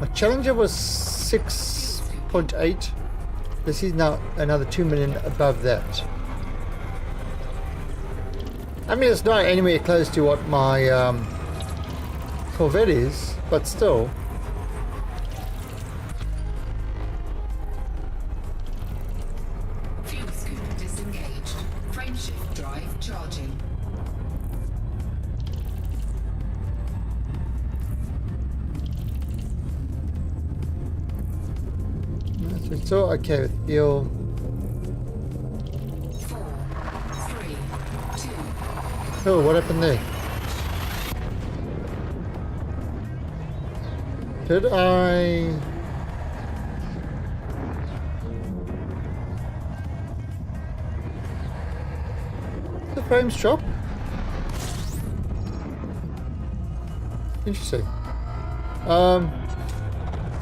My Challenger was 6.8. This is now another 2 million above that. I mean, it's not anywhere close to what my Corvette is, but still. Fuel scoop disengaged. Frameshift drive charging. It's all okay with fuel. 4, 3, 2. Oh, what happened there? Did I... The frames drop? Interesting.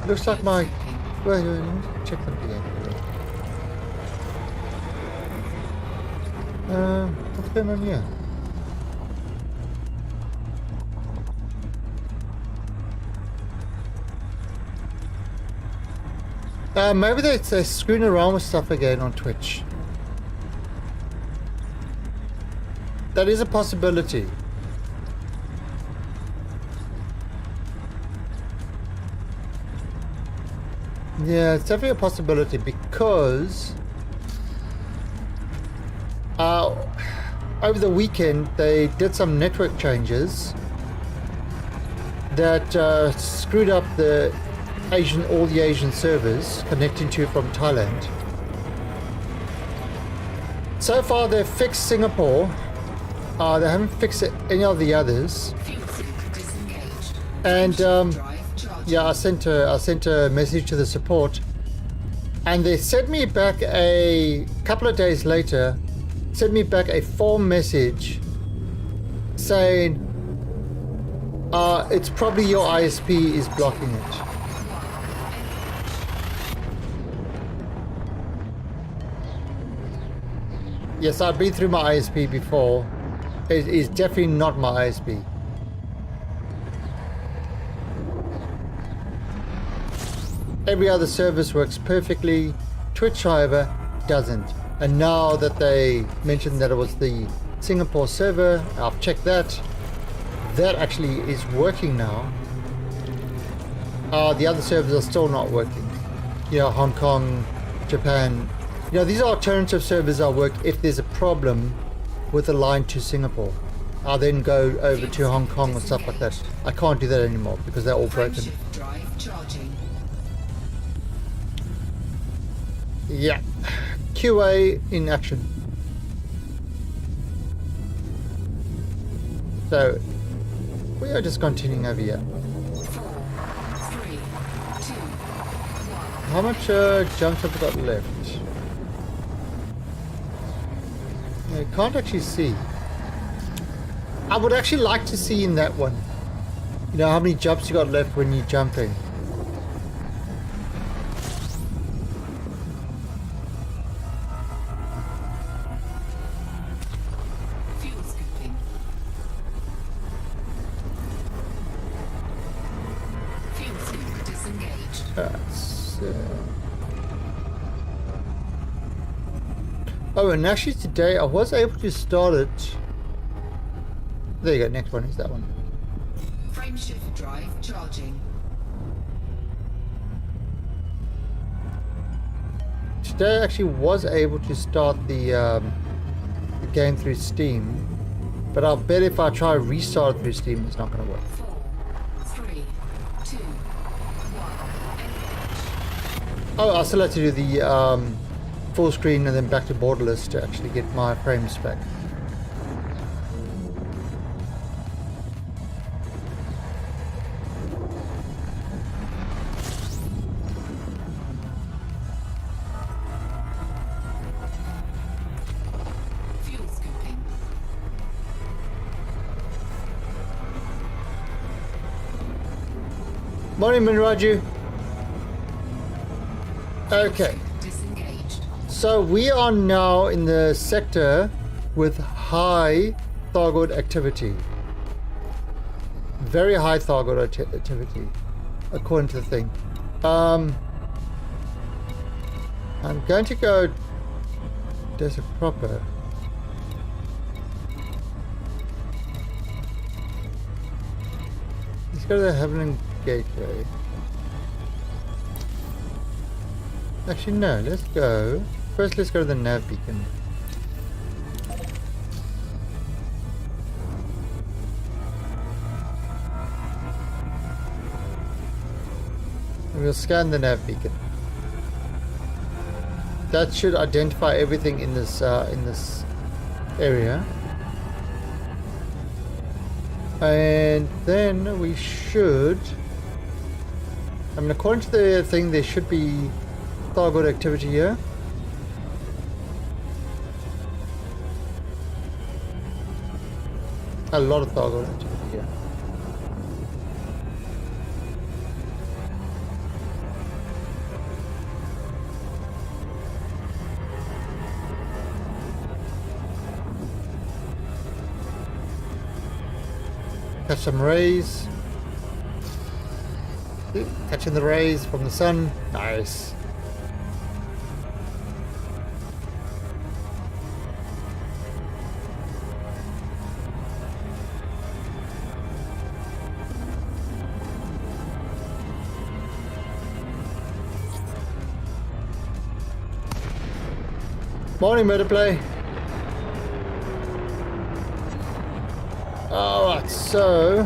Looks like my... Wait, let me check them again. What's going on here? Maybe they're screwing around with stuff again on Twitch. That is a possibility. Yeah, it's definitely a possibility because over the weekend they did some network changes that screwed up all the Asian servers connecting to from Thailand. So far they've fixed Singapore. They haven't fixed any of the others. And yeah, I sent a message to the support, and they sent me back a couple of days later. Sent me back a form message saying it's probably your ISP is blocking it. Yes, I've been through my ISP before. It is definitely not my ISP. Every other service works perfectly. Twitch, however, doesn't. And now that they mentioned that it was the Singapore server, I've checked that. That actually is working now. The other servers are still not working. You know, Hong Kong, Japan. You know, these are alternative servers that work if there's a problem with the line to Singapore. I'll then go over to Hong Kong and stuff like that. I can't do that anymore because they're all broken. Yeah. QA in action. So we are just continuing over here. 4, 3, 2, 1. How much jumps have we got left? I can't actually see. I would actually like to see in that one, you know, how many jumps you got left when you're jumping. Fuel scooping. Fuel scoop disengaged. Oh, and actually today I was able to start it. There you go, next one is that one. Frameshift drive charging. Today I actually was able to start the game through Steam, but I'll bet if I try restart through Steam it's not going to work. 4, 3, 2, 1. Oh, I still have to do the full screen and then back to borderless to actually get my frames back. Fuel scooping. Morning, Minraju. Okay. Disengaged. So we are now in the sector with high Thargoid activity. Very high Thargoid activity. according to the thing. I'm going to go desert proper. Let's go to the Heavenly Gateway. Actually, no, let's go. First, let's go to the nav beacon. We'll scan the nav beacon. That should identify everything in this area. And then we should... I mean, according to the thing, there should be Thargoid activity here. A lot of Thargoid activity here. Catch some rays. Ooh, catching the rays from the sun. Nice. Morning, Metaplay. Alright, so...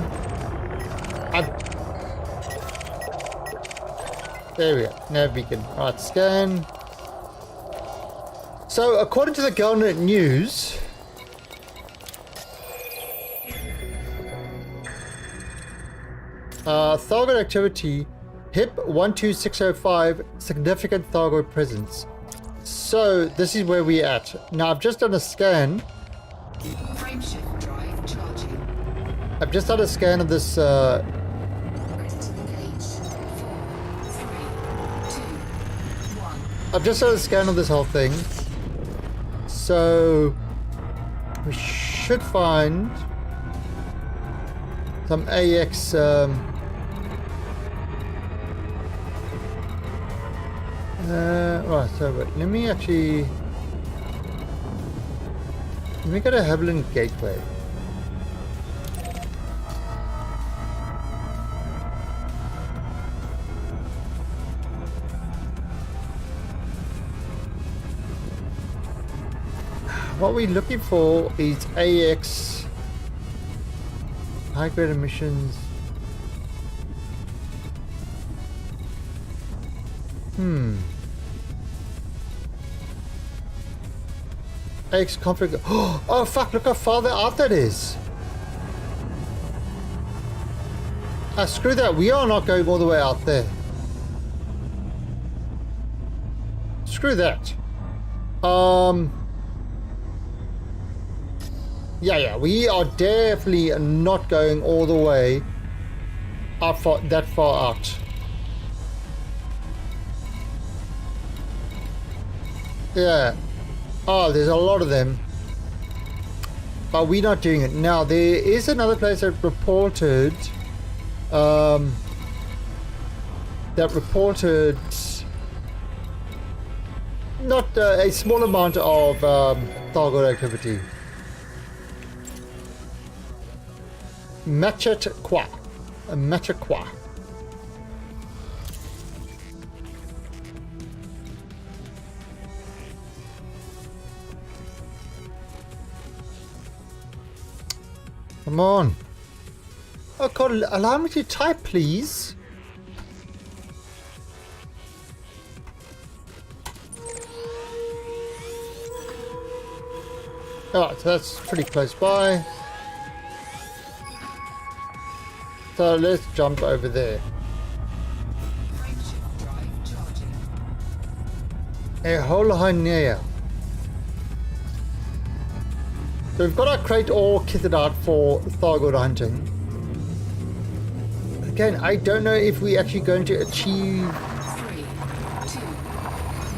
there we go, nav beacon. Alright, scan. So, according to the Galnet News... Thargoid activity, HIP 12605, significant Thargoid presence. So, this is where we're at. Now, I've just done a scan. Frameshift drive charging. I've just done a scan of this, Ready to engage. 4, 3, 2, 1. I've just done a scan of this whole thing. So, we should find some AX, right, so wait, let me go to Heavenly Gateway. What we're looking for is AX, high grade emissions. AX config. Oh fuck, look how far out that is. Screw that, we are not going all the way out there. Screw that. Yeah, we are definitely not going all the way up that far out. Yeah. Oh, there's a lot of them. But we're not doing it. Now, there is another place that reported... not a small amount of Thargoid activity. Machetqua. Machetqua. Come on. Oh God, allow me to type, please. Alright, so that's pretty close by. So let's jump over there. Frameshift drive charging. A whole Hanea. So we've got our crate all kitted out for Thargoid hunting. Again, I don't know if we're actually going to achieve... 3, 2.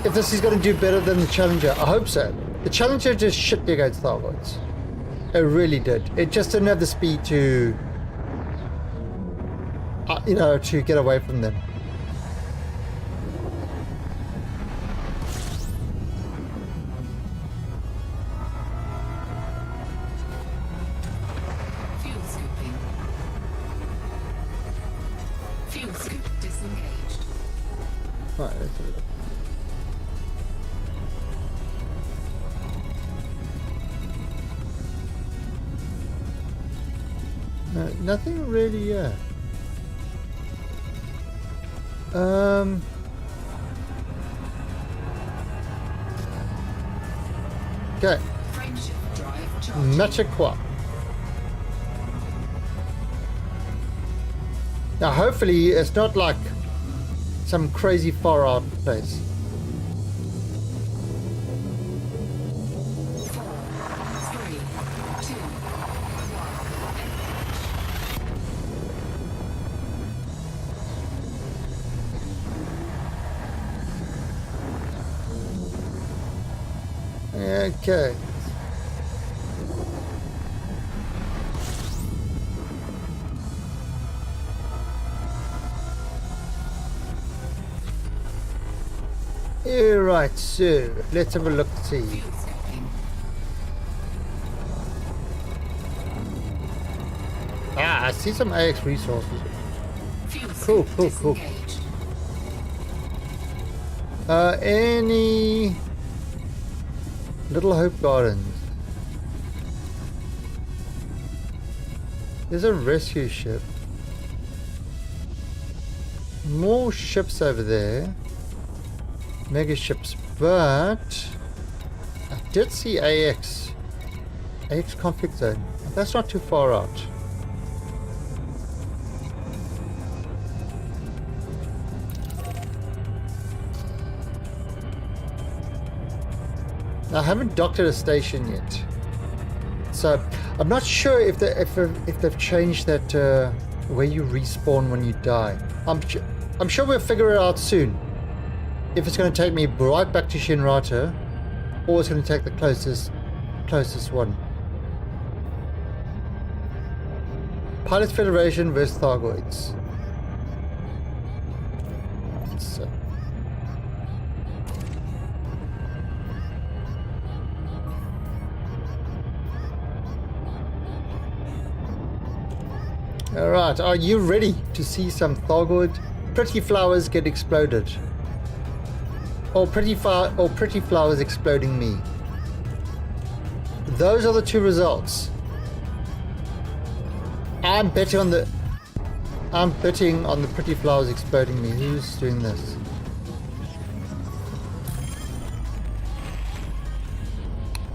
if this is going to do better than the Challenger. I hope so. The Challenger just shit against Thargoids. It really did. It just didn't have the speed to you know, to get away from them. Fuel scooping. Fuel scoop disengaged. Right, let's have a look. No, nothing really yet. Okay, Frameshift drive charging. Machaquat. Now hopefully it's not like some crazy far out place. 4, 3, 2, 1, engage. Okay. Alright, so let's have a look see. Fuel scooping. Ah, I see some AX resources. Fuel Cool, scoop cool, cool. disengaged. Any Little Hope Gardens. There's a rescue ship. More ships over there. Mega ships, but I did see AX. AX conflict zone. That's not too far out. I haven't docked at a station yet, so I'm not sure if they've changed that where you respawn when you die. I'm sure we'll figure it out soon. If it's going to take me right back to Shinrata, or it's going to take the closest one. Pilots Federation versus Thargoids. So. Alright, are you ready to see some Thargoid pretty flowers get exploded? Or pretty flowers exploding me? Those are the two results. I'm betting on the pretty flowers exploding me. Who's doing this?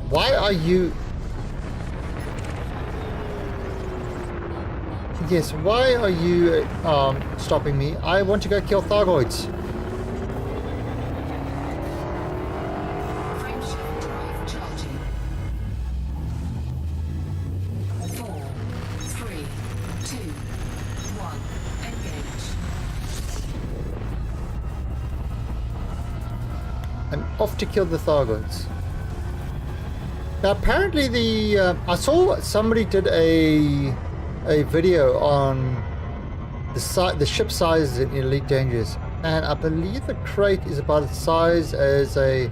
Why are you... Yes, why are you stopping me? I want to go kill Thargoids. Frameshift drive charging. 4, 3, 2, 1, engage. I'm off to kill the Thargoids. Now apparently I saw somebody did a video on the ship sizes in Elite Dangerous, and I believe the Krait is about the size as a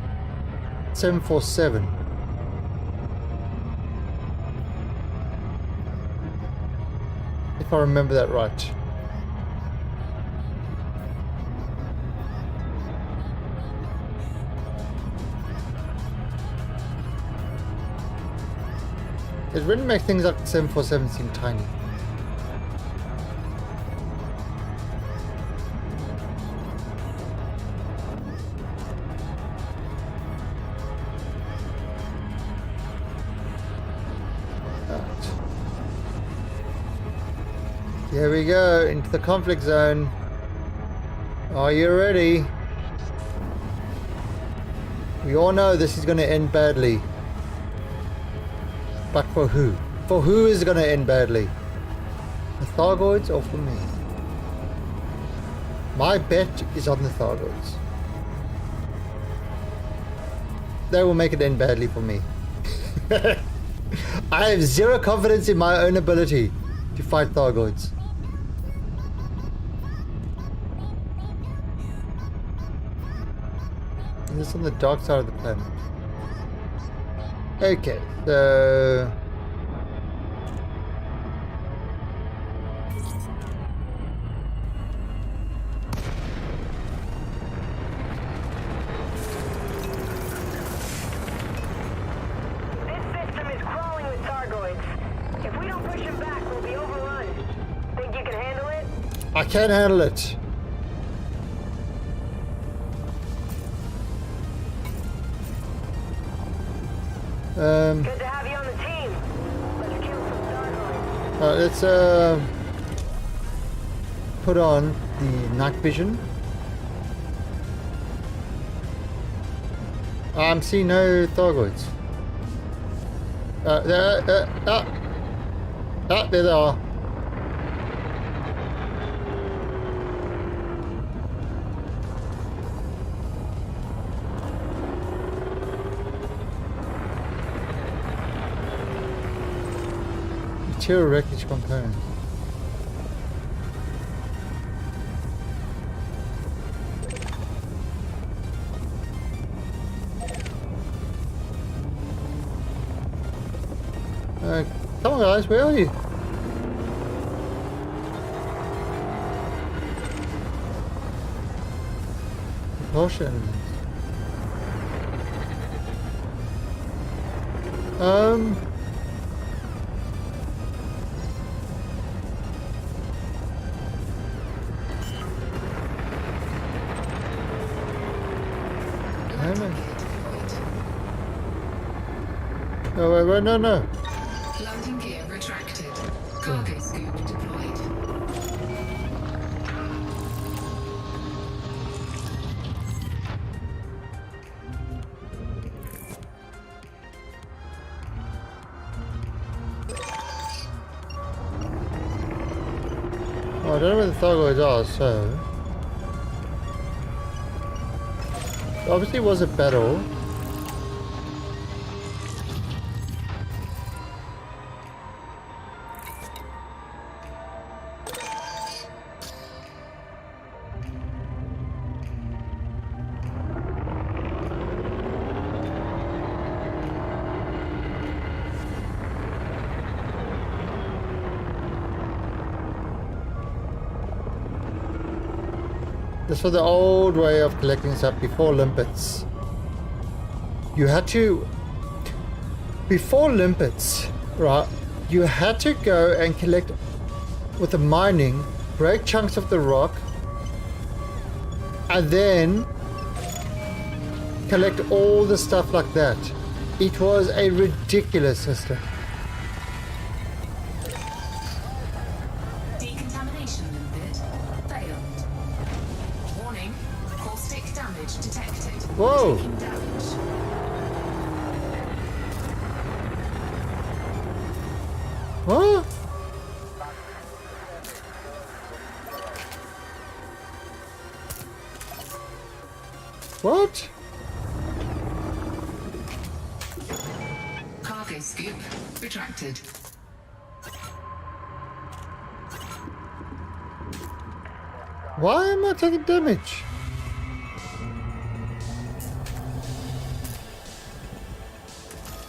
747. If I remember that right. It really makes things like the 747 seem tiny. Here we go, into the conflict zone. Are you ready? We all know this is going to end badly. But for who? For who is it going to end badly? The Thargoids or for me? My bet is on the Thargoids. They will make it end badly for me. I have zero confidence in my own ability to fight Thargoids. This is on the dark side of the planet. Okay, so This system is crawling with Thargoids. If we don't push them back, we'll be overrun. Think you can handle it? I can handle it. Good to have you on the team. Let's kill some Thargoids. Let's put on the night vision. I'm seeing no Thargoids. There they are. Material wreckage component. Come on guys, where are you? Propulsion elements. Oh, wait, no. Landing gear retracted. Cargo scoop deployed. Oh, I don't know where the Thargoids are, so obviously it was a battle. This was the old way of collecting stuff before limpets. You had to, before limpets, right, you had to go and collect with the mining, break chunks of the rock, and then collect all the stuff like that. It was a ridiculous system. Decontamination limpet failed. Warning, caustic damage detected. Whoa. Taking damage. What? What? Cargo scoop retracted. Why am I taking damage?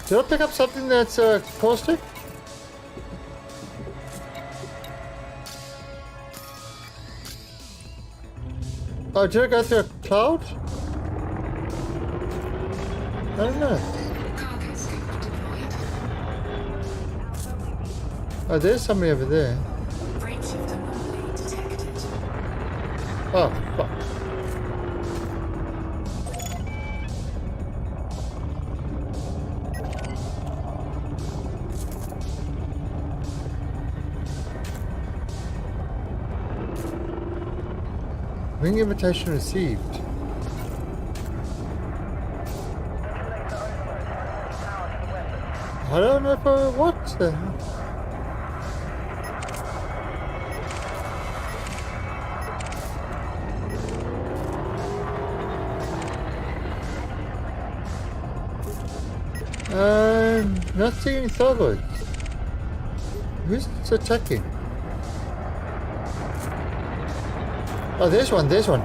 Did I pick up something that's caustic? Oh, did I go through a cloud? I don't know. Cargo scoop deployed. Oh, there's somebody over there. Frameshift anomaly detected. Oh, fuck. Ring invitation received. I don't know if I... What the hell? Not seeing any Thargoids. Who's attacking? Oh, there's one, there's one.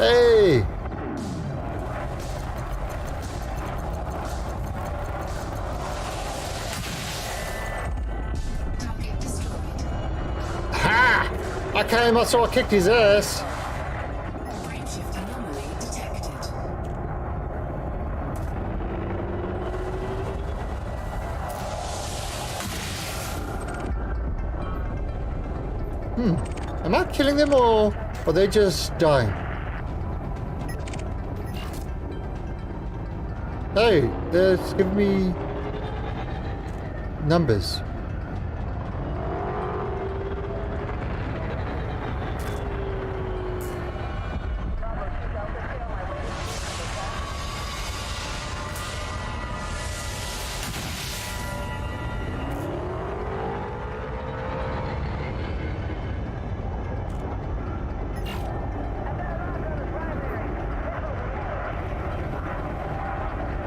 Hey! Target destroyed. Ha! I came, I saw I kicked his ass. Frameshift anomaly detected. Am I killing them or are they just dying? Hey, there's give me numbers.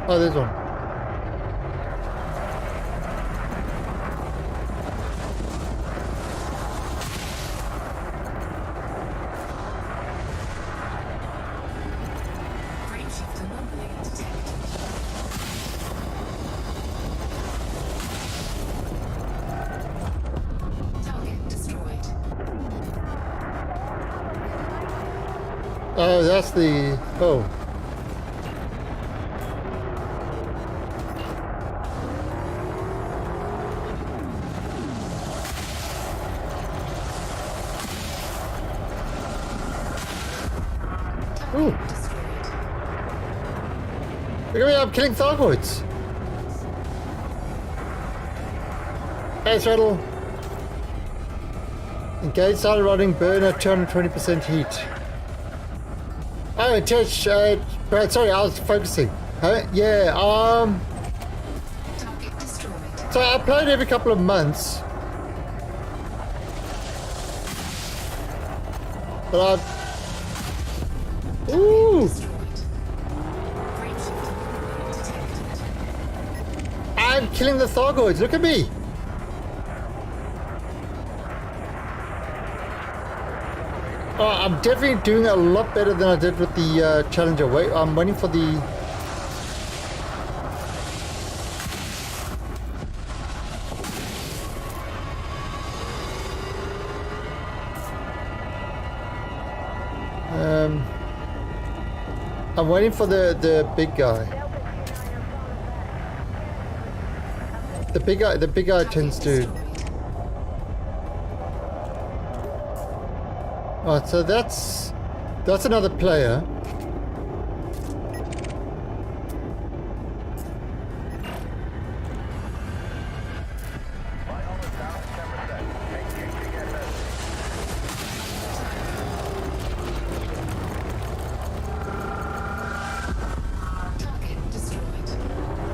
Oh, there's one. Frameshift anomaly detected. Target destroyed. Oh, that's the... Oh. Ooh. Destroyed. Look at me, I'm killing Thargoids. Hey, Throttle. Engage started running, burn at 220% heat. Oh, Tish, right, sorry, I was focusing. Yeah, Target destroyed. so I played every couple of months. But ooh, Destroyed. Frameshift anomaly detected. I'm killing the Thargoids, look at me. Oh, I'm definitely doing a lot better than I did with the Challenger. Wait, I'm waiting for the... I'm waiting for the big guy. The big guy tends to... Oh, so that's another player. Target destroyed.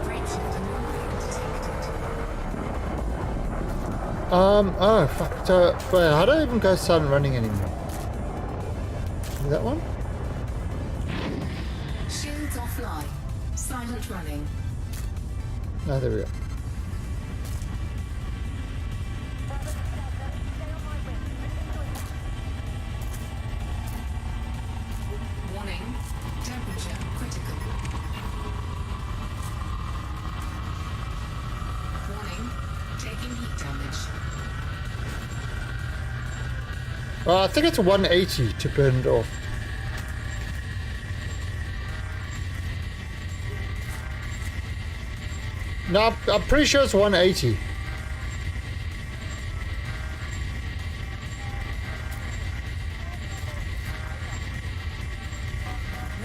Frameshift anomaly detected. Oh, fuck. So, wait, how do I even go silent running anymore? Is that one? Shields offline. Silent running. Oh, there we go. Warning. Temperature critical. Warning. Taking heat damage. I think it's 180 to burn it off. No, I'm pretty sure it's 180.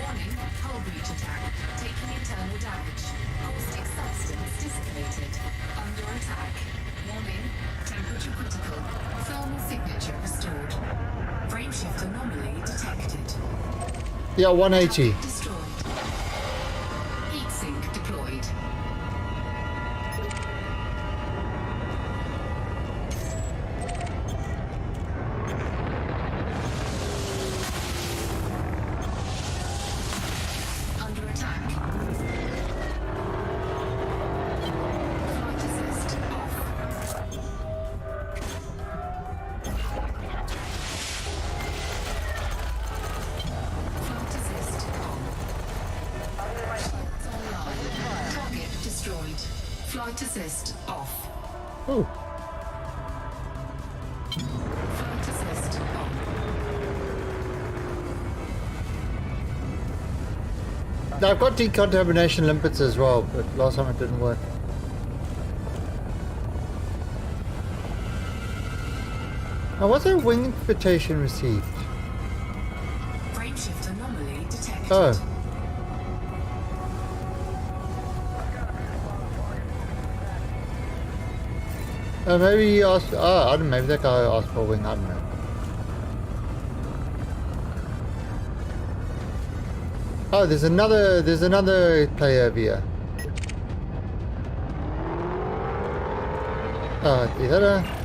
Warning. Hull breach attack. Taking internal damage. Caustic substance dissipated. Under attack. Warning. Temperature critical. Thermal signature restored. Frameshift anomaly detected. Yeah, 180. Destroyed. Heat sink deployed. Under attack. Flight assist off. Flight Flight assist off. Oh. Flight assist on. Now I've got decontamination limpets as well, but last time it didn't work. Now, what's a wing invitation received? Frameshift anomaly detected. Oh. Maybe he asked. Oh, I don't know. Maybe that guy asked for a wing. I don't know. Oh, there's another player over here. Oh, is that a?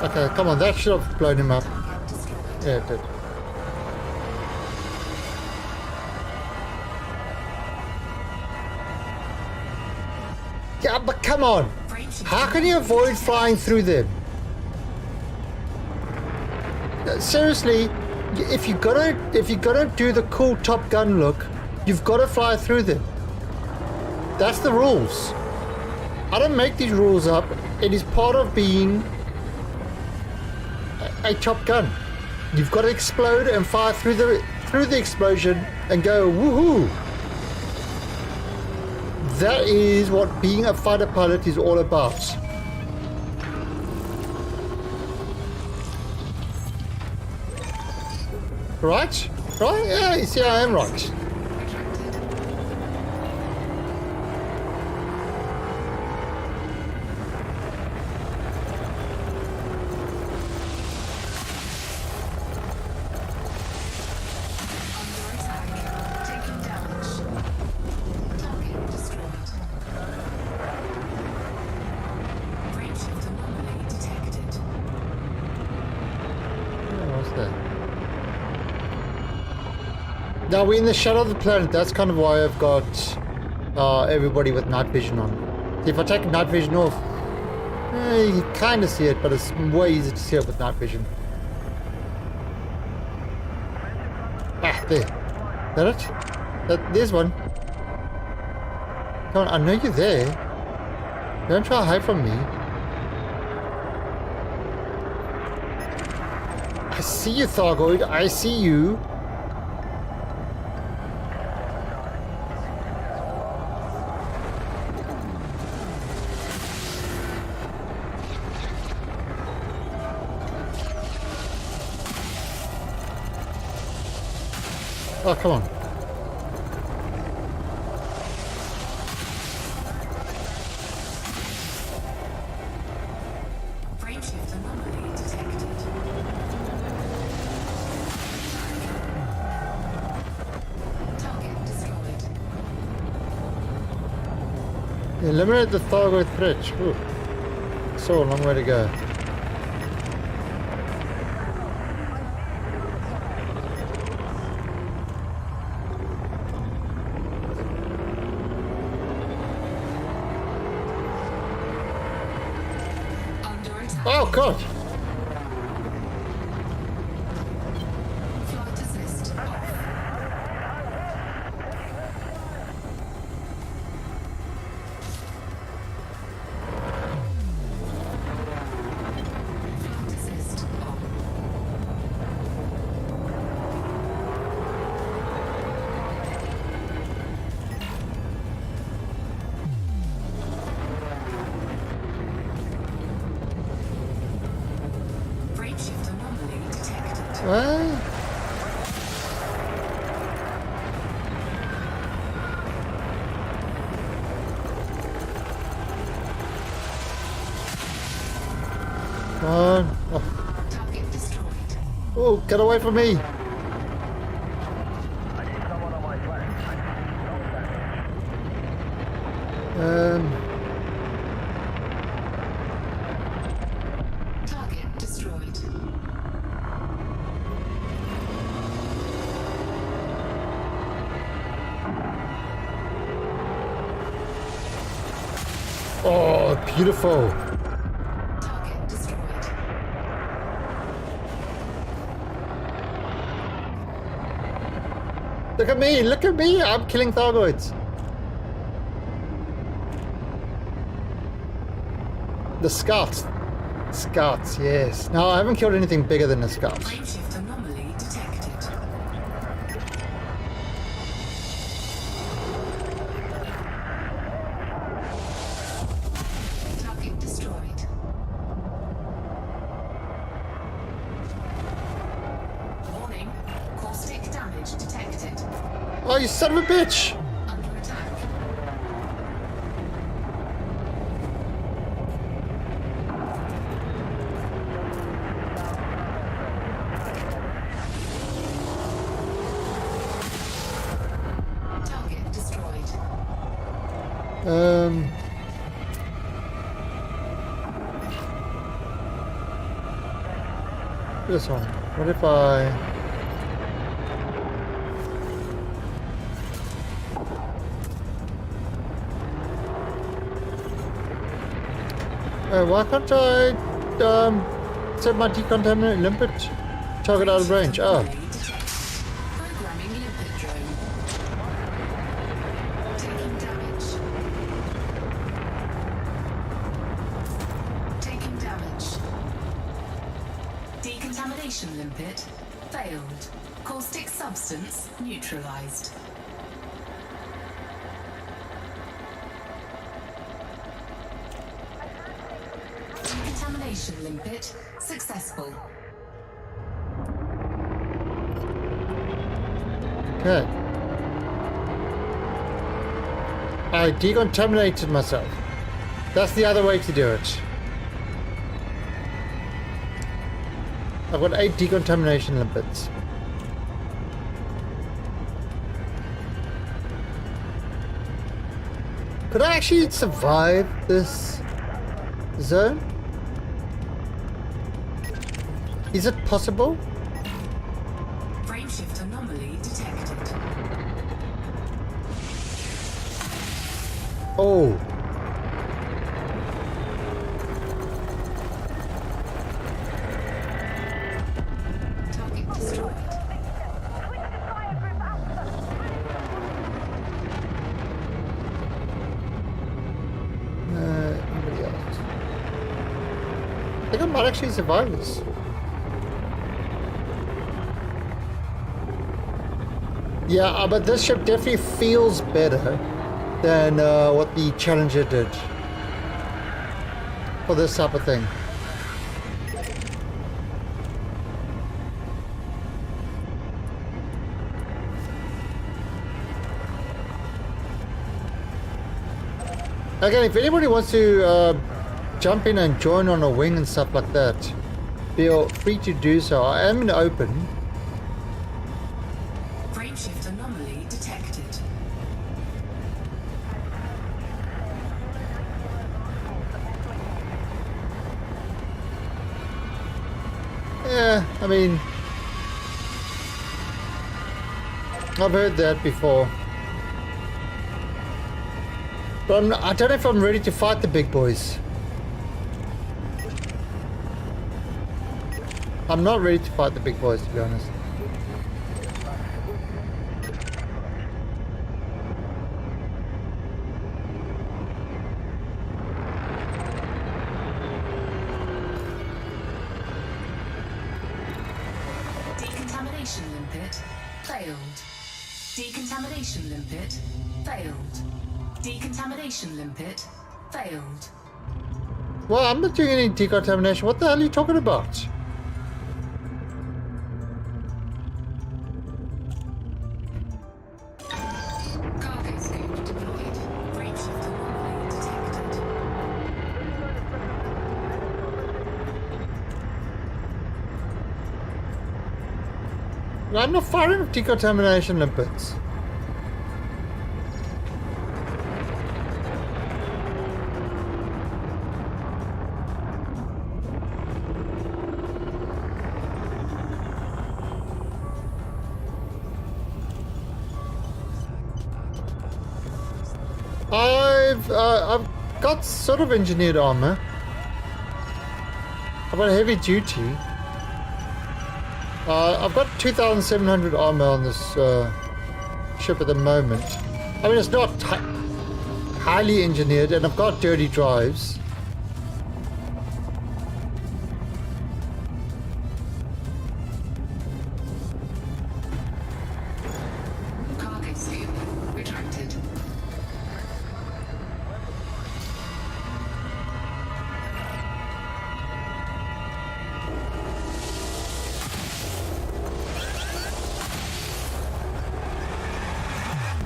Okay, come on, that should have blown him up. Yeah, it did. Yeah, but come on! How can you avoid flying through them? Seriously, if you're gonna do the cool Top Gun look, you've got to fly through them. That's the rules. I don't make these rules up. It is part of being a Top Gun. You've got to explode and fire through the explosion and go woohoo. That is what being a fighter pilot is all about. Right? Right? Yeah, you see, I am right. Now we're in the shadow of the planet. That's kind of why I've got everybody with night vision on. If I take night vision off, you can kind of see it, but it's way easier to see it with night vision. Ah, there. That it? There's one. Come on, I know you're there. Don't try to hide from me. I see you, Thargoid. I see you. Oh, come on. Frameshift anomaly detected. Target destroyed. Eliminate the Thargoid threat. Ooh. So a long way to go. Oh God! Flight assist off. Flight assist on. Frameshift anomaly detected. Well, come on. Oh, Target destroyed. oh, get away from me! Target destroyed. Oh, beautiful. Target destroyed. Look at me, look at me. I'm killing Thargoids. The scouts. Scouts, yes. No, I haven't killed anything bigger than the scouts. Frameshift anomaly detected. Target destroyed. Warning. Caustic damage detected. Oh, you son of a bitch. Under attack. Target destroyed. This one. What if I... why can't I set my decontaminate limpet target out of range? Oh, Programming limpet drone. Taking damage. Taking damage. Decontamination limpet failed. Caustic substance neutralized. Decontamination limpet successful. okay. I decontaminated myself. That's the other way to do it. I've got 8 decontamination limpets. Could I actually survive this zone? Is it possible? Frameshift anomaly detected. Oh. Target destroyed. Anybody else? I think I might actually survive this. Yeah, but this ship definitely feels better than what the Challenger did for this type of thing. Again, if anybody wants to jump in and join on a wing and stuff like that, feel free to do so. I am in the open. Frameshift anomaly detected. Yeah, I mean, I've heard that before. But I don't know if I'm ready to fight the big boys. I'm not ready to fight the big boys, to be honest. Decontamination limpet failed. Decontamination limpet failed. Decontamination limpet failed. Well, I'm not doing any decontamination. What the hell are you talking about? Cargo scoop deployed. Frameshift anomaly detected. I'm not firing with decontamination limpets. I've got sort of engineered armor. I've got heavy duty. I've got 2,700 armor on this ship at the moment. I mean, it's not highly engineered, and I've got dirty drives. Cargo scoop retracted.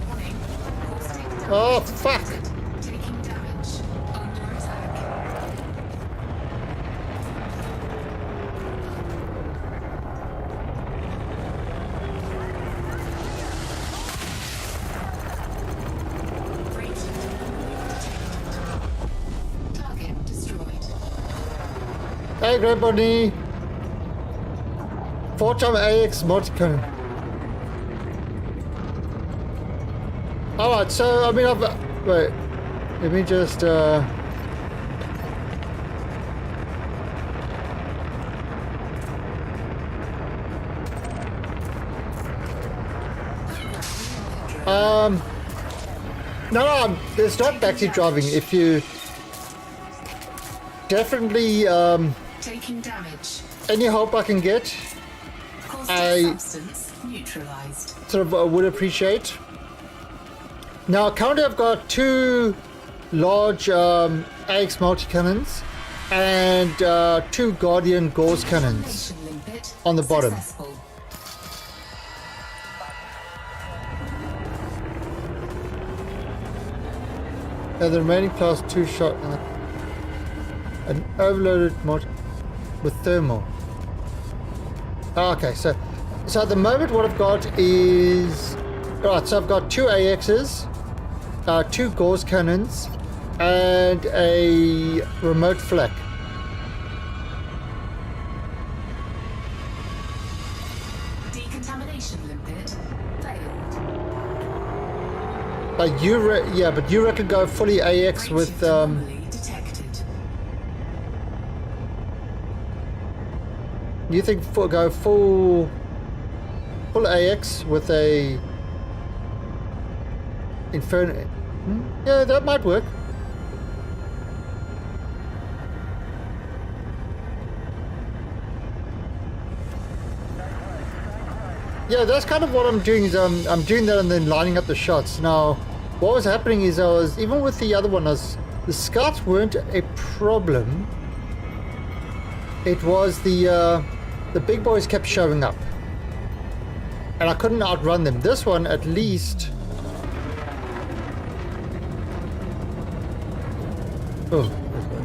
Warning. Caustic damage Oh, fuck! detected. Taking damage. Under attack. Brake shifting detected. Target destroyed. Hey, Great Bunny! 4-time AX multi-cannon. Alright, so, I mean, wait. Let me just, no, it's not backseat driving. If you definitely, Taking damage. any help I can get, Caustic substance neutralized. sort of would appreciate. Now, currently I've got 2 large AX multi-cannons and 2 Guardian Gauze cannons Formation limpet on the bottom. successful. And the remaining class 2 shot an overloaded multi with thermal. Okay, so at the moment what I've got is right. So I've got 2 AXs, 2 Gauze cannons, and a remote flak. Decontamination limpet failed. But you reckon go fully AX with Anomaly detected. you think go full AX with a Inferno? Yeah, that might work. Yeah, that's kind of what I'm doing. Is I'm doing that and then lining up the shots. Now, what was happening is I was even with the other one. The scouts weren't a problem. It was the big boys kept showing up, and I couldn't outrun them. This one, at least. Oh,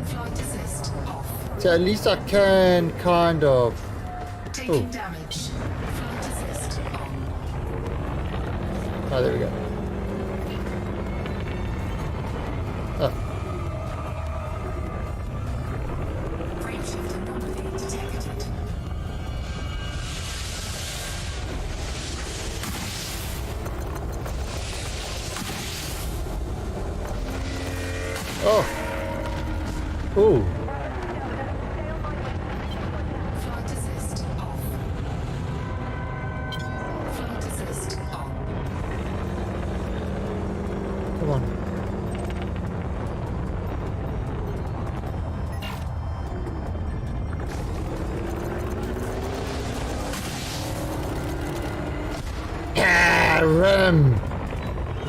Flight assist off. so at least I can kind of. Taking damage. Flight assist on. Oh, there we go. Oh. Brake shift anomaly detected. Oh. Ooh. Flight assist off. Flight assist on. Come on. Ah, ram!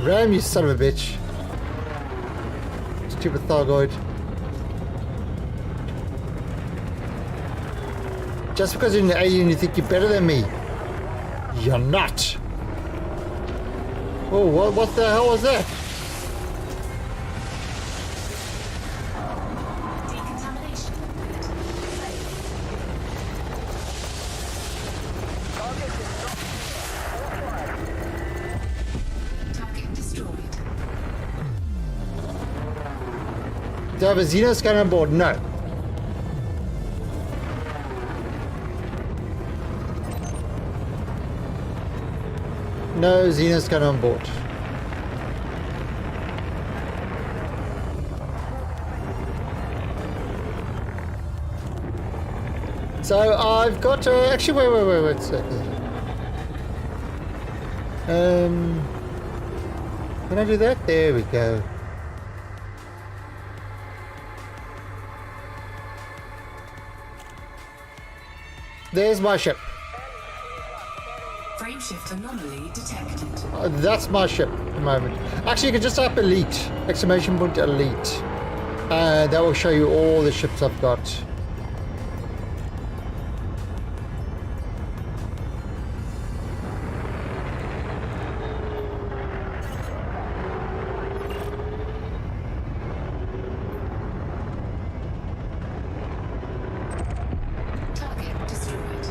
Ram, you son of a bitch. Stupid Thargoid. Just because you're an alien you think you're better than me. You're not. Oh, what the hell was that? Decontamination limpet failed. Target destroyed. Do I have a Xenoscanner on board? No. No Xenoscanner on board. So I've got to actually wait a second. Can I do that? There we go. There's my ship. Frameshift anomaly detected. That's my ship at the moment. Actually, you can just type elite, exclamation point elite. That will show you all the ships I've got. Target destroyed.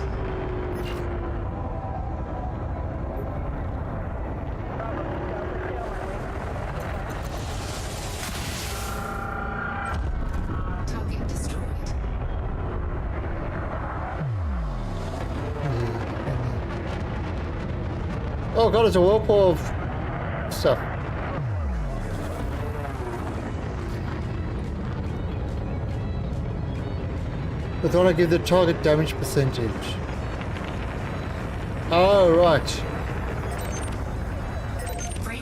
Target destroyed. Oh god, it's a whirlpool of stuff. But then I give the target damage percentage. Oh, right.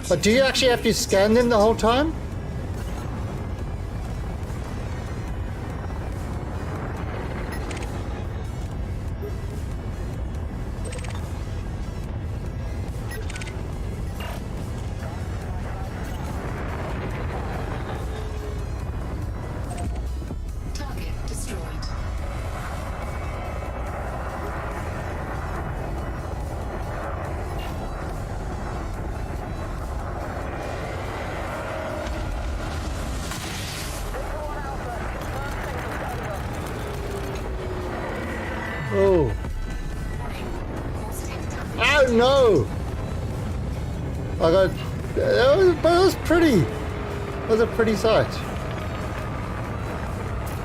But do you actually have to scan them the whole time? Target destroyed. Oh. Caustic damage. Oh no! I got... That was pretty. That was a pretty sight.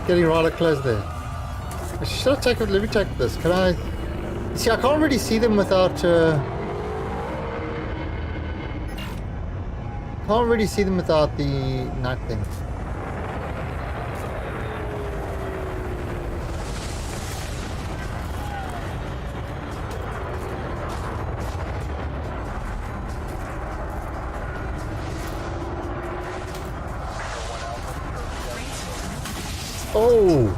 Getting rather close there. Should I take it? Let me take this. Can I... See, I can't really see them without... Can't really see them without the night thing. Oh!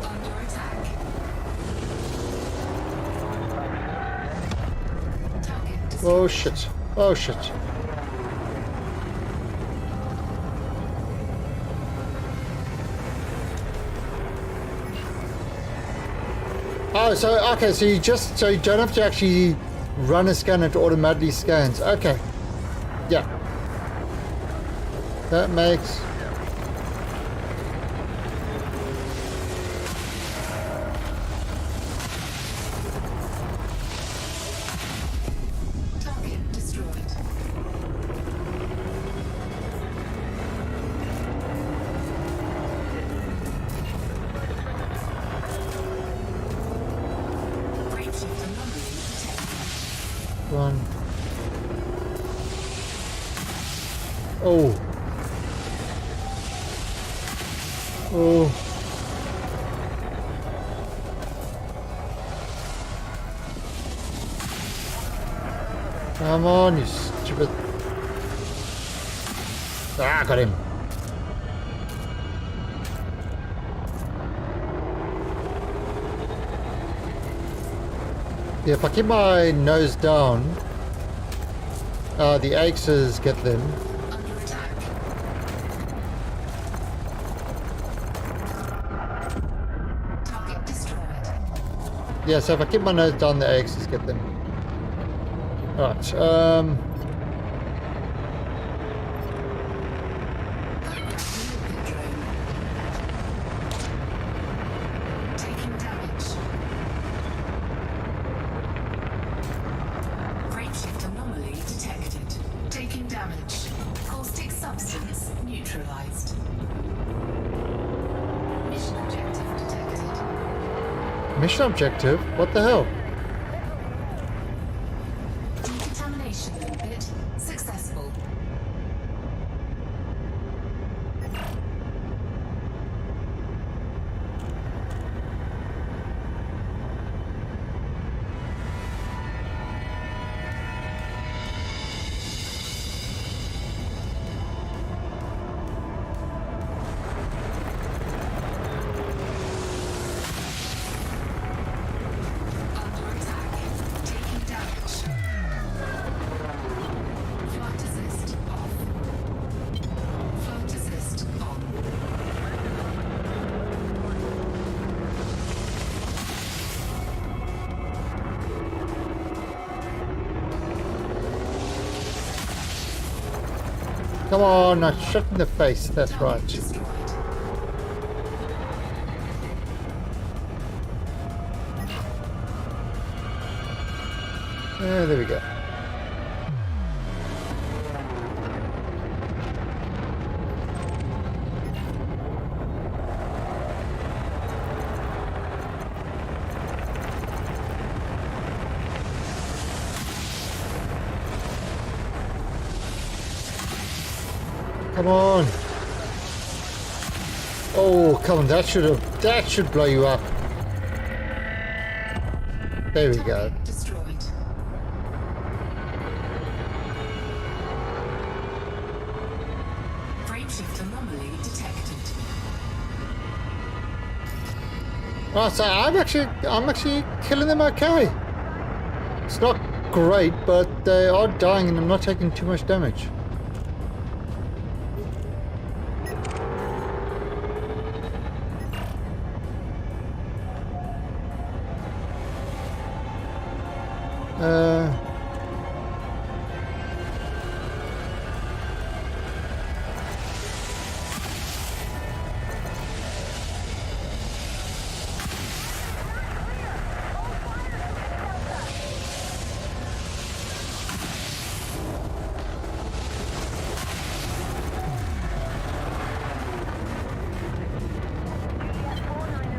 Under attack. Target destroyed. Oh shit. Oh shit. Oh, so okay, so you don't have to actually run a scan, it automatically scans. Okay. Yeah. That makes... Target destroyed. Frameshift anomaly detected. One. Oh. Oh. Come on, you stupid. Ah, got him. Yeah, if I keep my nose down, the axes get them. Under attack. Target destroyed. Yeah, so if I keep my nose down, the axes get them. Alright, Movement drone. Taking damage. Frameshift anomaly detected. Taking damage. Caustic substance neutralized. Mission objective detected. mission objective? What the hell? Come on, I shot in the face. That's right. Destroyed. There we go. Come on. Oh, come on. That should blow you up. There we go. Destroyed. Frameshift anomaly detected. Oh, so I'm actually killing them okay. It's not great, but they are dying and I'm not taking too much damage.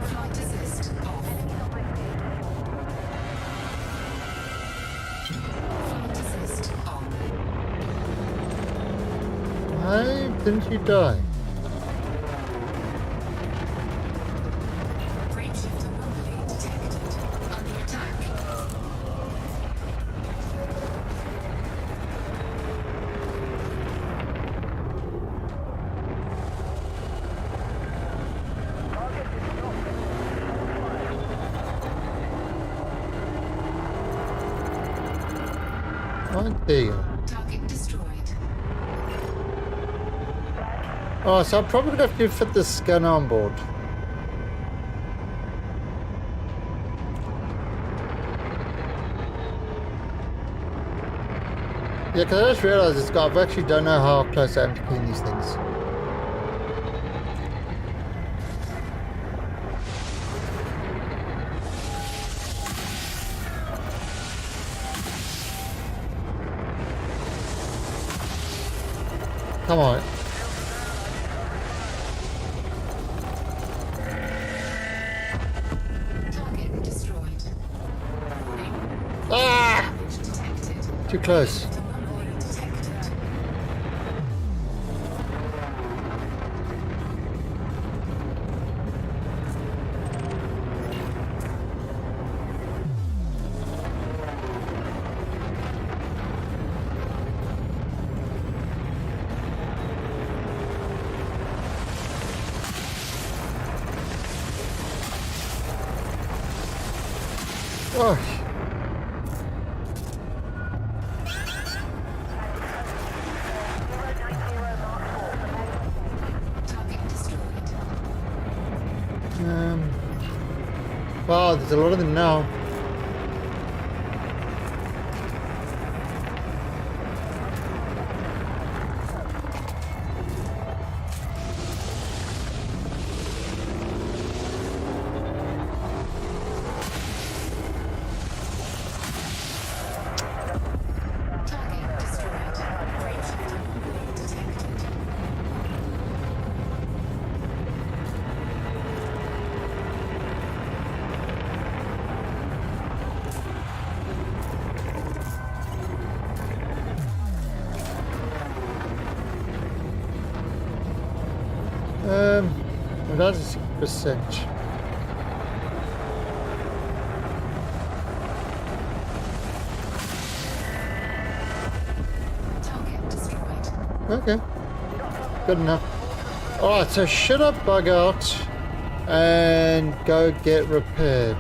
Flight assist off. Flight assist on. Why didn't you die? Frameshift anomaly detected. Under attack. Right there you go. Target destroyed. Oh, so I'm probably going to have to fit the scanner on board. Yeah, because I just realized I actually don't know how close I am to clean these things. Come on. Target destroyed. Warning. Ah! Damage detected. Too close. Anomaly detected. Oh. Target destroyed. Wow, there's a lot of them now. Target destroyed. Frameshift anomaly detected. That is 6%. Target destroyed. Okay. Good enough. Alright, so should I bug out and go get repaired?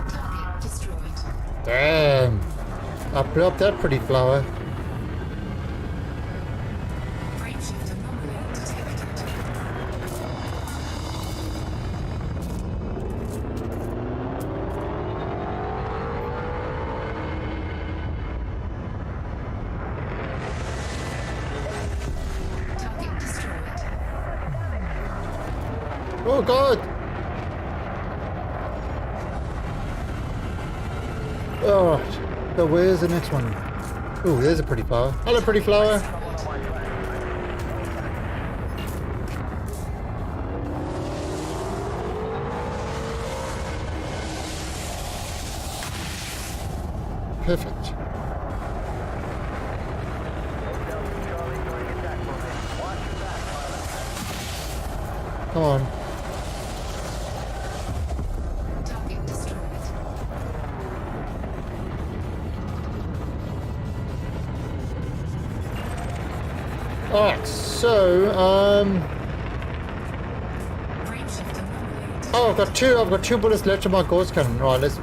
Target destroyed. Damn. I blew up that pretty flower. Oh god! Alright, so where's the next one? Oh, there's a pretty flower. Hello, pretty flower! Perfect. Come on. Target destroyed. Alright, so, Frameshift eliminated. oh, I've got two bullets left in my gauze cannon. Right, let's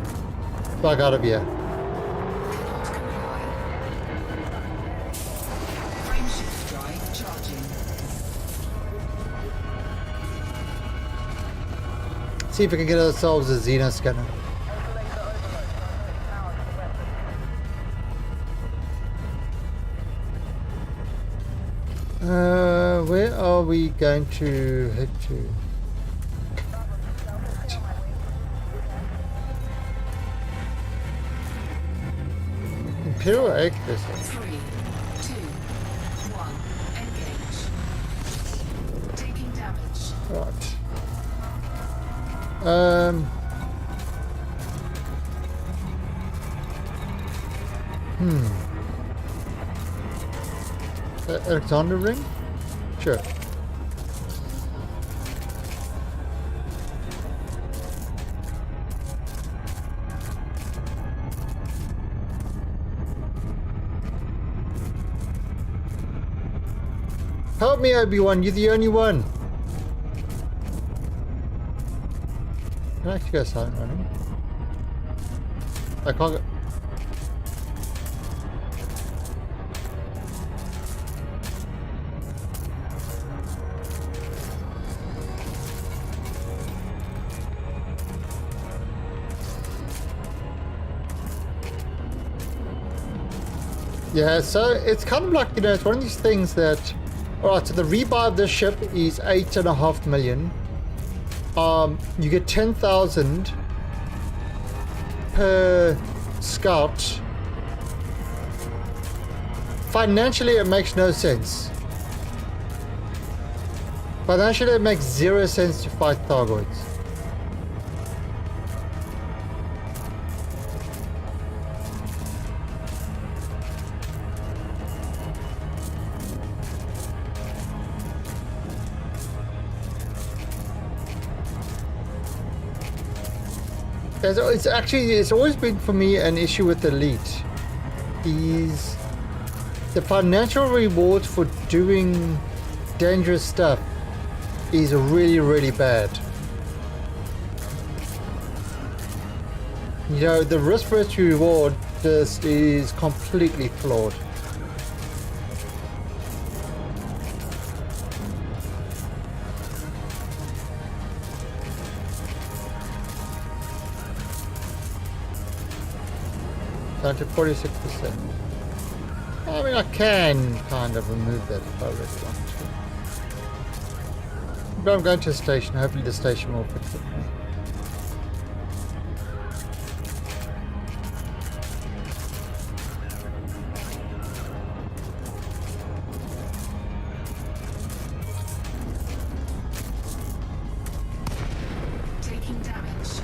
bug out of here. Cannot comply. Frameshift drive charging. See if we can get ourselves a Xeno scanner. Where are we going to head to? Imperial Egg Vessel. 3, 2, 1. Engage. Taking damage. Right. Alexander ring? Sure. Help me, Obi-Wan, you're the only one. Can I actually go silent running? I can't go. Yeah, so it's kind of like, you know, it's one of these things that, alright, so the rebuy of this ship is 8.5 million. You get 10,000 per scout. Financially, it makes no sense. Financially, it makes 0 sense to fight Thargoids. It's always been for me an issue with Elite. Is the financial reward for doing dangerous stuff is really, really bad. You know, the risk versus reward just is completely flawed. Down to 46%. I mean, I can kind of remove that if I really want to. But I'm going to a station. Hopefully the station will fix it. Taking damage.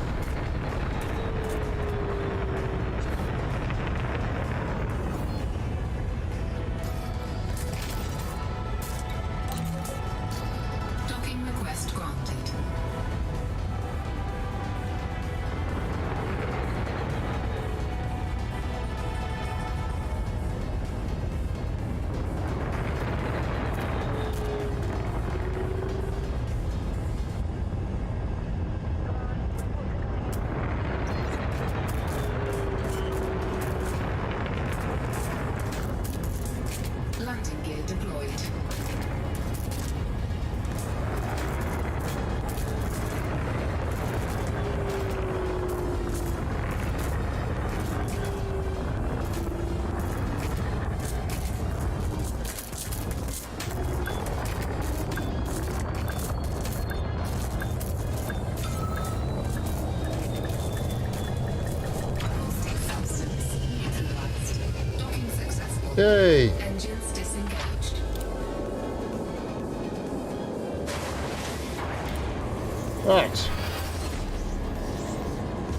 Docking request granted. see. Engines disengaged. Right.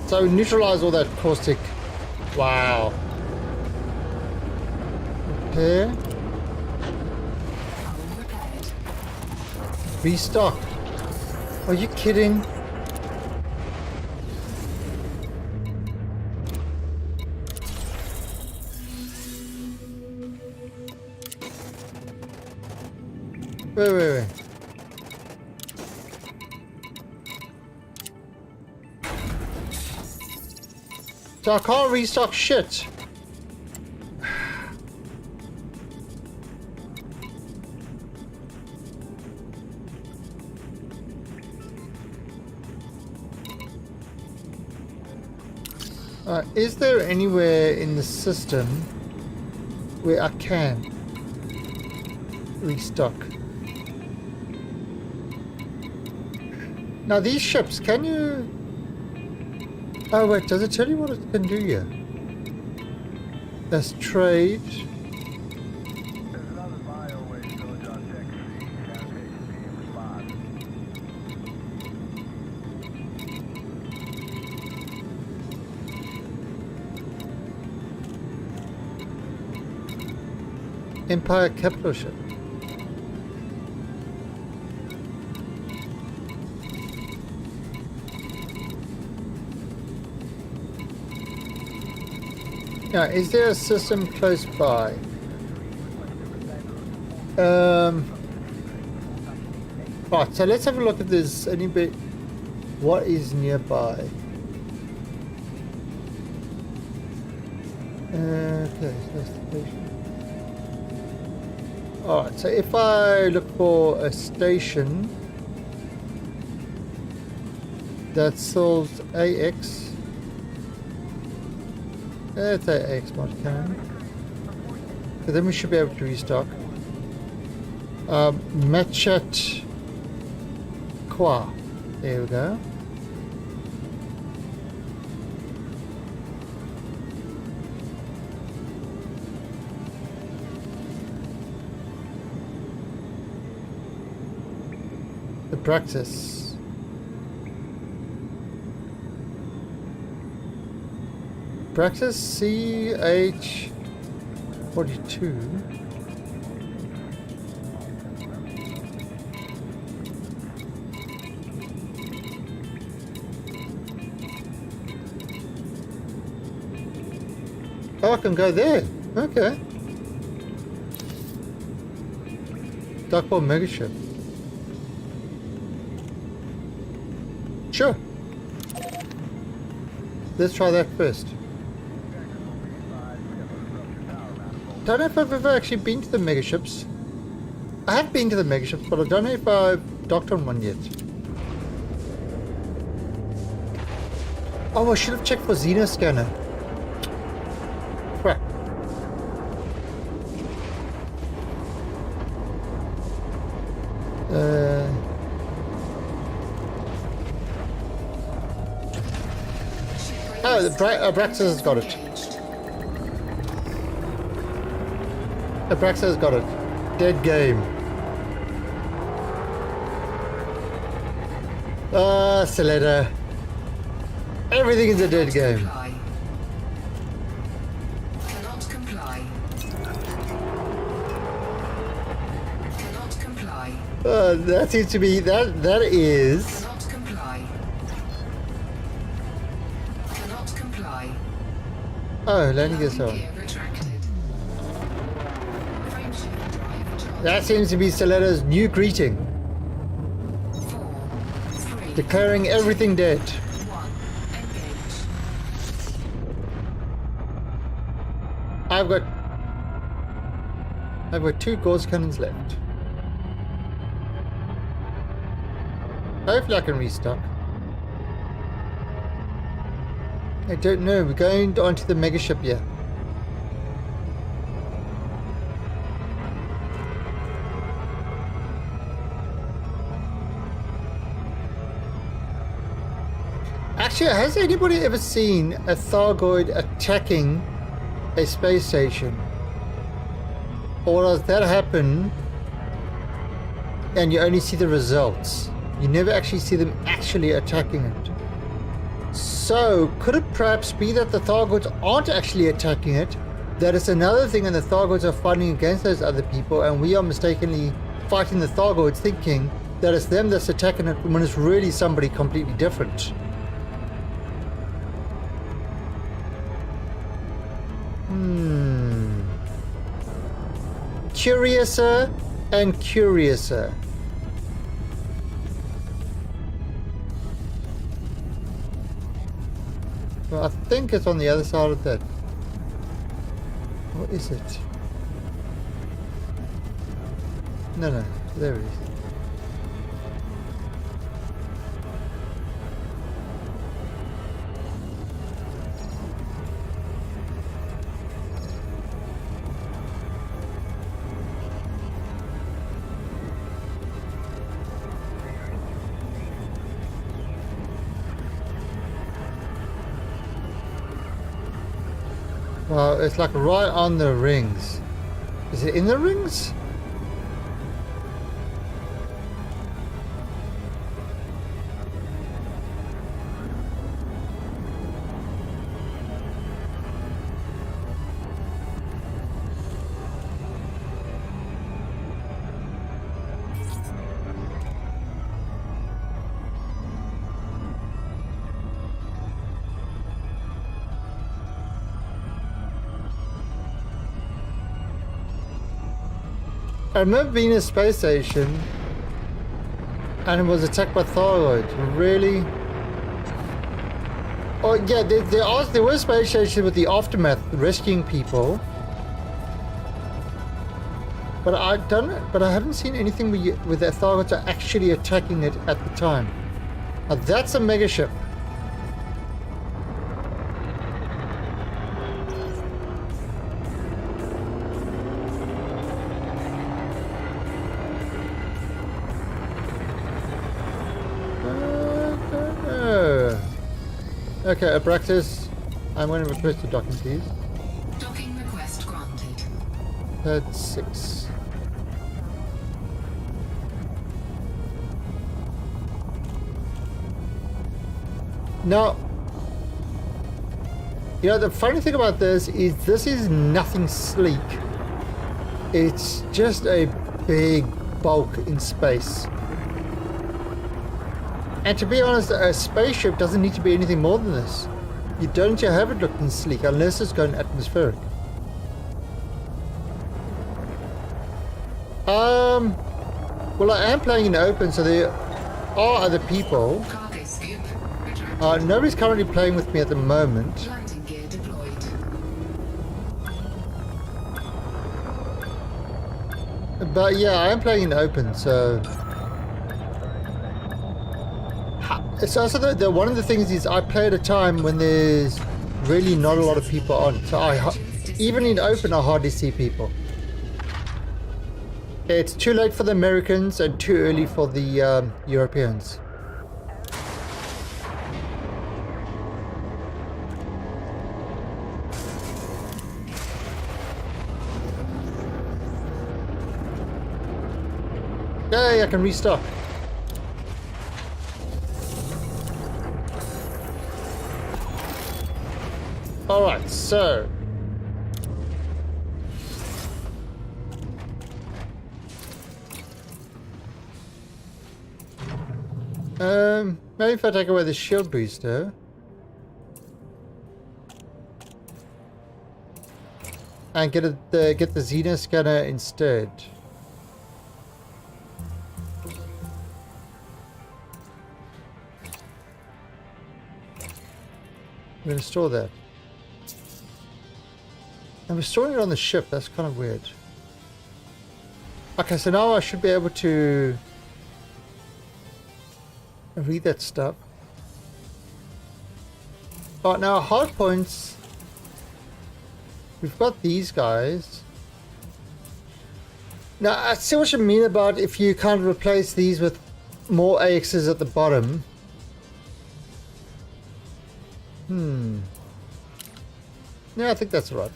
So neutralize all that caustic. Wow. Repair. Hull repaired. Restock. Are you kidding? Wait. So I can't restock shit. Is there anywhere in the system where I can restock? Now these ships, can you... Oh wait, does it tell you what it can do here? That's trade. Empire capital ship. Now, is there a system close by? Right, so let's have a look if there's any bit. What is nearby? Okay, so that's the station. Alright, so if I look for a station that sells AX. Let's say AX multi-cannon. So then we should be able to restock. Machet Qua. There we go. The Praxis. Praxis CH42. Oh, I can go there. Okay. Darkball megaship. Sure. Let's try that first. Don't know if I've ever actually been to the megaships. I have been to the megaships, but I don't know if I've docked on one yet. Oh, I should have checked for Xenoscanner. Crap. Oh, the Braxis has got it. Abraxa's got it. Dead game. Saletta. Everything is a dead game. Cannot comply. Cannot comply. That seems to be that is. Cannot comply. Cannot comply. Oh, landing gear cell. Gear retracted. Frameshift drive charged. That seems to be Saletta's new greeting. 4, 3, Declaring everything dead. 1. Engage. I've got 2 gauze cannons left. Hopefully I can restock. I don't know. We're going onto the megaship here. Actually, has anybody ever seen a Thargoid attacking a space station? Or does that happen and you only see the results? You never actually see them actually attacking it. So, could it perhaps be that the Thargoids aren't actually attacking it? That it's another thing and the Thargoids are fighting against those other people and we are mistakenly fighting the Thargoids thinking that it's them that's attacking it when it's really somebody completely different. Curiouser and curiouser. Well, I think it's on the other side of that. What is it? No, there it is. Well, it's like right on the rings. Is it in the rings? I remember being in a space station and it was attacked by Thargoid. Really? Oh yeah, there were space stations with the aftermath rescuing people. But I haven't seen anything where the Thargoids are actually attacking it at the time. Now that's a mega ship. Okay, Abraxas, I'm going to request a docking, please. Docking request granted. Pad 6. Now, you know, the funny thing about this is nothing sleek. It's just a big bulk in space. And to be honest, a spaceship doesn't need to be anything more than this. You don't have it looking sleek unless it's going atmospheric. Well, I am playing in the open, so there are other people. Cargo scoop. Nobody's currently playing with me at the moment. Landing gear deployed. But yeah, I am playing in the open, so... It's also one of the things is I play at a time when there's really not a lot of people on. So even in open, I hardly see people. It's too late for the Americans and too early for the Europeans. Yay, I can restock. Alright, so maybe if I take away the shield booster. And get the Xeno scanner instead. I'm going to store that. And we're storing it on the ship. That's kind of weird. Okay, so now I should be able to read that stuff. Alright, now hard points. We've got these guys. Now, I see what you mean about if you can't replace these with more AXs at the bottom. Yeah, I think that's right.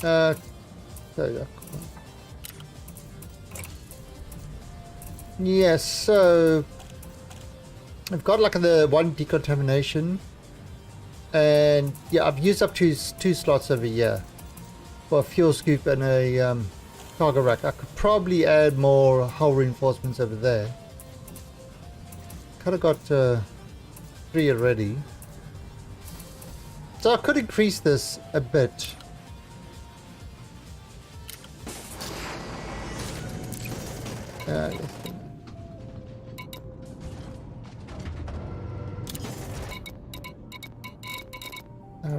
There you go. Yes, so I've got like the one decontamination, and yeah, I've used up two slots over here for a fuel scoop and a cargo rack. I could probably add more hull reinforcements over there. Kind of got 3 already, so I could increase this a bit.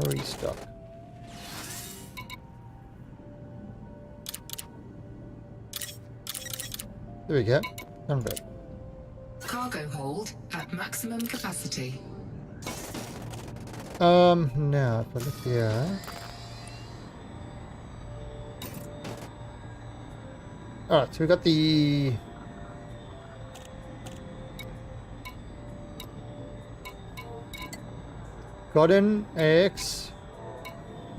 Restock. There we go. I'm back. Cargo hold at maximum capacity. Now if I look here. Alright, so we got the Garden AX,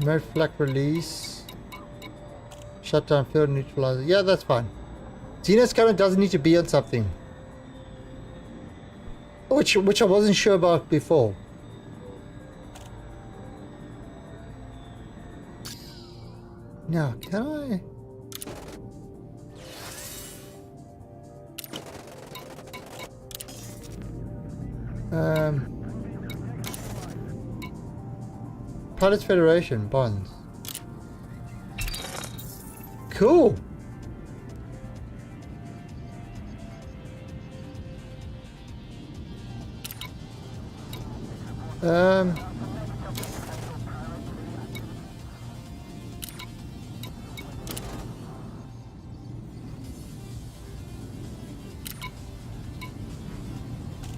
Med Flak release, shutdown field neutralizer. Yeah, that's fine. Xenos current doesn't need to be on something, which I wasn't sure about before. Now, can I? Pilots Federation bonds. Cool.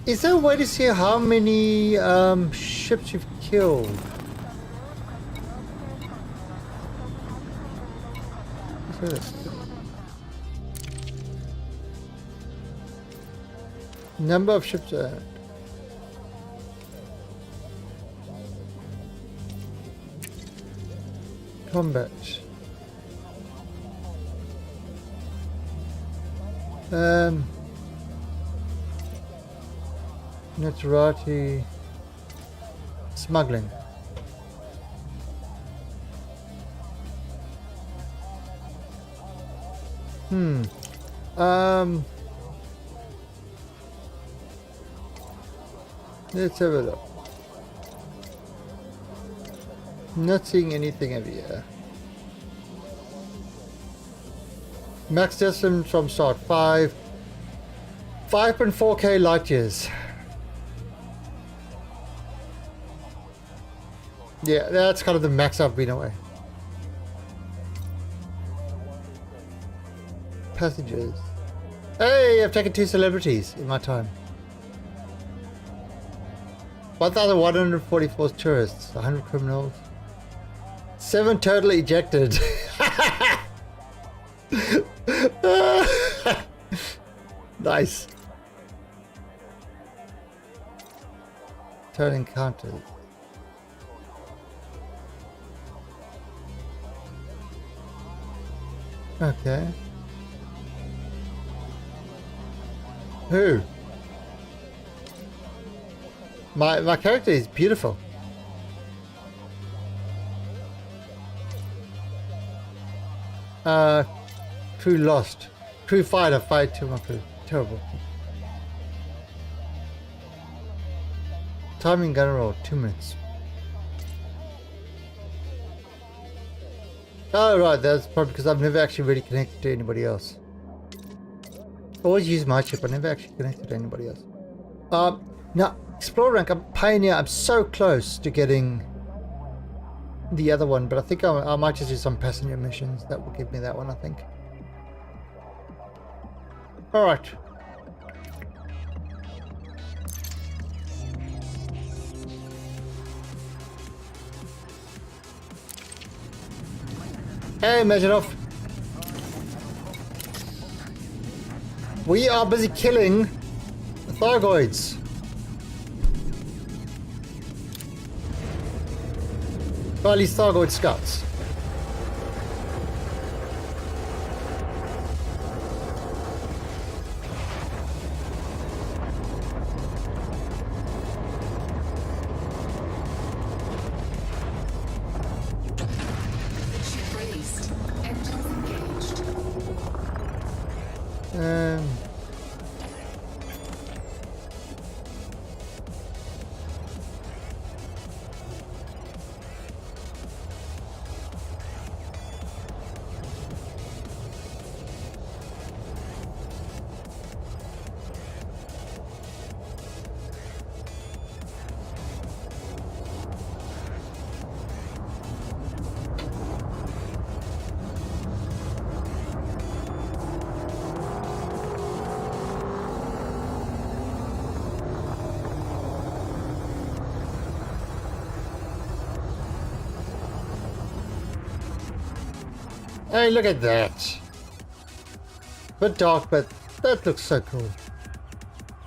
Is there a way to see how many ships you've killed? Number of ships earned. Combat. Notoriety. Smuggling. Let's have a look. Not seeing anything over here. Max distance from start 5.4k light years. Yeah, that's kind of the max I've been away. Passengers. Hey, I've taken 2 celebrities in my time. 1,144 tourists, 100 criminals, 7 total ejected. Nice. Total encounters. Okay. Who? My character is beautiful. Crew lost. Crew fired. I fired 2 of my crew. Terrible. Timing gun roll 2 minutes. Oh right, that's probably because I've never actually really connected to anybody else. I always use my chip, I never actually connected to anybody else. Now, Explorer rank, I'm Pioneer, I'm so close to getting the other one, but I think I might just do some passenger missions. That will give me that one, I think. Alright. Hey, Mazarov. We are busy killing the Thargoids. Well, at least Thargoid scouts. Um, Hey, look at that. Bit dark, but that looks so cool.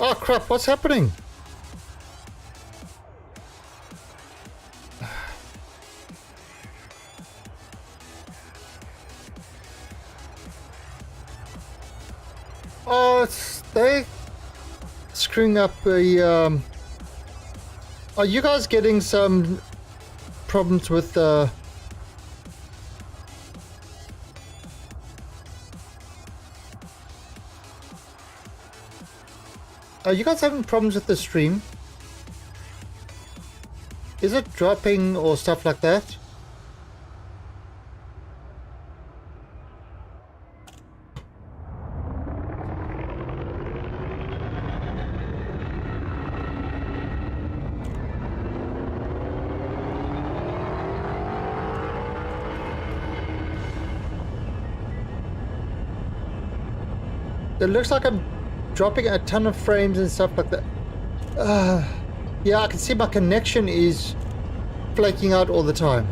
Oh crap, what's happening? Oh, they screwing up a Are you guys getting some problems with Are you guys having problems with the stream? Is it dropping or stuff like that? It looks like I'm dropping a ton of frames and stuff like that. Yeah, I can see my connection is flaking out all the time.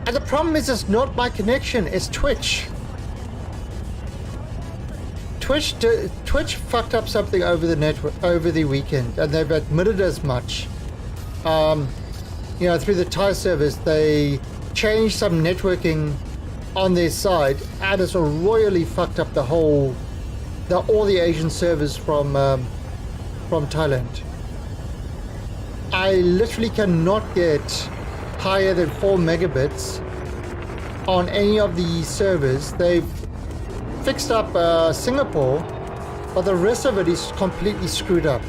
And the problem is it's not my connection, it's Twitch. Twitch fucked up something over the network over the weekend, and they've admitted as much. You know, through the Thai service, they changed some networking on their side, and it's royally fucked up all the Asian servers from Thailand. I literally cannot get higher than 4 megabits on any of the servers. They've fixed up Singapore, but the rest of it is completely screwed up.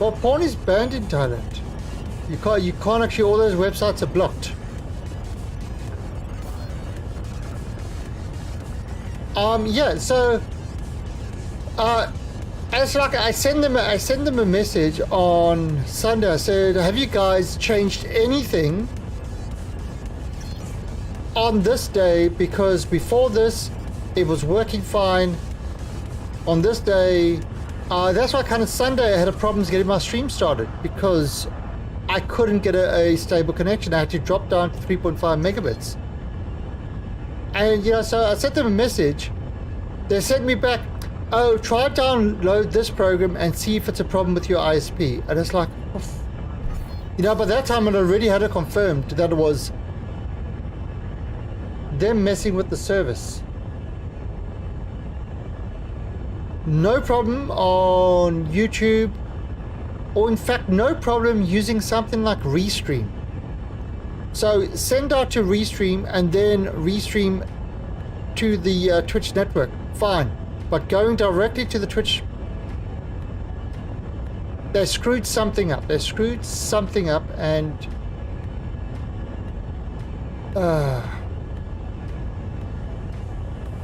Well, porn is banned in Thailand. You can't actually, all those websites are blocked. Yeah, so it's like I send them a message on Sunday. I said, have you guys changed anything on this day? Because before this it was working fine. On this day, that's why kind of Sunday I had problems getting my stream started, because I couldn't get a stable connection. I had to drop down to 3.5 megabits. And you know, so I sent them a message. They sent me back, oh, try download this program and see if it's a problem with your ISP. And it's like, oof. You know, by that time I already had it confirmed that it was them messing with the service. No problem on YouTube, or in fact no problem using something like Restream. So send out to Restream and then Restream to the Twitch network, fine. But going directly to the Twitch, they screwed something up. And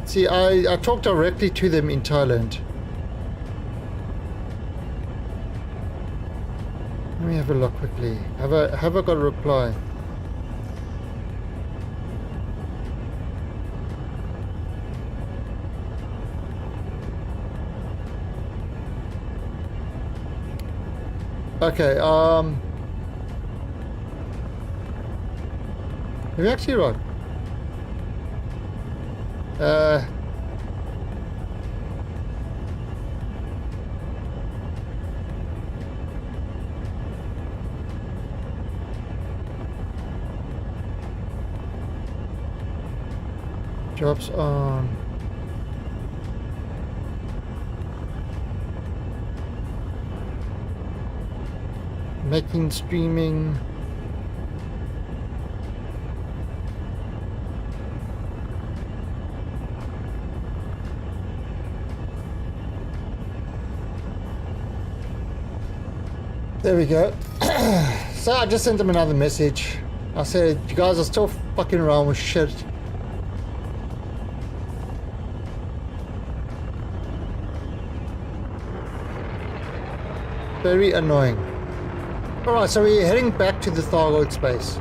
see, I talked directly to them in Thailand. Let me have a look quickly. Have I got a reply? Okay, you're actually right. Jobs on making streaming There we go. So I just sent him another message. I said, you guys are still fucking around with shit. Very annoying. Alright, so we're heading back to the Thargoid space.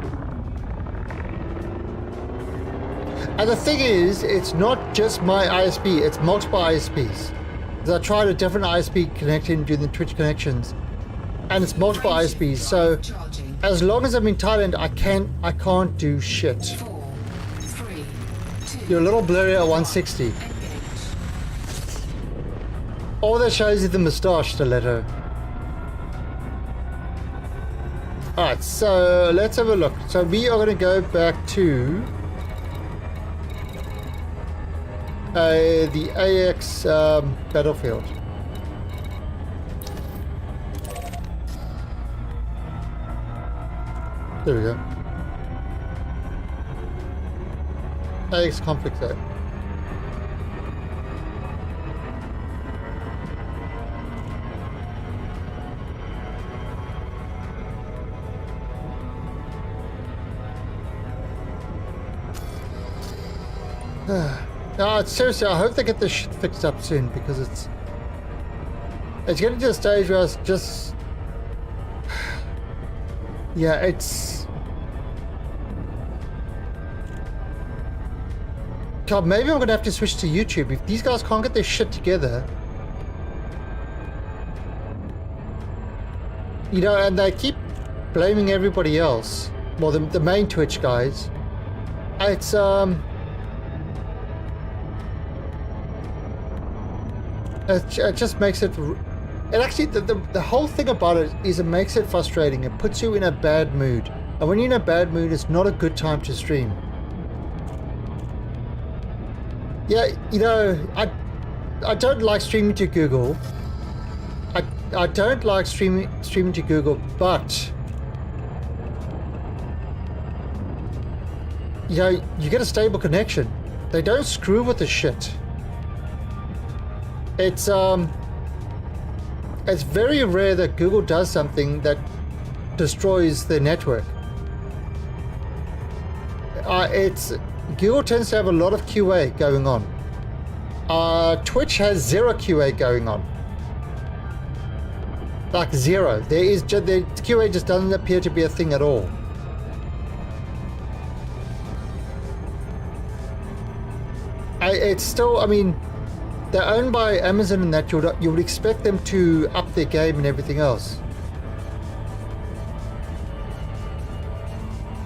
And the thing is, it's not just my ISP, it's multiple ISPs. Because I tried a different ISP connecting during the Twitch connections. And it's multiple ISPs, so as long as I'm in Thailand, I can't do shit. 4, 3, 2, You're a little blurry at 160. engage. All that shows is the moustache stiletto. Alright, so let's have a look. So we are going to go back to the AX battlefield. There we go. AX conflict zone. No, seriously, I hope they get this shit fixed up soon, because it's getting to a stage where it's just, yeah, it's, God, maybe I'm gonna have to switch to YouTube if these guys can't get their shit together. You know, and they keep blaming everybody else. Well, the main Twitch guys. It's it just makes it actually, the whole thing about it is it makes it frustrating. It puts you in a bad mood. And when you're in a bad mood, it's not a good time to stream. Yeah, you know, I don't like streaming to Google. I don't like streaming to Google, but you know, you get a stable connection. They don't screw with the shit. It's very rare that Google does something that destroys their network. Google tends to have a lot of QA going on. Twitch has zero QA going on. Like zero. The QA just doesn't appear to be a thing at all. It's still, I mean, they're owned by Amazon and that you would expect them to up their game and everything else.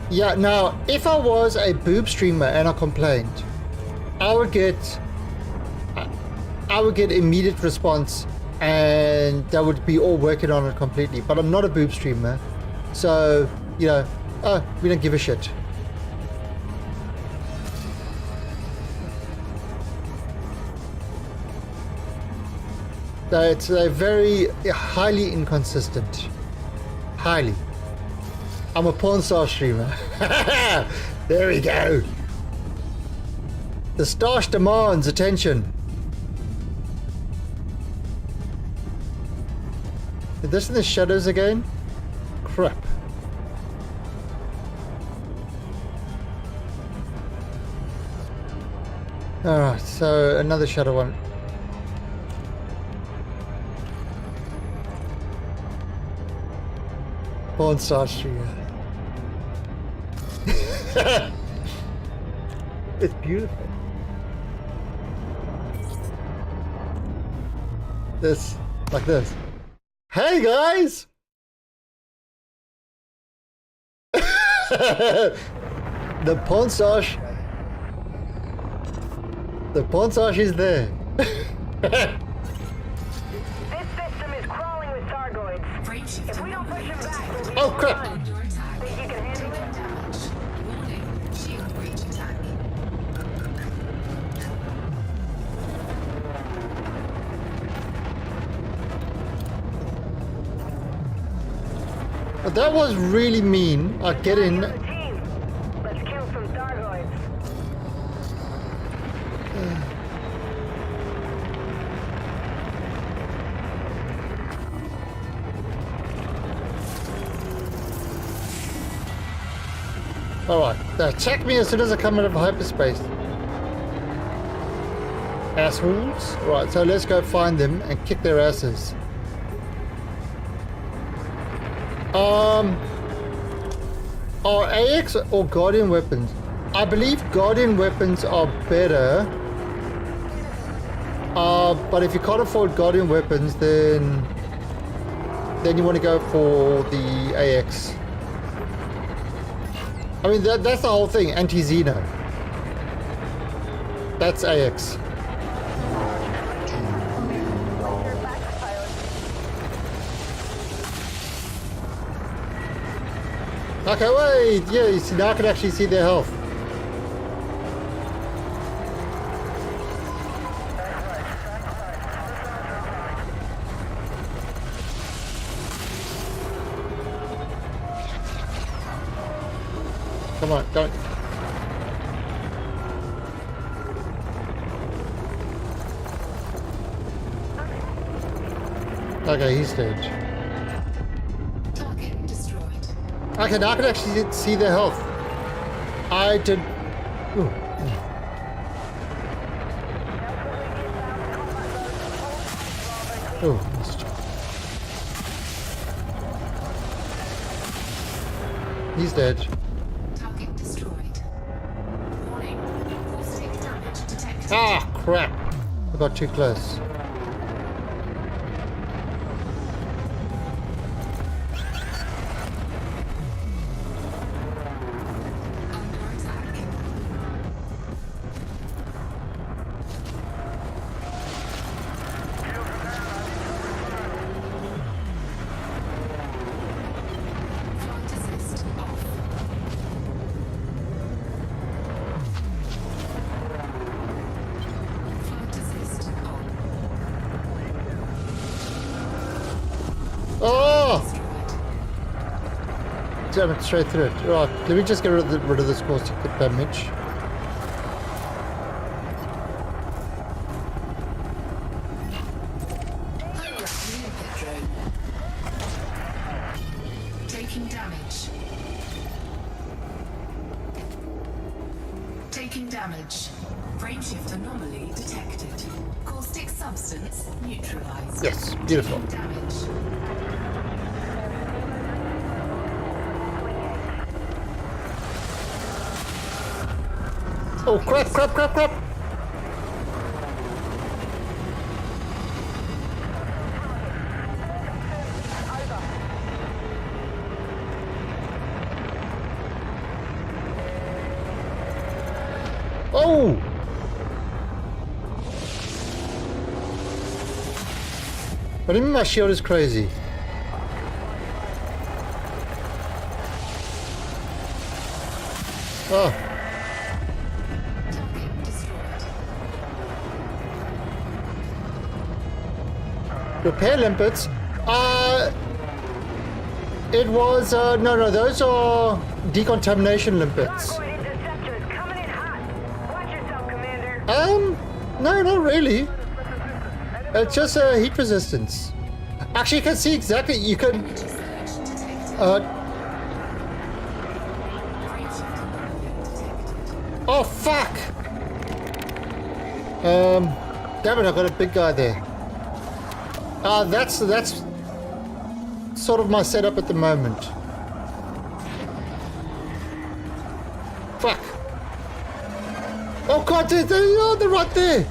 Yeah, now, if I was a boob streamer and I complained, I would get immediate response and they would be all working on it completely. But I'm not a boob streamer, so, you know, we don't give a shit. It's very highly inconsistent. Highly. I'm a porn star streamer. There we go. The stash demands attention. Is this in the shadows again? Crap. Alright, so another shadow one. Porn star streamer. It's beautiful. This, like this. Hey guys! The porn stash is there. This system is crawling with Thargoids. If we don't push him back, we'll be Oh crap! Under attack. Think you can handle Taking it? damage. Warning. Shield breach attack. But that was really mean. I get in. The team. Let's kill some Thargoids. Alright, they attack me as soon as I come out of hyperspace. Assholes. Right, so let's go find them and kick their asses. Are AX or Guardian weapons? I believe Guardian weapons are better. But if you can't afford Guardian weapons, then you want to go for the AX. I mean, that's the whole thing, anti-Xeno. That's AX. Okay, wait, yeah, you see, now I can actually see their health. Come on, don't. Okay, he's dead. Target destroyed. Okay, now I can actually see their health. I did. Ooh. Oh, missed. He's dead. Target destroyed. Warning. Caustic damage detected. Ah, crap. I got too close. Under attack. Flight assist off. Flight assist on. Oh! Destroyed. Damn it, straight through it. Right, let me just get rid of this caustic damage. Hologram limpet drone. Taking damage. Taking damage. Frameshift anomaly detected. Caustic substance neutralized. Yes, beautiful. Taking damage. Oh, crap, crap, crap, crap! Oh! But even my shield is crazy. Oh. Target destroyed. Repair limpets? It was, no, those are decontamination limpets. Thargoid interceptor is coming in hot. Watch yourself, Commander. No, not really. It's just heat resistance. Actually, you can see exactly, you can, Energy surge detected. Frameshift anomaly detected. oh, fuck! Damn it, I got a big guy there. That's sort of my setup at the moment. Fuck. Oh god, they're right there.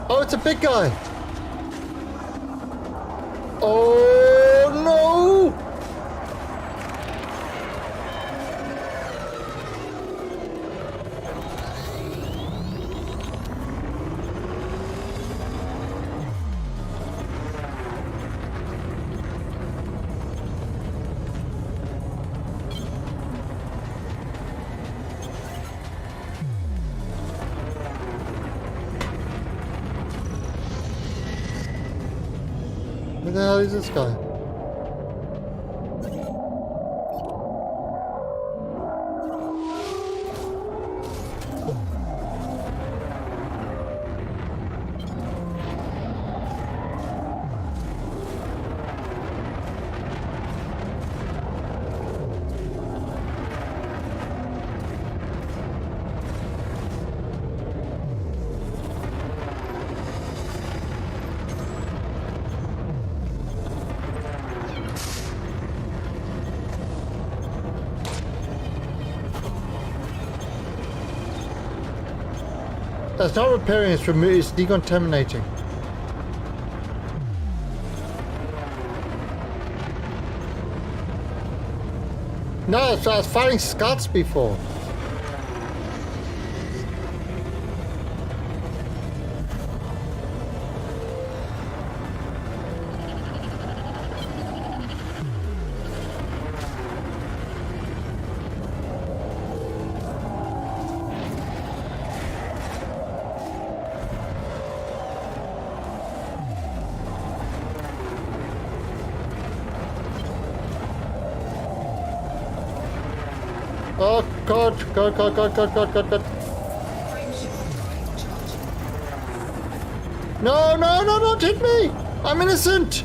Oh, it's a big guy. Oh no! Where the hell is this guy? It's not repairing, it's it's decontaminating. No, so I was fighting Scots before. Oh God, God, God, God, God, God, God, God. No, no, no, don't hit me! I'm innocent!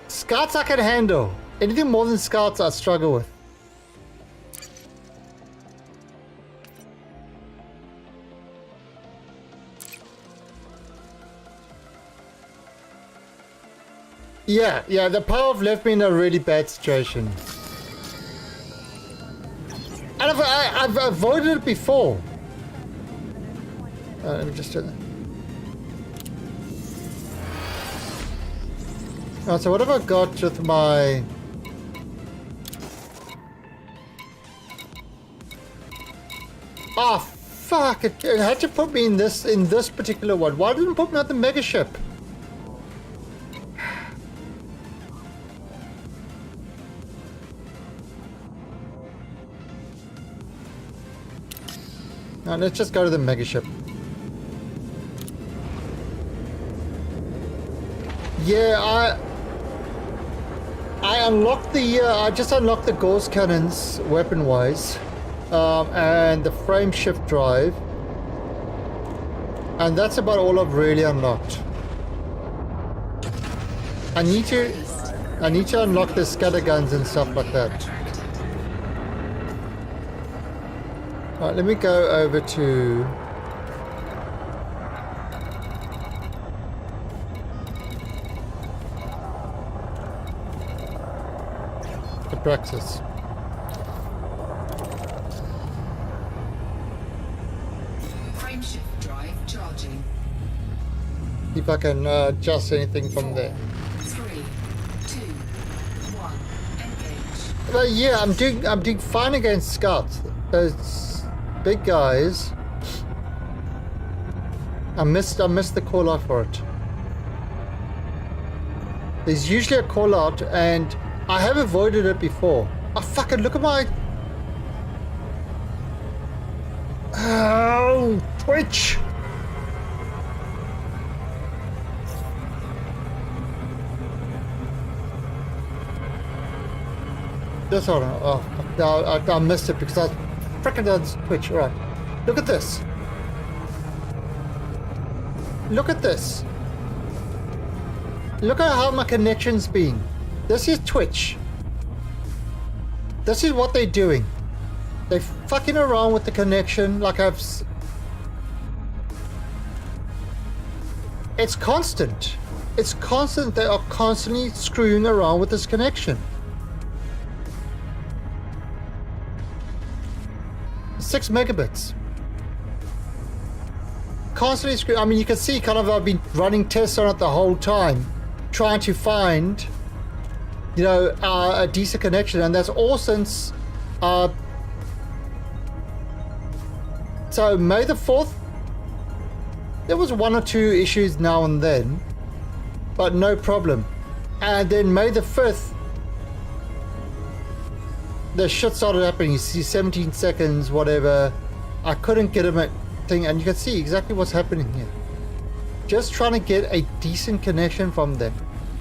Scouts I can handle. Anything more than Scouts I struggle with. Yeah, the power have left me in a really bad situation. And I've avoided it before. Let me just do that. Alright, so what have I got with my... Oh, fuck! It had to put me in this particular one. Why didn't it put me on the mega ship? Now let's just go to the mega ship. Yeah, I unlocked the I just unlocked the gauze cannons weapon wise, and the frame shift drive, and that's about all I've really unlocked. I need to unlock the scatter guns and stuff like that. Alright, let me go over to the Praxis. Frame shift drive charging. See if I can adjust anything from there. 3, 2, 1, engage. Well, yeah, I'm doing fine against Scouts. Those big guys. I missed the call out for it. There's usually a call out, and I have avoided it before. Oh, fucking look at my... Oh, Twitch! This one, oh, no, I missed it because I was freaking on Twitch. Alright, look at this. Look at this. Look at how my connection's been. This is Twitch. This is what they're doing. They're fucking around with the connection like It's constant. It's constant. They are constantly screwing around with this connection. 6 megabits. Constantly screwing. I mean, you can see kind of I've been running tests on it the whole time, trying to find, you know, a decent connection, and that's all since so May the 4th. There was 1 or 2 issues now and then, but no problem. And then May the 5th, the shit started happening. You see 17 seconds, whatever. I couldn't get him a thing, and you can see exactly what's happening here. Just trying to get a decent connection from them.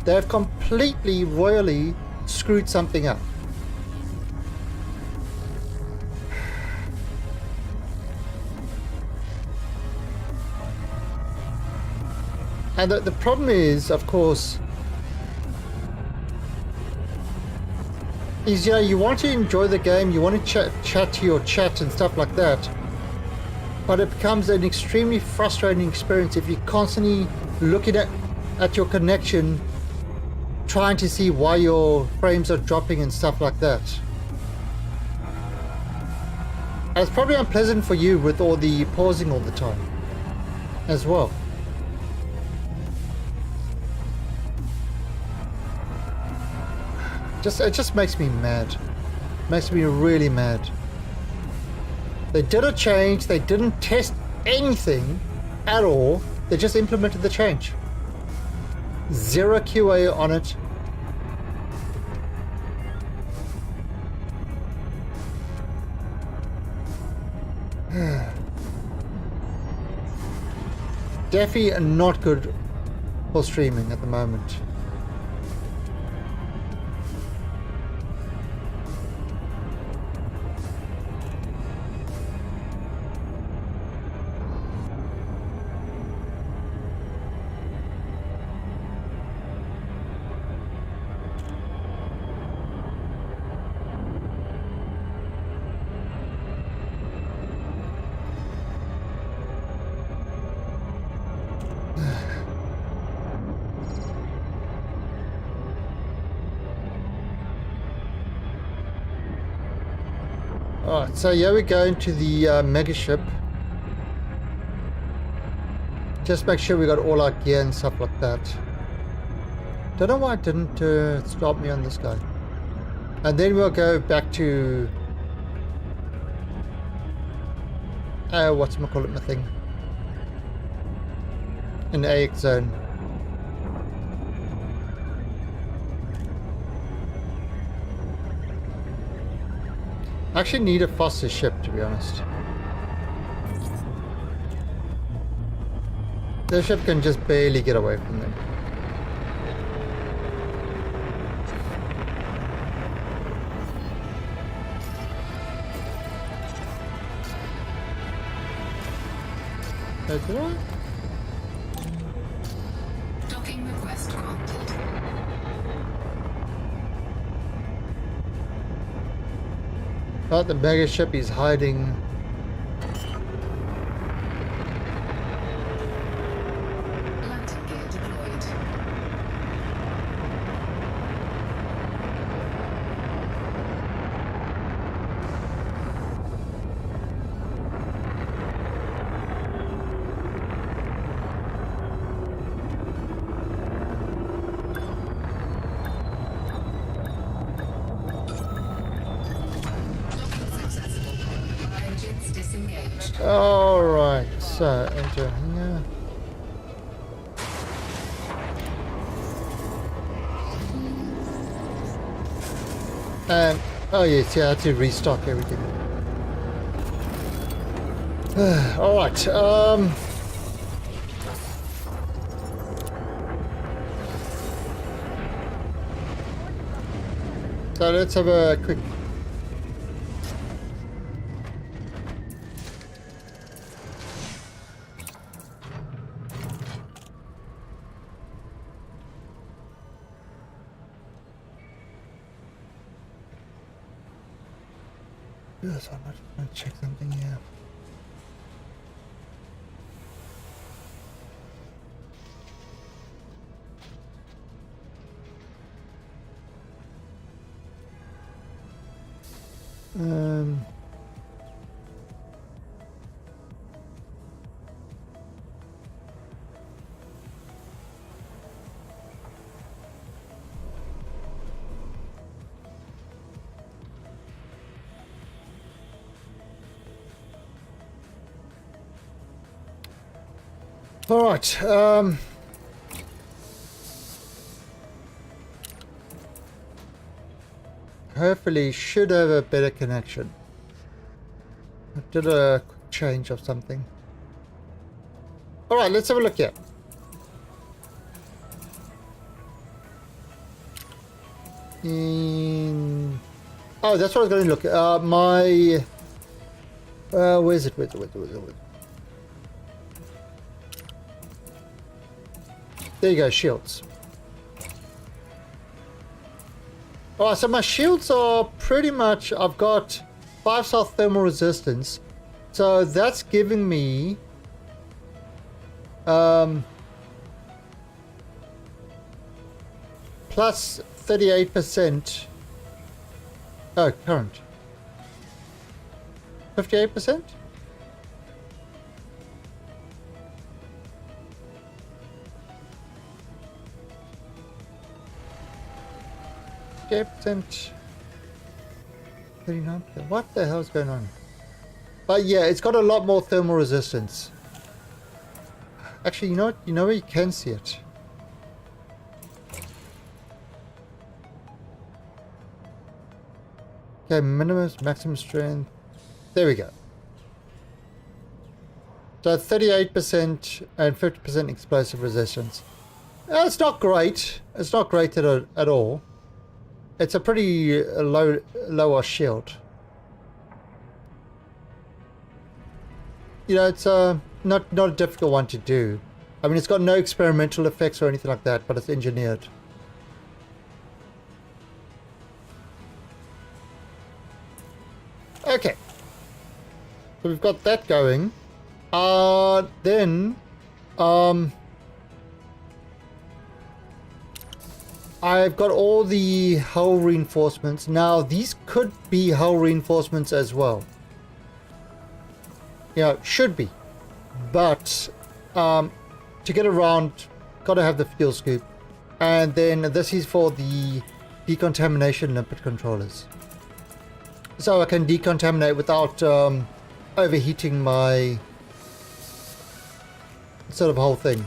They have completely, royally screwed something up. And the problem is, of course, is, you know, you want to enjoy the game, you want to chat to your chat and stuff like that, but it becomes an extremely frustrating experience if you're constantly looking at your connection, trying to see why your frames are dropping and stuff like that. And it's probably unpleasant for you with all the pausing all the time as well. It just makes me mad. Makes me really mad. They did a change. They didn't test anything at all. They just implemented the change. Zero QA on it. Definitely not good for streaming at the moment. Alright, so yeah, we're going to the mega ship. Just make sure we got all our gear and stuff like that. Don't know why it didn't stop me on this guy. And then we'll go back to whatchamacallit, my thing. An AX zone. I actually need a faster ship, to be honest. The ship can just barely get away from them. Did I? Docking request granted. But the mega ship is hiding. Landing gear deployed. Engines disengaged. Alright, so enter hangar. And oh yes, yeah, I had to restock everything. Alright, so let's have a quick. Yes, I'm going to check something here. All right. hopefully should have a better connection. I did a quick change of something. Alright, let's have a look here. Oh, that's what I was going to look at. Where's it? Where's it? There you go, shields. Alright, so my shields are pretty much, I've got 5-star thermal resistance. So that's giving me plus 38%. Oh, current. 58%? %, 39%. What the hell's going on? But yeah, it's got a lot more thermal resistance. Actually, you know what? You know where you can see it. Okay, minimum, maximum strength. There we go. So 38% and 50% explosive resistance. It's not great. It's not great at all. It's a pretty lower shield. You know, it's not a difficult one to do. I mean, it's got no experimental effects or anything like that, but it's engineered. Okay. So we've got that going. Then I've got all the hull reinforcements. Now, these could be hull reinforcements as well. Yeah, should be. But to get around, got to have the fuel scoop. And then this is for the decontamination limpet controllers. So I can decontaminate without overheating my sort of whole thing.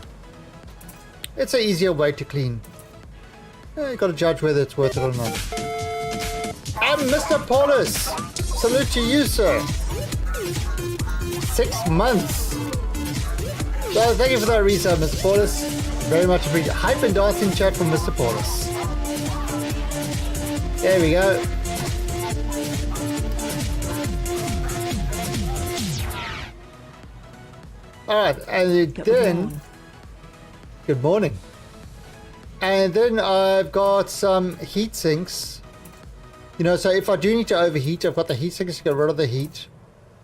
It's an easier way to clean. You got to judge whether it's worth it or not. I'm Mr. Paulus. Salute to you, sir. 6 months. So thank you for that resub, Mr. Paulus. Very much appreciated. Hype and dancing chat from Mr. Paulus. There we go. Alright, and then... Good morning. And then I've got some heat sinks. You know, so if I do need to overheat, I've got the heat sinks to get rid of the heat.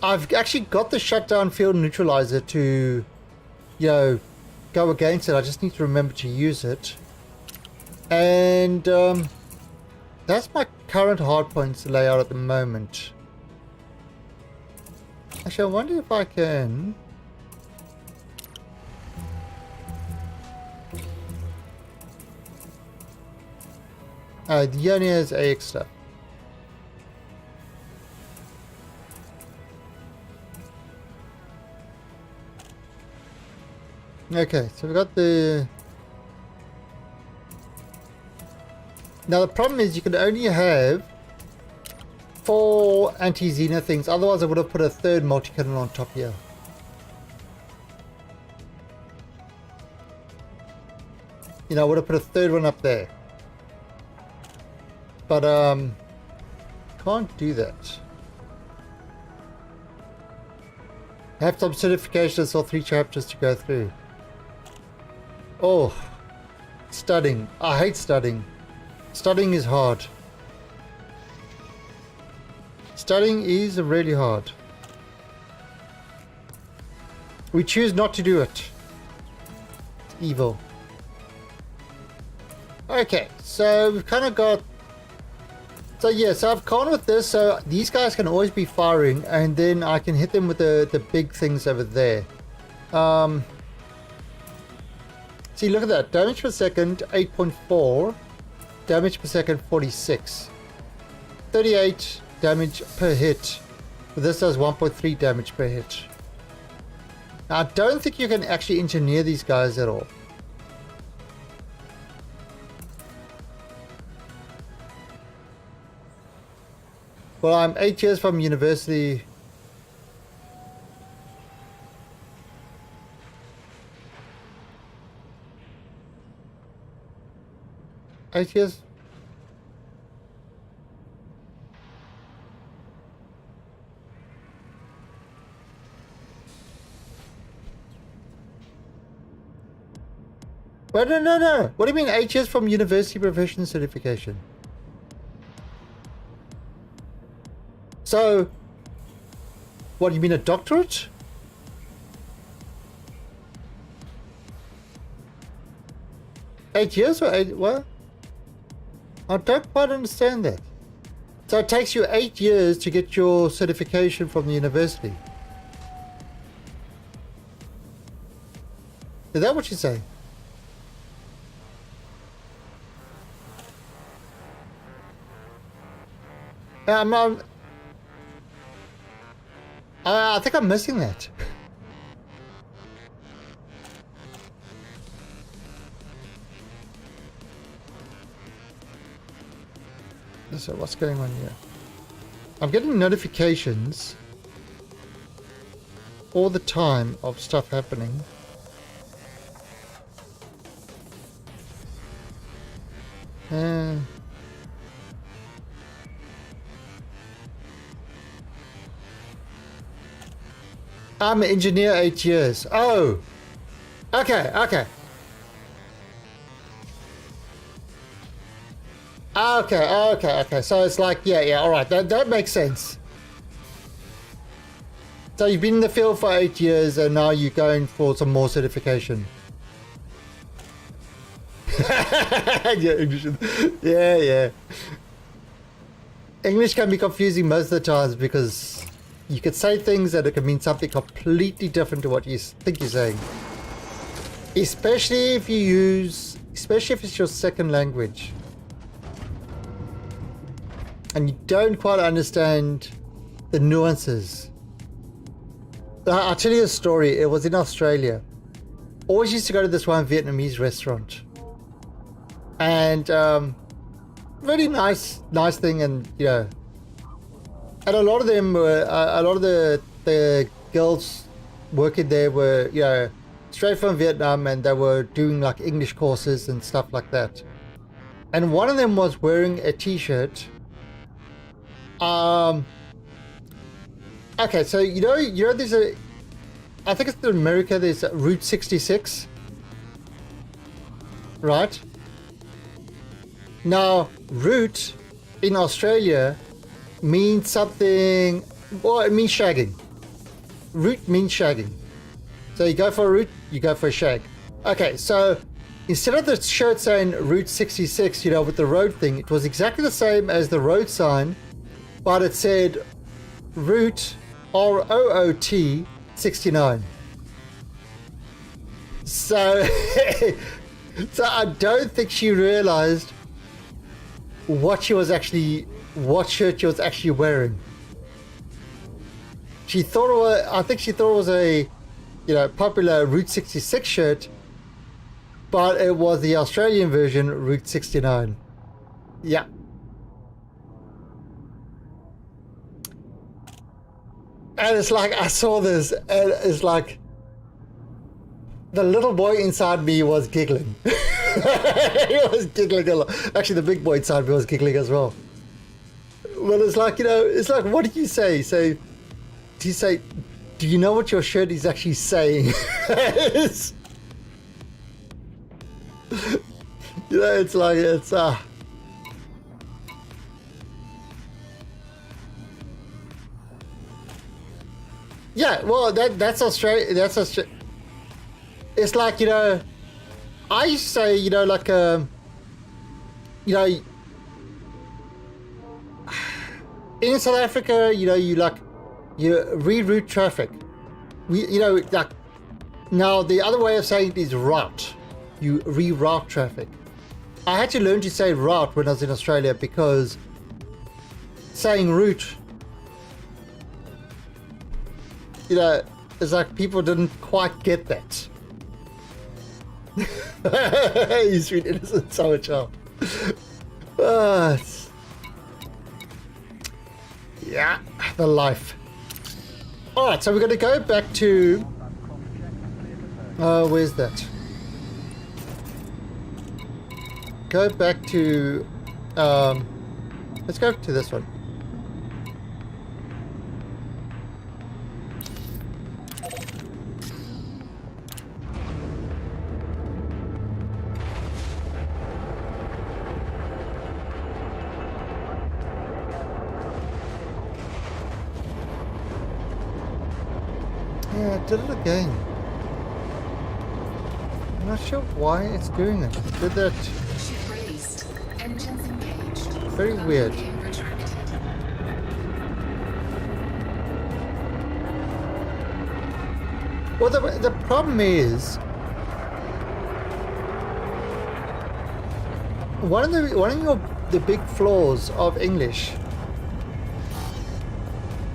I've actually got the shutdown field neutralizer to, you know, go against it. I just need to remember to use it. And that's my current hardpoints layout at the moment. Actually, I wonder if I can... the only is AX stuff. Okay, so we've got the... Now the problem is you can only have 4 anti-Xena things, otherwise I would have put a third multi-cannon on top here. You know, I would have put a third one up there. But, can't do that. I have some certifications or 3 chapters to go through. Oh, studying. I hate studying. Studying is hard. Studying is really hard. We choose not to do it. It's evil. Okay, so we've kind of got... So yeah, so I've gone with this, so these guys can always be firing, and then I can hit them with the big things over there. See, look at that. Damage per second, 8.4. Damage per second, 46. 38 damage per hit. But this does 1.3 damage per hit. Now, I don't think you can actually engineer these guys at all. Well, I'm 8 years from university. Eight years? Well, no. What do you mean 8 years from university professional certification? So, what do you mean, a doctorate? Eight years or eight, what? I don't quite understand that. So it takes you 8 years to get your certification from the university. Is that what you say? I think I'm missing that. So what's going on here? I'm getting notifications all the time of stuff happening. I'm an engineer 8 years. Oh, okay. Okay. So it's like, yeah, all right. That makes sense. So you've been in the field for 8 years and now you're going for some more certification. Yeah. English can be confusing most of the times because you could say things that it could mean something completely different to what you think you're saying. Especially if it's your second language. And you don't quite understand the nuances. I'll tell you a story. It was in Australia. Always used to go to this one Vietnamese restaurant. And really nice thing, and and a lot of them were a lot of the girls working there were straight from Vietnam, and they were doing like English courses and stuff like that. And one of them was wearing a t-shirt. Okay, so there's I think it's in America, there's Route 66, right? Now, route in Australia means something, well, it means shagging. Route means shagging. So you go for a route, you go for a shag. Okay, so instead of the shirt saying Route 66, with the road thing, it was exactly the same as the road sign, but it said Route, ROOT 69. So, so I don't think she realized what shirt she was actually wearing. I think she thought it was a, popular Route 66 shirt, but it was the Australian version, Route 69. Yeah. And it's like, I saw this, and it's like, the little boy inside me was giggling. He was giggling a lot. Actually, the big boy inside me was giggling as well. Well, it's like, what do you say? So, do you say, do you know what your shirt is actually saying? It's like, yeah, well, that's Australia. It's like, I used to say, like, in South Africa, you reroute traffic. Like, now the other way of saying it is route. You reroute traffic. I had to learn to say route when I was in Australia because saying route, it's like people didn't quite get that. He's really innocent, so much help. Yeah, the life. Alright, so we're going to go back to... where's that? Go back to... let's go to this one. Yeah, it did it again. I'm not sure why it's doing it. It did that. Ship released. Engines engaged. Very weird. Being retracted. Well, the problem is one of the big flaws of English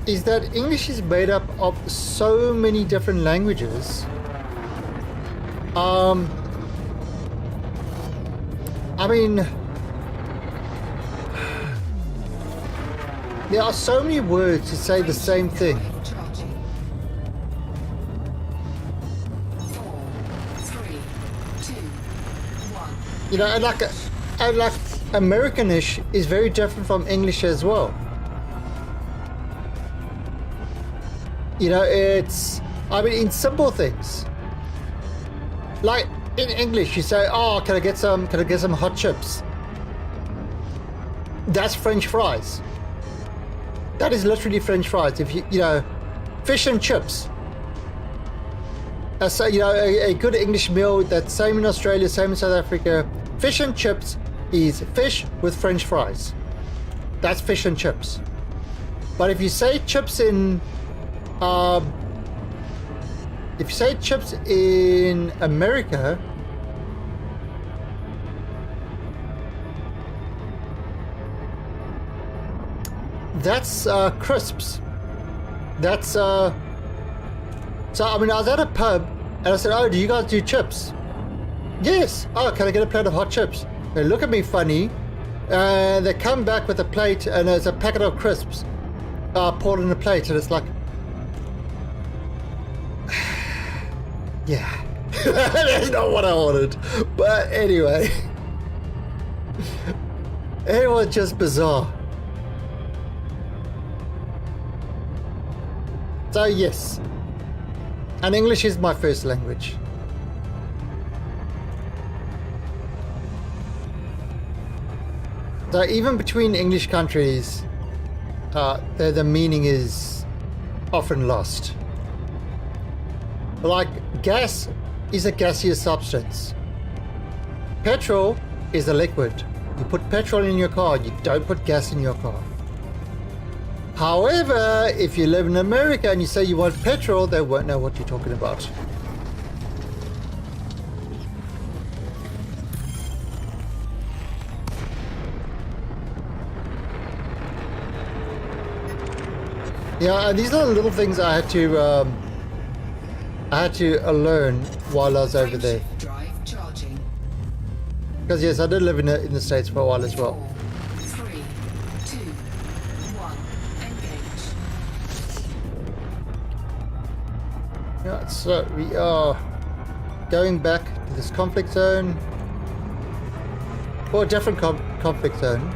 is that English is made up of so many different languages. I mean, there are so many words to say the same thing. Charging. 4, 3, 2, 1. You know, and like Americanish is very different from English as well. You know, it's, I mean, in simple things. Like in English, you say, "Oh, can I get some hot chips?" That's French fries. That is literally French fries. If you know, fish and chips. So you know, a good English meal that's same in Australia, same in South Africa. Fish and chips is fish with French fries. That's fish and chips. But if you say chips in if you say chips in America, that's crisps. That's so I mean, I was at a pub and I said, "Oh, do you guys do chips?" "Yes." "Oh, can I get a plate of hot chips?" They look at me funny and they come back with a plate and there's a packet of crisps poured in a plate, and it's like, yeah, that's not what I wanted. But anyway, it was just bizarre. So yes, and English is my first language. So even between English countries, the meaning is often lost. Like gas is a gaseous substance. Petrol is a liquid. You put petrol in your car, you don't put gas in your car. However, if you live in America and you say you want petrol, they won't know what you're talking about. Yeah, these are the little things I had to learn while I was over there. Drive charging. Because yes, I did live in the States for a while as well. 4, 3, 2, 1. Engage. Yeah, so we are going back to this conflict zone, or a different conflict zone,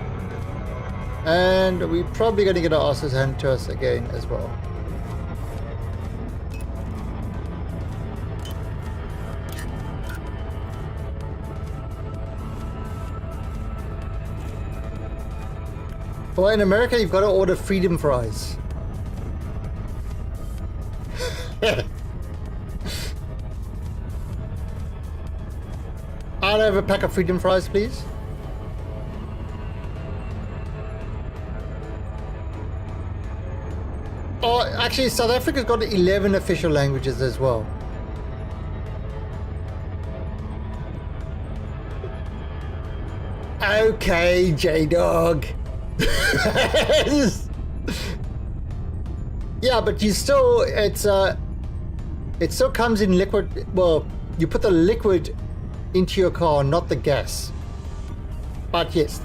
and we're probably going to get our asses handed to us again as well. Well, in America, you've got to order freedom fries. I'll have a pack of freedom fries, please. Oh, actually, South Africa's got 11 official languages as well. Okay, J-Dog. Yeah, but you still, it still comes in liquid. Well, you put the liquid into your car, not the gas. But yes,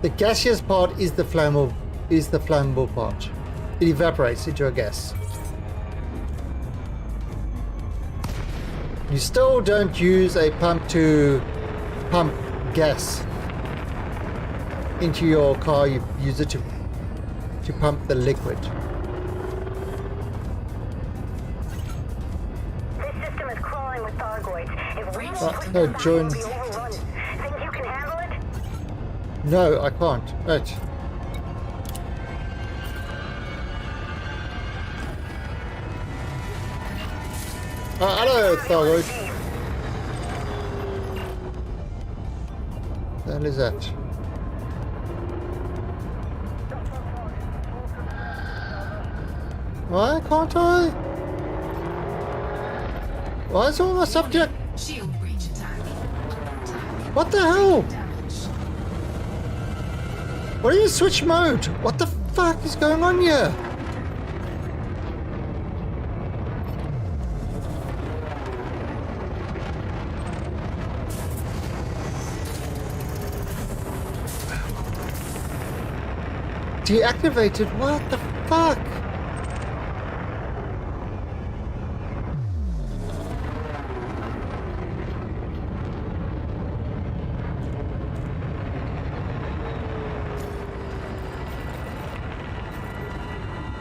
the gaseous part is the flammable is the flammable part. It evaporates into a gas. You still don't use a pump to pump gas into your car. You use it to pump the liquid. This system is crawling with Thargoids. If we don't Oh, push no, them back, join. we'll be overrun. Think you can handle it? No, I can't. Right. Hello, Thargoid. What the hell is that? Why can't I? Why is all my subject? Shield breach attack. Under attack. What the hell? Damage. What are you switch mode? What the fuck is going on here? Deactivated? What the fuck?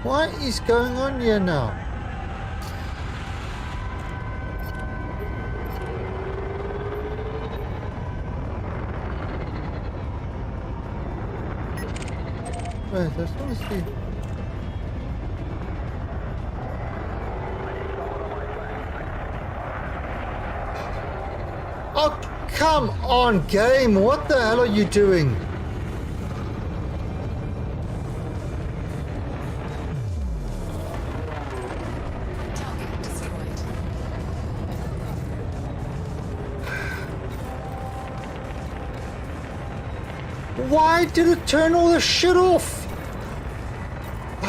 What is going on here now? Wait, that's honestly. Oh, come on, game! What the hell are you doing? Target destroyed. Why did it turn all this shit off?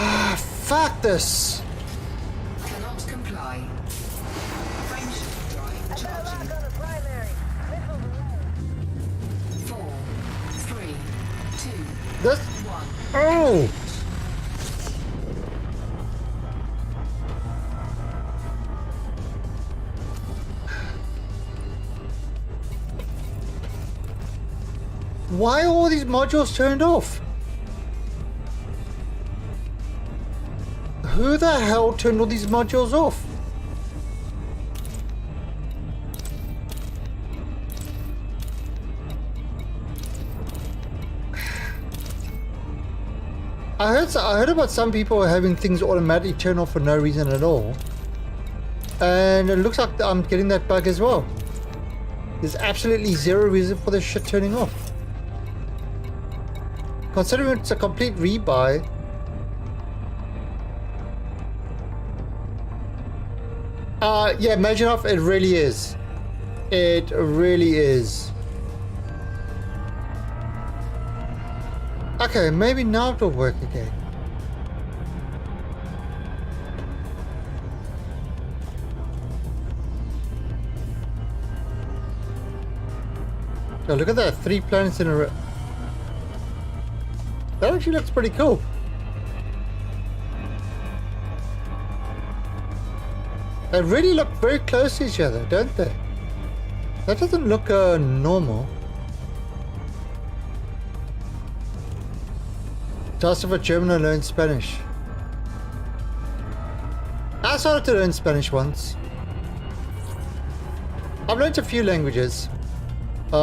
Ah, fuck this. Cannot comply. Frame shift drive charging. On the primary. Missiles are 4, 3, 2, This. 1. Oh! Why are all these modules turned off? Who the hell turned all these modules off? I heard about some people having things automatically turn off for no reason at all. And it looks like I'm getting that bug as well. There's absolutely zero reason for this shit turning off. Considering it's a complete rebuy. Yeah, imagine if it really is. It really is. Okay, maybe now it'll work again. Oh, look at that, 3 planets in a row. That actually looks pretty cool. They really look very close to each other, don't they? That doesn't look normal. Task of a German to learn Spanish. I started to learn Spanish once. I've learned a few languages. This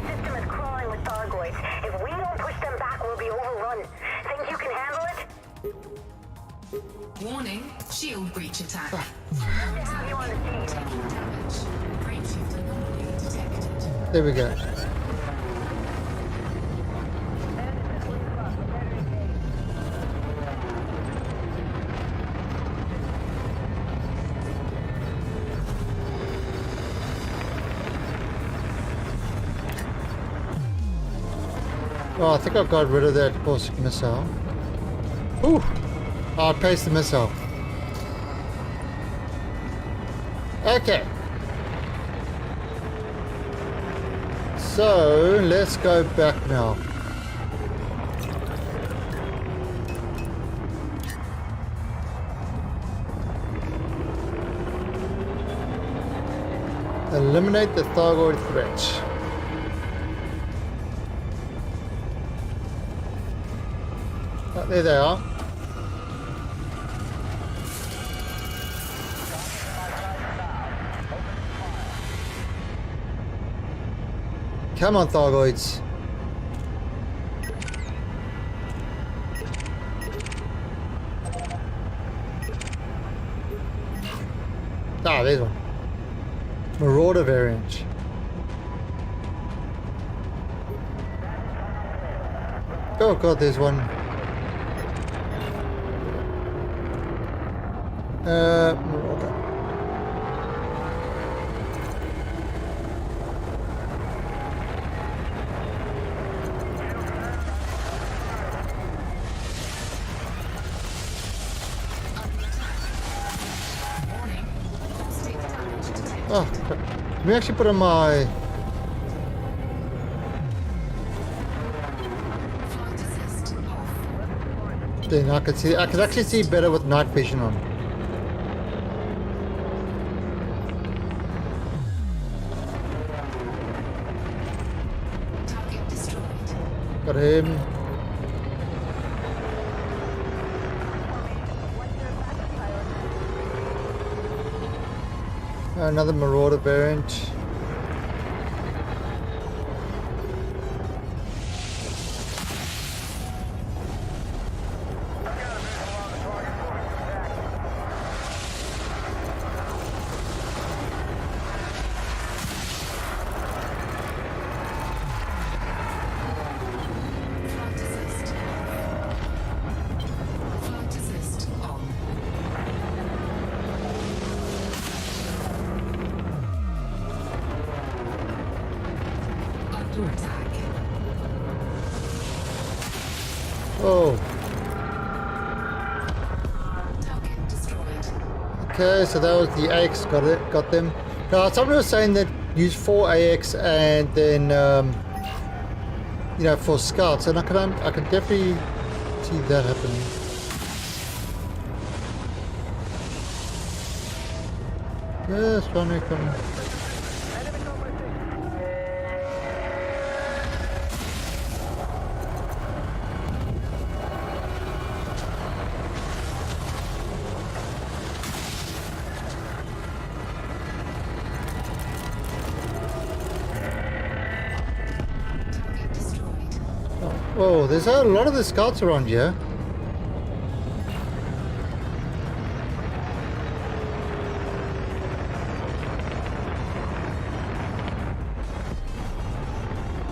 system is crawling with Thargoids. If we don't push them back, we'll be overrun. Think you can handle it? Warning, shield breach attack. Have you on the scene? Taking damage. Frame shift anomaly detected. There we go. Oh, I think I got rid of that caustic missile. Ooh! I'll paste the missile. Okay. So let's go back now. Eliminate the Thargoid threat. Oh, there they are. Come on, Thargoids. Ah, there's one. Marauder variant. Oh god, there's one. Marauder. Oh, let me actually put on my... Then I can see. I can actually see better with night vision on. Target destroyed. Got him. Another Marauder variant. Oh. Okay, so that was the AX. Got them. Now, somebody was saying that use 4 AX and then, you know, for scouts, and I can definitely see that happening. Yes, running. Oh, there's a lot of the scouts around here.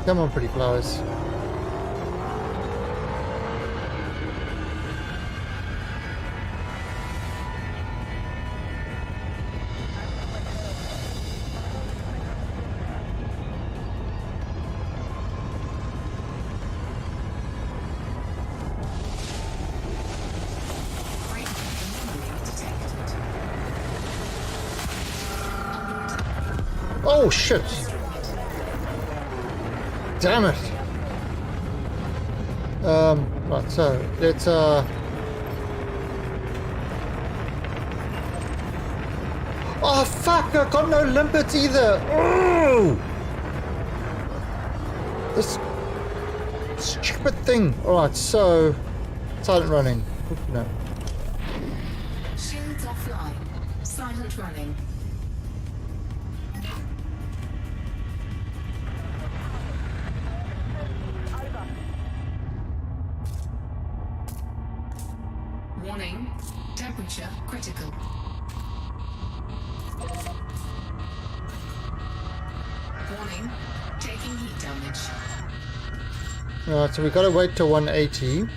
Come on, pretty flowers. Oh shit! Damn it! Right, so let's oh fuck! I got no limpets either. Oh! This stupid thing. All right, so silent running. No. Shields offline. Silent running. Warning. Temperature critical. Warning. Taking heat damage. Alright, so we gotta wait till 180.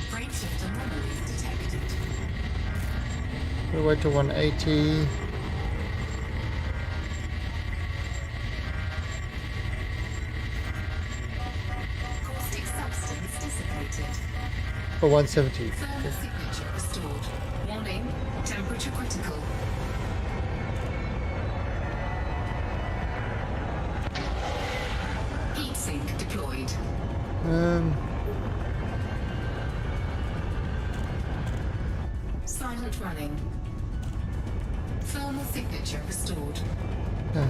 Brake shift anomaly detected. We'll wait till 180. Caustic substance dissipated. For 170. Thermal signature restored. Warning. Silent running. Thermal signature restored. Okay.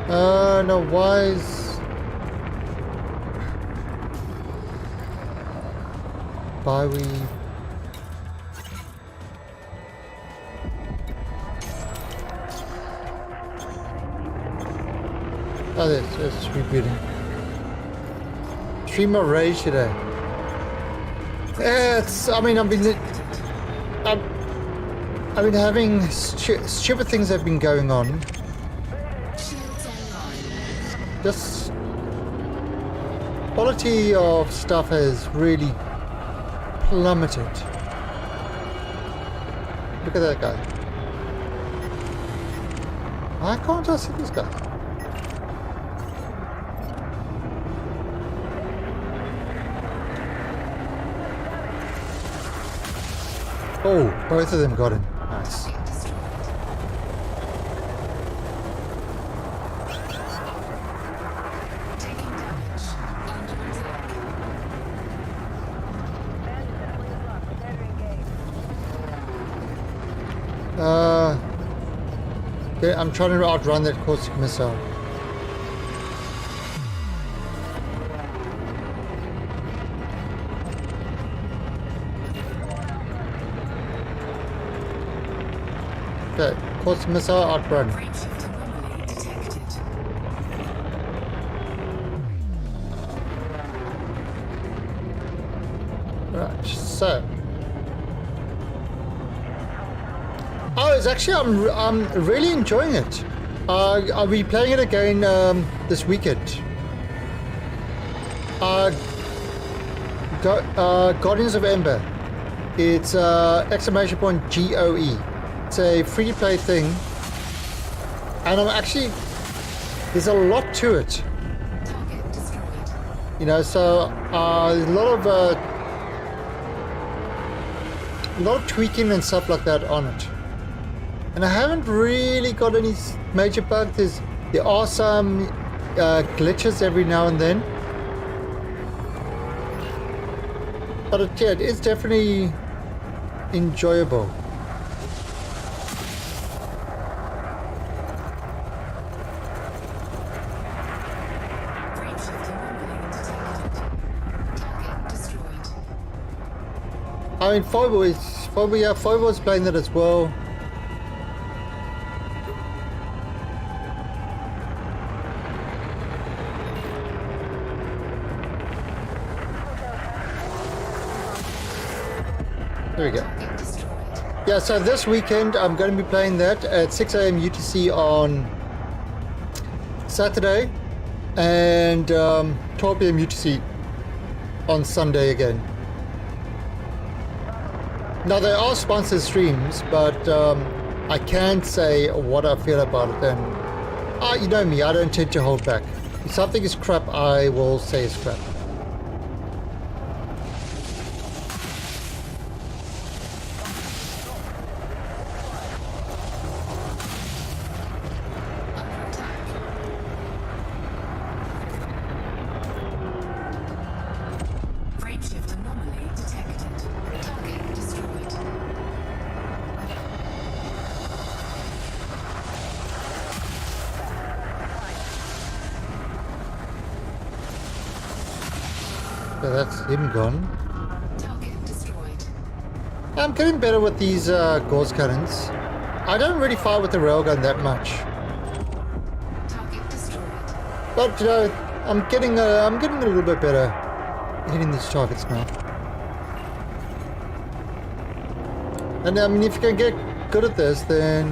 No, why is... Why we... Oh, that's rebooting. Stream of Rage today. Yeah, it's... I mean, I've been having... stupid things have been going on. Shields online. Just... quality of stuff has really plummeted. Look at that guy. Why can't I see this guy? Oh, both of them got him. Nice. Taking damage. Under attack. Okay, I'm trying to outrun that caustic missile. Okay, caustic missile outrun. Breakshift anomaly detected. Right, so. Oh, it's actually I'm really enjoying it. I'll be playing it again this weekend. Guardians of Ember. It's exclamation point GOE. It's a free-to-play thing, and I'm actually there's a lot to it. Target destroyed. You know, so there's a lot of tweaking and stuff like that on it. And I haven't really got any major bugs. There are some glitches every now and then. But it is definitely enjoyable. Breakshift anomaly detected. Target destroyed. I mean, Foible is playing that as well. There we go. Target destroyed. Yeah, so this weekend I'm going to be playing that at 6 AM UTC on Saturday and 12 PM UTC on Sunday again. Now they are sponsored streams, but I can't say what I feel about it, and you know me, I don't tend to hold back. If something is crap, I will say it's crap. Under attack. Breakshift anomaly detected. Target destroyed. So that's him gone. Target destroyed. I'm getting better with these gauze cannons. I don't really fight with the railgun that much, Target destroyed. but you know, I'm getting a little bit better hitting these targets now. And I mean, if you can get good at this, then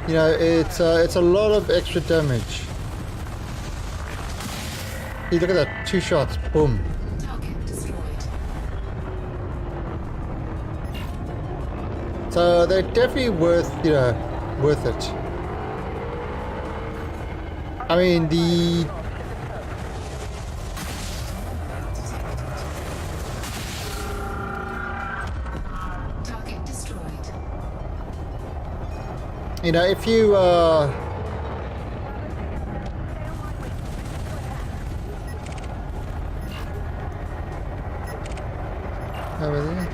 you know it's a lot of extra damage. You look at that, 2 shots, boom. Target destroyed. So they're definitely worth it. I mean, the Target destroyed. You know, if you over there.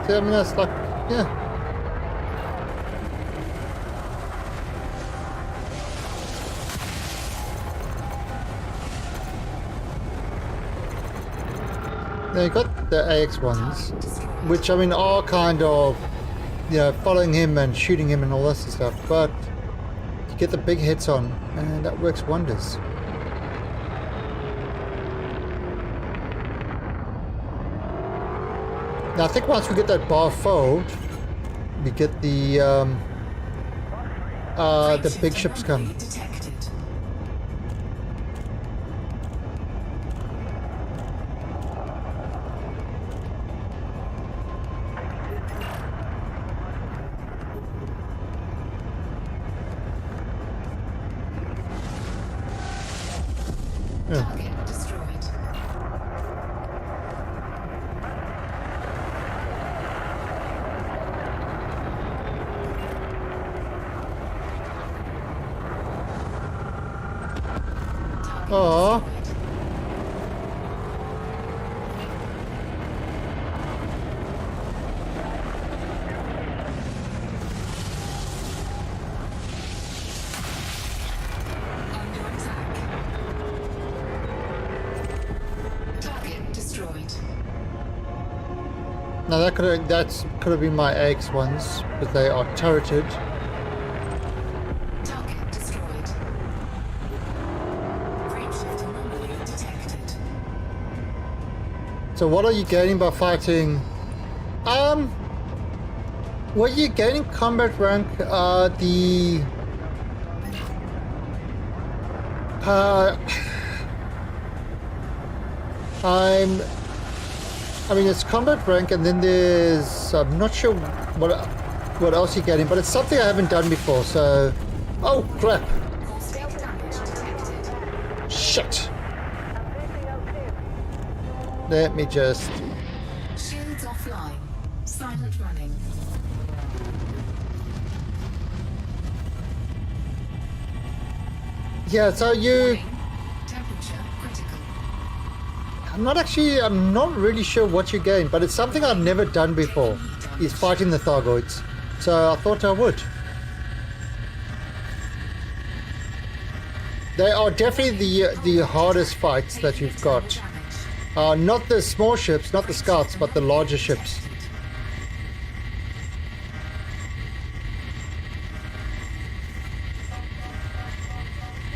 See, I mean, that's like, yeah. Now you got the AX ones, which I mean are kind of, you know, following him and shooting him and all this stuff, but you get the big hits on, and that works wonders. Now I think once we get that bar fold, we get the big ships come. Target destroyed. Aww. Under attack. Target destroyed. Now that could have been my AX ones, but they are turreted. Target destroyed. Frameshift anomaly detected. So what are you gaining by fighting? What you gaining combat rank are the I mean it's combat rank, and then there's I'm not sure what else you're getting, but it's something I haven't done before. So, oh crap! Caustic damage detected. Shit! Let me just. Shields offline. Silent running. Yeah, so you. Warning. Temperature critical. I'm not really sure what you gain, but it's something I've never done before, is fighting the Thargoids. So I thought I would. They are definitely the hardest fights that you've got. Not the small ships, not the scouts, but the larger ships.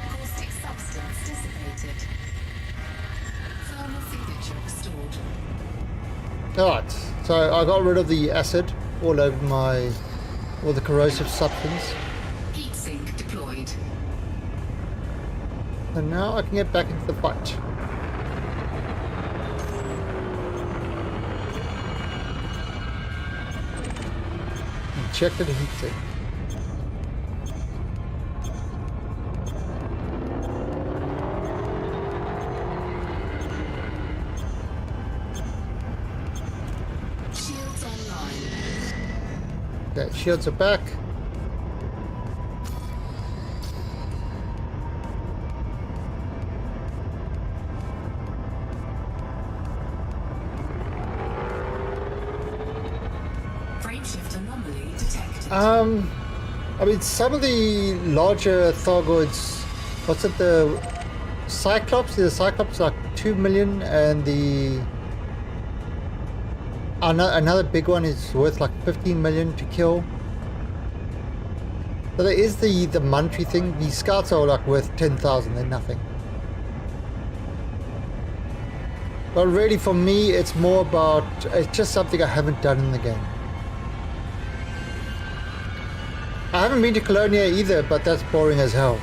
Caustic substance dissipated. Thermal signature restored. Alright, so I got rid of the acid all over all the corrosive substance. Heat sink deployed. And now I can get back into the fight. And check the heat sink. Shields online. Okay, shields are back. Frameshift anomaly detected. I mean, some of the larger Thargoids, what's it, the Cyclops? The Cyclops like 2 million, and the another big one is worth like 15 million to kill. So there is the monetary thing. The scouts are like worth 10,000, they're nothing. But really for me, it's more about, it's just something I haven't done in the game. I haven't been to Colonia either, but that's boring as hell.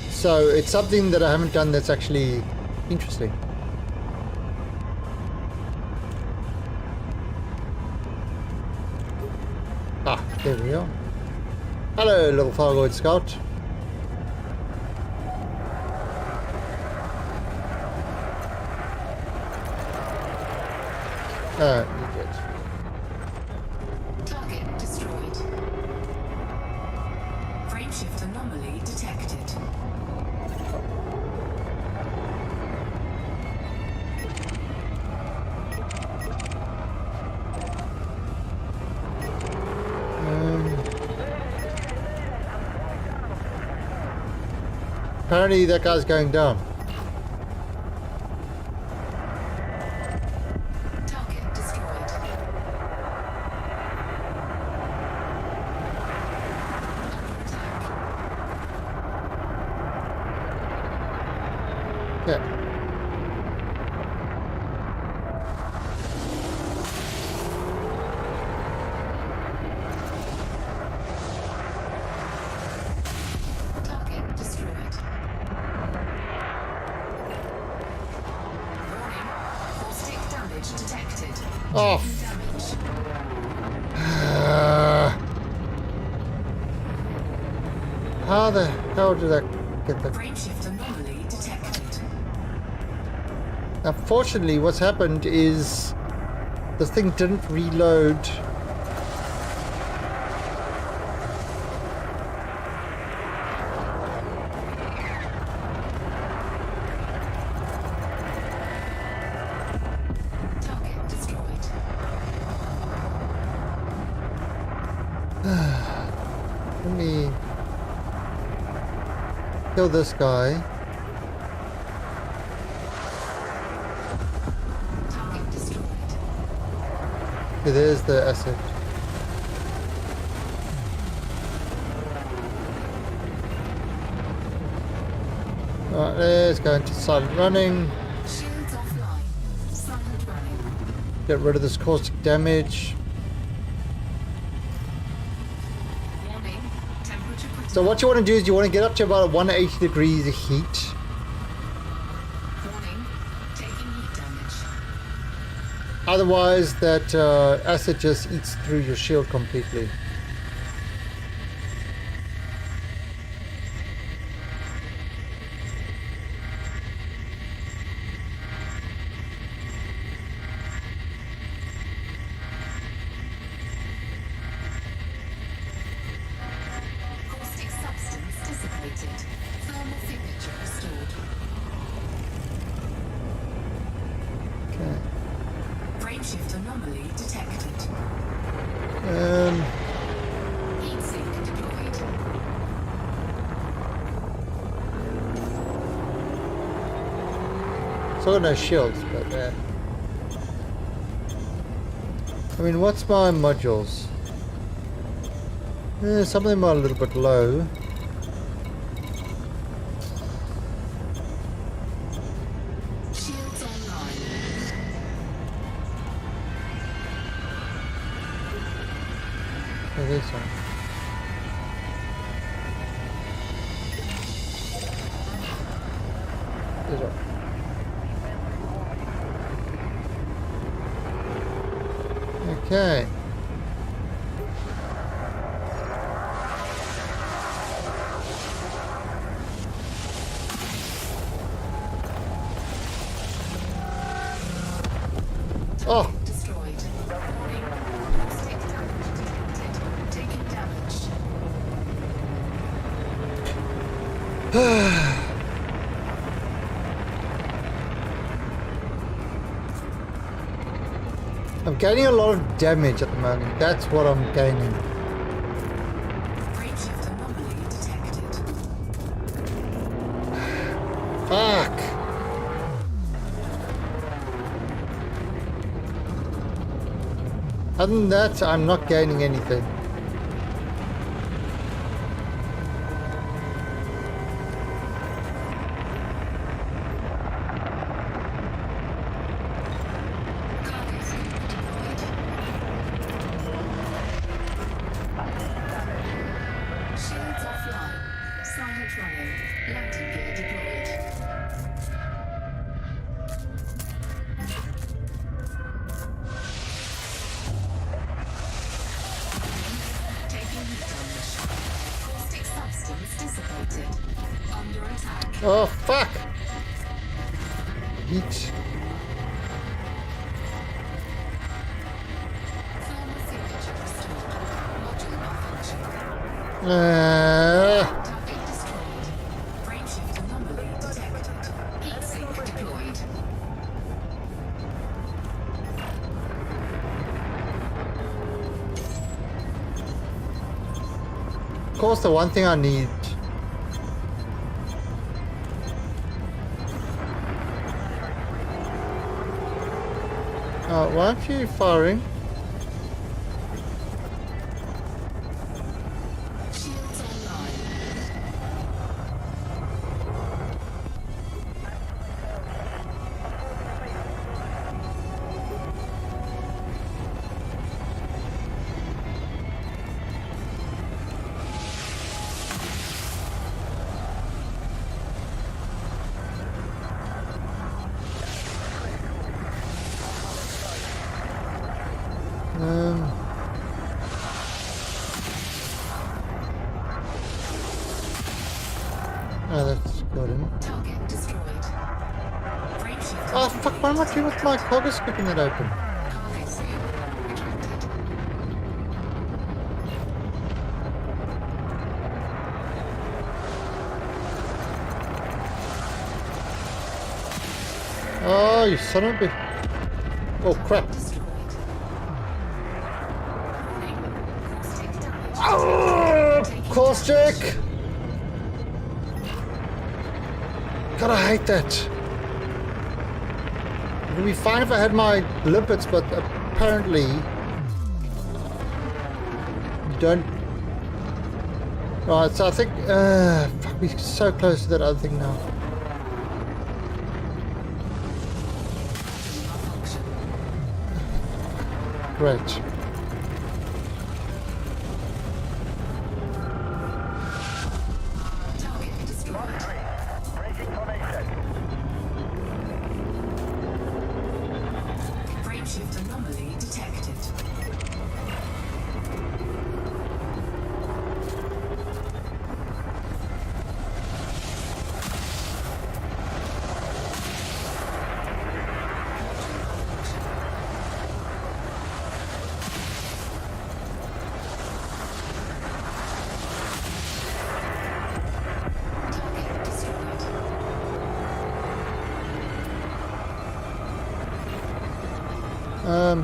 So it's something that I haven't done that's actually interesting. Ah, there we are. Hello, little Thargoid scout. You did. Target destroyed. Frameshift anomaly detected. Apparently that guy's going down. Target destroyed. Under attack. Yeah. Target destroyed. Warning. Caustic damage detected. Oh, Damage. how the hell did I get that? Frameshift anomaly detected. Unfortunately, what's happened is this thing didn't reload. Target destroyed. Let me kill this guy. Target destroyed. Okay, there's the asset. Alright, let's go into silent running. Shields offline. Silent running. Get rid of this caustic damage. Warning. Temperature critical. So what you want to do is you want to get up to about 180 degrees of heat. Warning. Taking heat damage. Otherwise that acid just eats through your shield completely. Caustic substance dissipated. Thermal signature restored. Okay. Frameshift anomaly detected. Heat sink deployed. So no shields, but I mean, what's my modules? Some of them are a little bit low. Shields online. Oh, this one. This one. Okay. Oh, Destroyed. Warning. Caustic damage detected. Taking damage. I'm gaining a lot of damage at the moment. That's what I'm gaining. Frameshift anomaly detected. Fuck. Other than that, I'm not gaining anything. Cargo scoop deployed. Shields offline. Silent running. Landing gear deployed. Taking heat damage. Caustic substance dissipated. Under attack. Oh, fuck. Heat. Target destroyed. Frameshift anomaly detected. Heat sink deployed. Of course, the one thing I need. Why aren't you firing? Shields online. Oh, that's got him. Target destroyed. Frameshift Oh, fuck, why am I doing with my cargo skipping it open? cargo sale retracted. Oh, you son of a bitch. Oh, crap. Destroyed. Warning. Caustic damage. Oh, caustic! God, I hate that. It would be fine if I had my limpets, but apparently you don't. Right, so I think fuck, we're so close to that other thing now. Malfunction. Great. Target destroyed. Frameshift anomaly detected. Target destroyed. Um.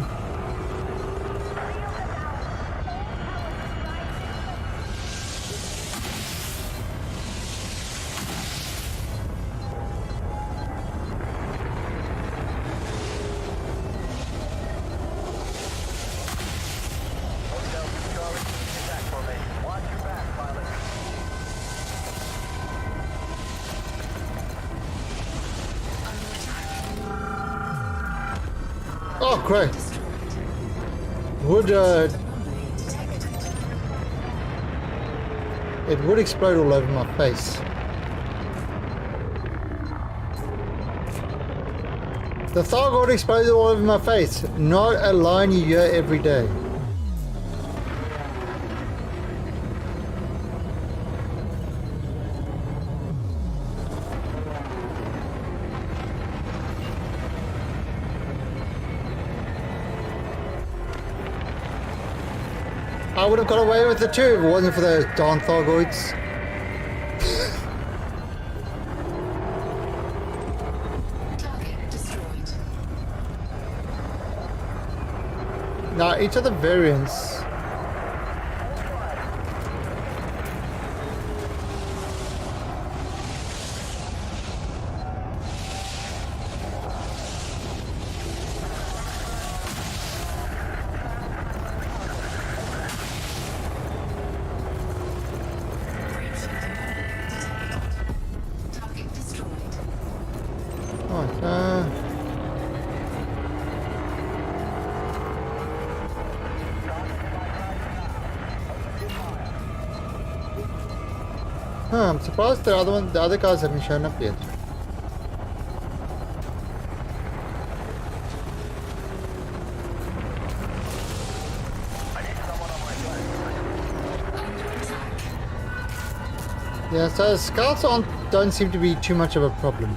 Under attack. Oh, great. Destroyed. Would Anomaly detected. it would explode all over my face. The Thargoid exploded all over my face. Not a line you hear every day. I would have got away with it too if it wasn't for those darn Thargoids. Target destroyed. Now, each of the variants. Frameshift anomaly detected. Target destroyed. Oh, I'm surprised the other guys haven't shown up yet. Under attack. Yeah, so scouts don't seem to be too much of a problem.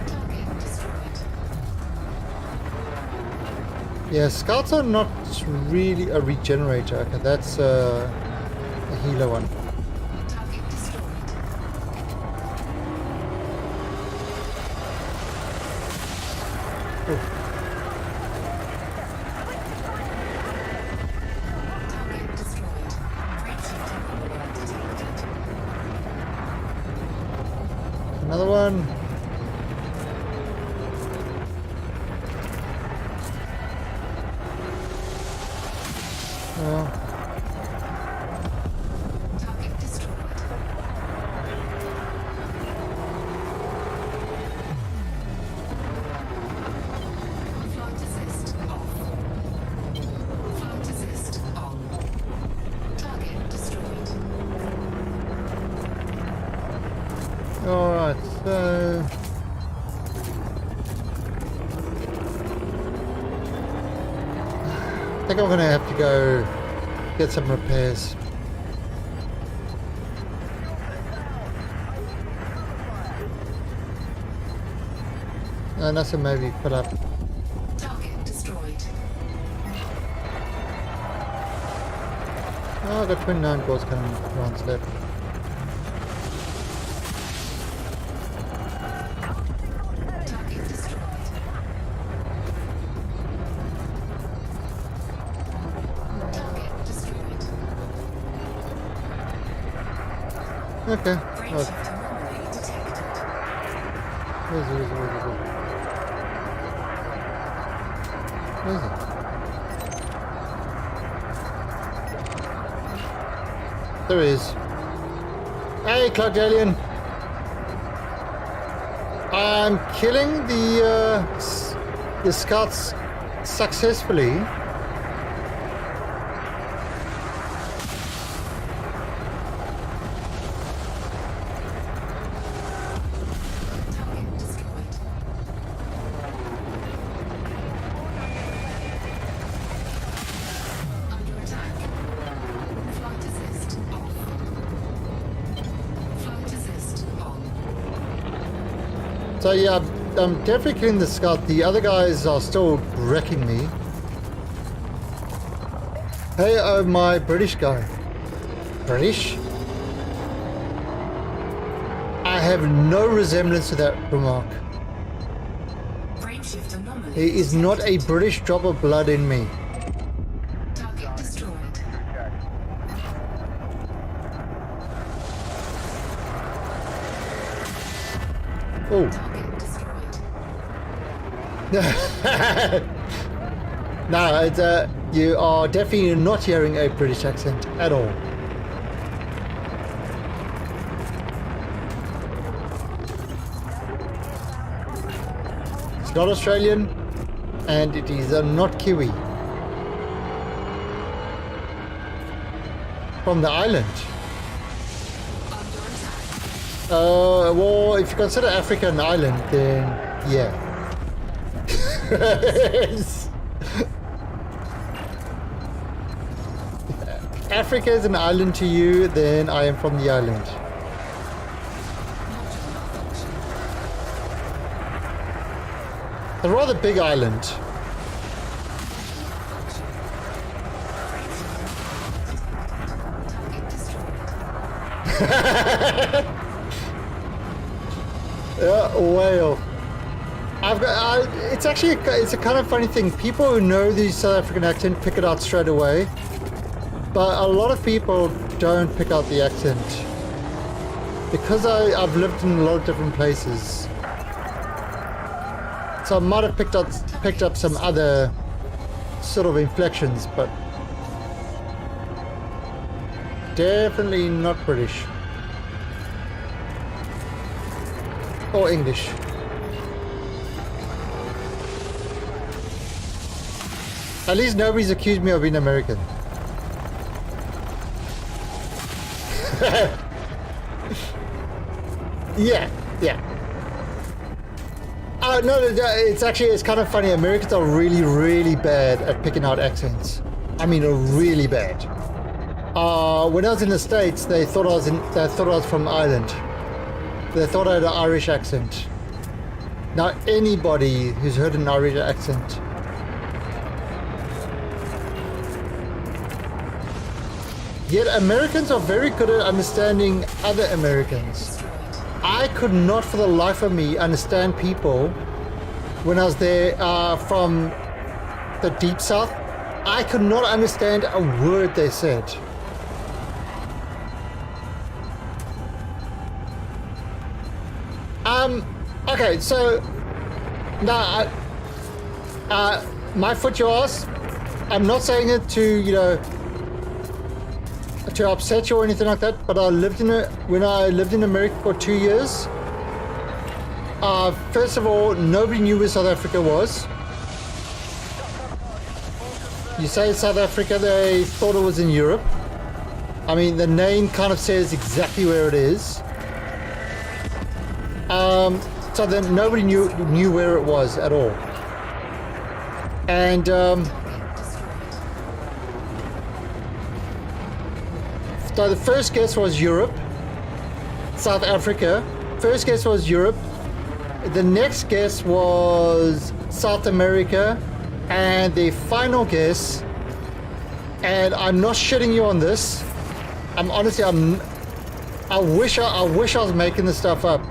Target destroyed. Yeah, scouts are not really a regenerator. Okay, that's a healer one. Target destroyed. Target destroyed. Freight detected. Another one. Oh. Target destroyed. Flight assist off. Flight assist on. Target destroyed. Alright, so... I think I'm gonna have to go get some repairs. And that's a maybe fill up. Target destroyed. Oh, I've got 29 goals coming rounds left. Target destroyed. Target destroyed. Okay. Brain Oh, shift anomaly detected. where is it? Where is it? There he is. Hey, Cloud Alien. I'm killing the scouts successfully. Target destroyed. Under attack. Flight assist off. Flight assist on. So yeah, I'm definitely killing the scout. The other guys are still wrecking me. Hey, my British guy. British? I have no resemblance to that remark. Brain shift anomaly. There is not a British drop of blood in me. Target destroyed. Oh. Target destroyed. No, it's, you are definitely not hearing a British accent at all. It's not Australian, and it is not Kiwi. From the island. Under attack. Well, if you consider Africa an island, then yeah. If Africa is an island to you, then I am from the island. A rather big island. Target destroyed. Yeah, whale. It's actually it's a kind of funny thing. People who know the South African accent pick it out straight away, but a lot of people don't pick out the accent because I've lived in a lot of different places. So I might have picked up some other sort of inflections, but definitely not British or English. At least nobody's accused me of being American. Yeah. No, it's kind of funny. Americans are really, really bad at picking out accents. I mean, really bad. When I was in the States, they thought I was from Ireland. They thought I had an Irish accent. Now, anybody who's heard an Irish accent Yet Americans are very good at understanding other Americans. I could not for the life of me understand people when I was there from the deep south. I could not understand a word they said. Okay, so now my foot your ass. I'm not saying it to, you know, to upset you or anything like that, but when I lived in America for 2 years, first of all, nobody knew where South Africa was. You say South Africa, they thought it was in Europe. I mean, the name kind of says exactly where it is. So then nobody knew where it was at all. And so the first guess was Europe, South Africa. First guess was Europe. The next guess was South America. And the final guess, and I'm not shitting you on this, I wish I was making this stuff up.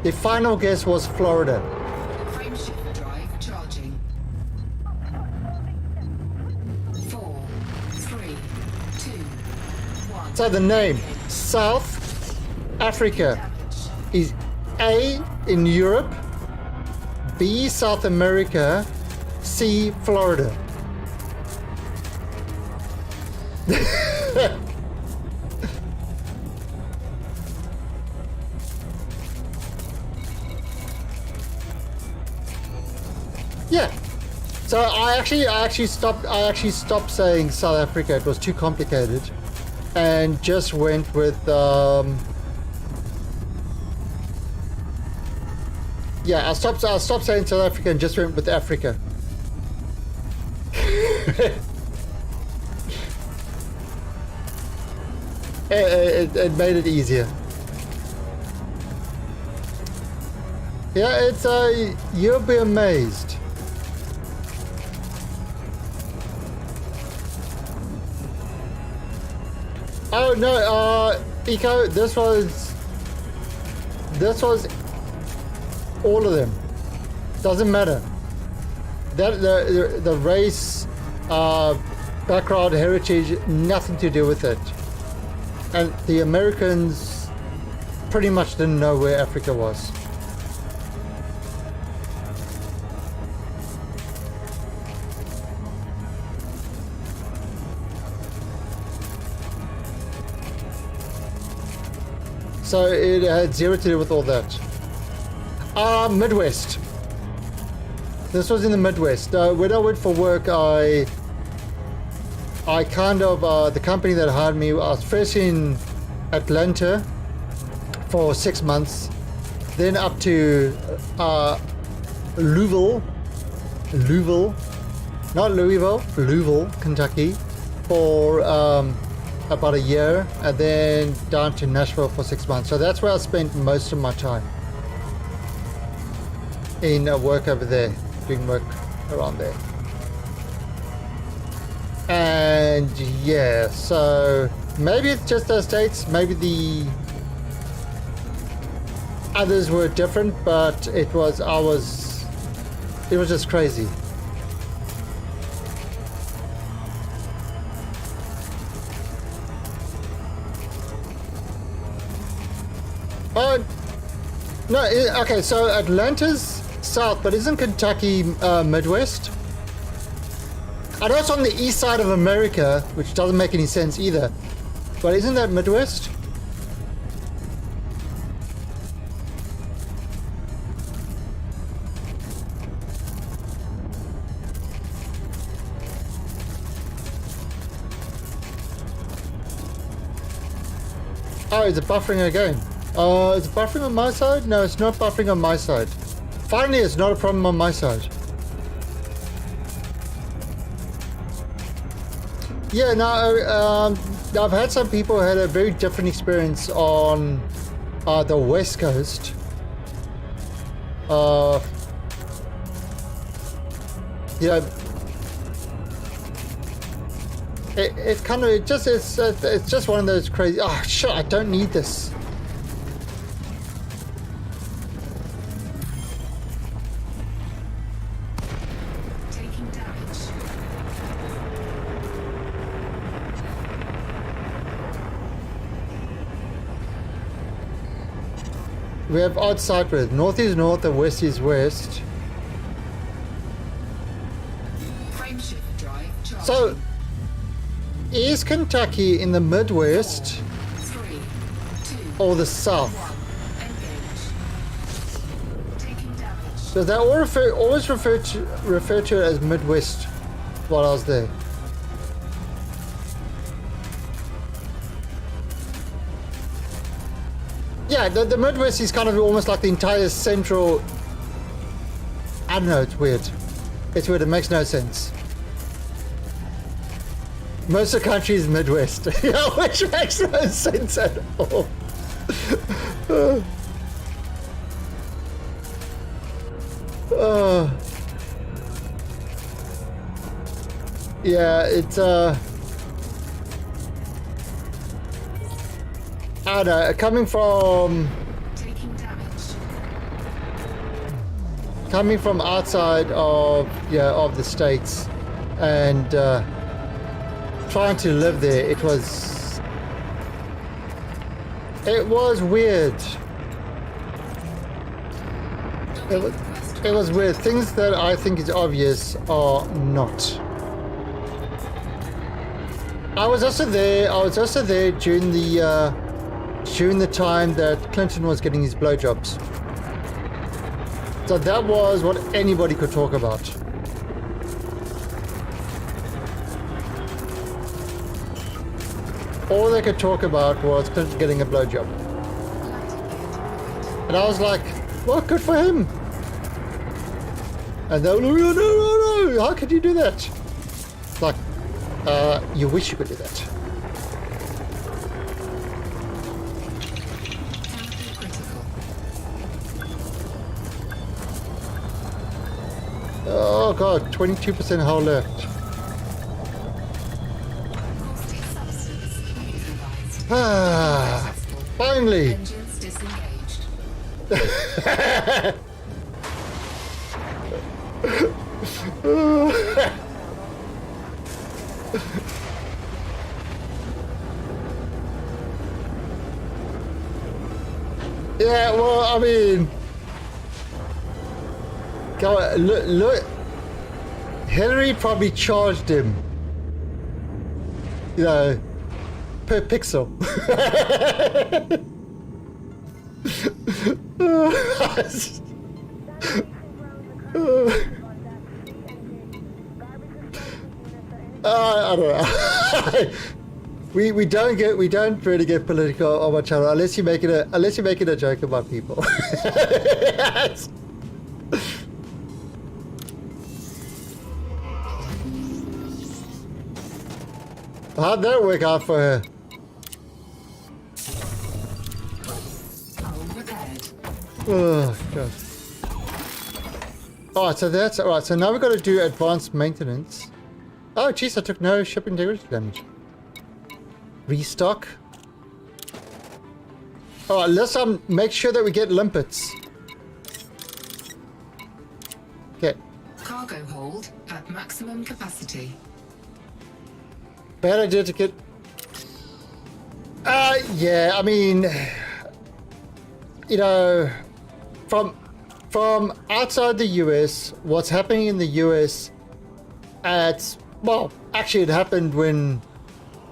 The final guess was Florida. Frameshift drive charging. 4, 3, 2, 1. So the name, South Africa, is A, in Europe, B, South America, C, Florida. Yeah. So I actually stopped saying South Africa. It was too complicated, and just went with yeah. I stopped saying South Africa and just went with Africa. It made it easier. Yeah, it's you'll be amazed. Oh no, Eco, this was all of them. Doesn't matter. That the race, background, heritage, nothing to do with it. And the Americans pretty much didn't know where Africa was. So it had zero to do with all that. Midwest. This was in the Midwest. When I went for work, I kind of, the company that hired me, I was first in Atlanta for 6 months, then up to Louisville, not Louisville, Louisville, Kentucky, for about a year, and then down to Nashville for 6 months. So that's where I spent most of my time, in work over there, doing work around there. And yeah, so maybe it's just those states, maybe the others were different, but it was just crazy. No, okay, so Atlanta's south, but isn't Kentucky Midwest? I know it's on the east side of America, which doesn't make any sense either, but isn't that Midwest? Oh, is it buffering again? Is it buffering on my side? No, it's not buffering on my side. Finally, it's not a problem on my side. Yeah, no, I've had some people who had a very different experience on the West Coast. It's kind of it's just one of those crazy. Oh shit! I don't need this. Taking damage. We have odd sight with north is north and west is west. Frameshift drive charging. So, is Kentucky in the Midwest 3, 2, or the South? 1. Engage. Taking damage. So they always refer to it as Midwest while I was there. Yeah, the Midwest is kind of almost like the entire central. I don't know, it's weird. It's weird, it makes no sense. Most of the country is Midwest, which makes no sense at all. Yeah, it's I don't know, Taking damage. coming from outside of the States and trying to live there, it was weird. It was weird. Things that I think is obvious are not. I was also there during the time that Clinton was getting his blowjobs. So that was what anybody could talk about. All they could talk about was Clinton getting a blowjob. And I was like, well, good for him. And they were like, no, how could you do that? It's like, you wish you could do that. Oh god, 22% hull left. Caustic substance neutralized. Ah, finally. Engines disengaged. Yeah, well, I mean, go on, look. Hillary probably charged him, per pixel. I don't know. we don't really get political on my channel unless you make it a joke about people. Yes. How'd that work out for her? Hull repaired. Oh god. Alright, so that's alright, so now we've got to do advanced maintenance. Oh jeez, I took no ship integrity damage. Restock. Alright, let's make sure that we get limpets. Okay. Cargo hold at maximum capacity. Bad idea to get... yeah, I mean... From outside the US, what's happening in the US well, actually it happened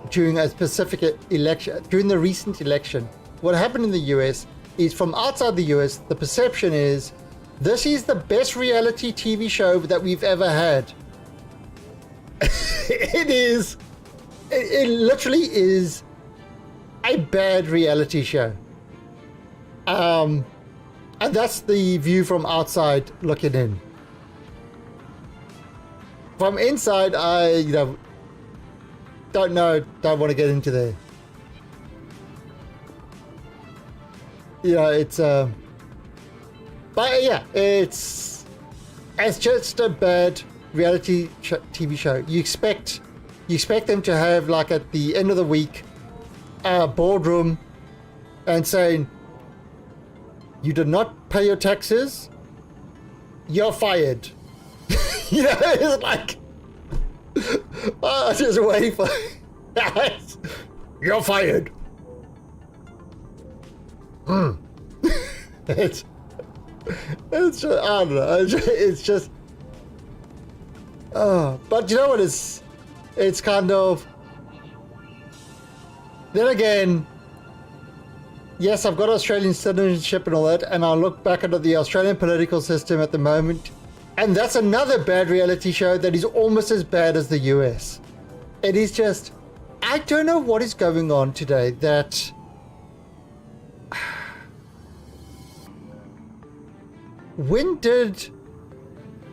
during a specific election, during the recent election. What happened in the US is from outside the US, the perception is this is the best reality TV show that we've ever had. It is. It literally is a bad reality show. And that's the view from outside looking in. From inside, I don't know, don't want to get into there. It's but yeah, it's just a bad reality TV show. You You expect them to have, like, at the end of the week, a boardroom and saying, you did not pay your taxes, you're fired. You know, it's like, oh, just waiting for, you're fired. It's just, I don't know, it's just, but you know what, it's kind of, then again, yes, I've got Australian citizenship and all that, and I look back at the Australian political system at the moment, and that's another bad reality show that is almost as bad as the US. It is just, I don't know what is going on today that when did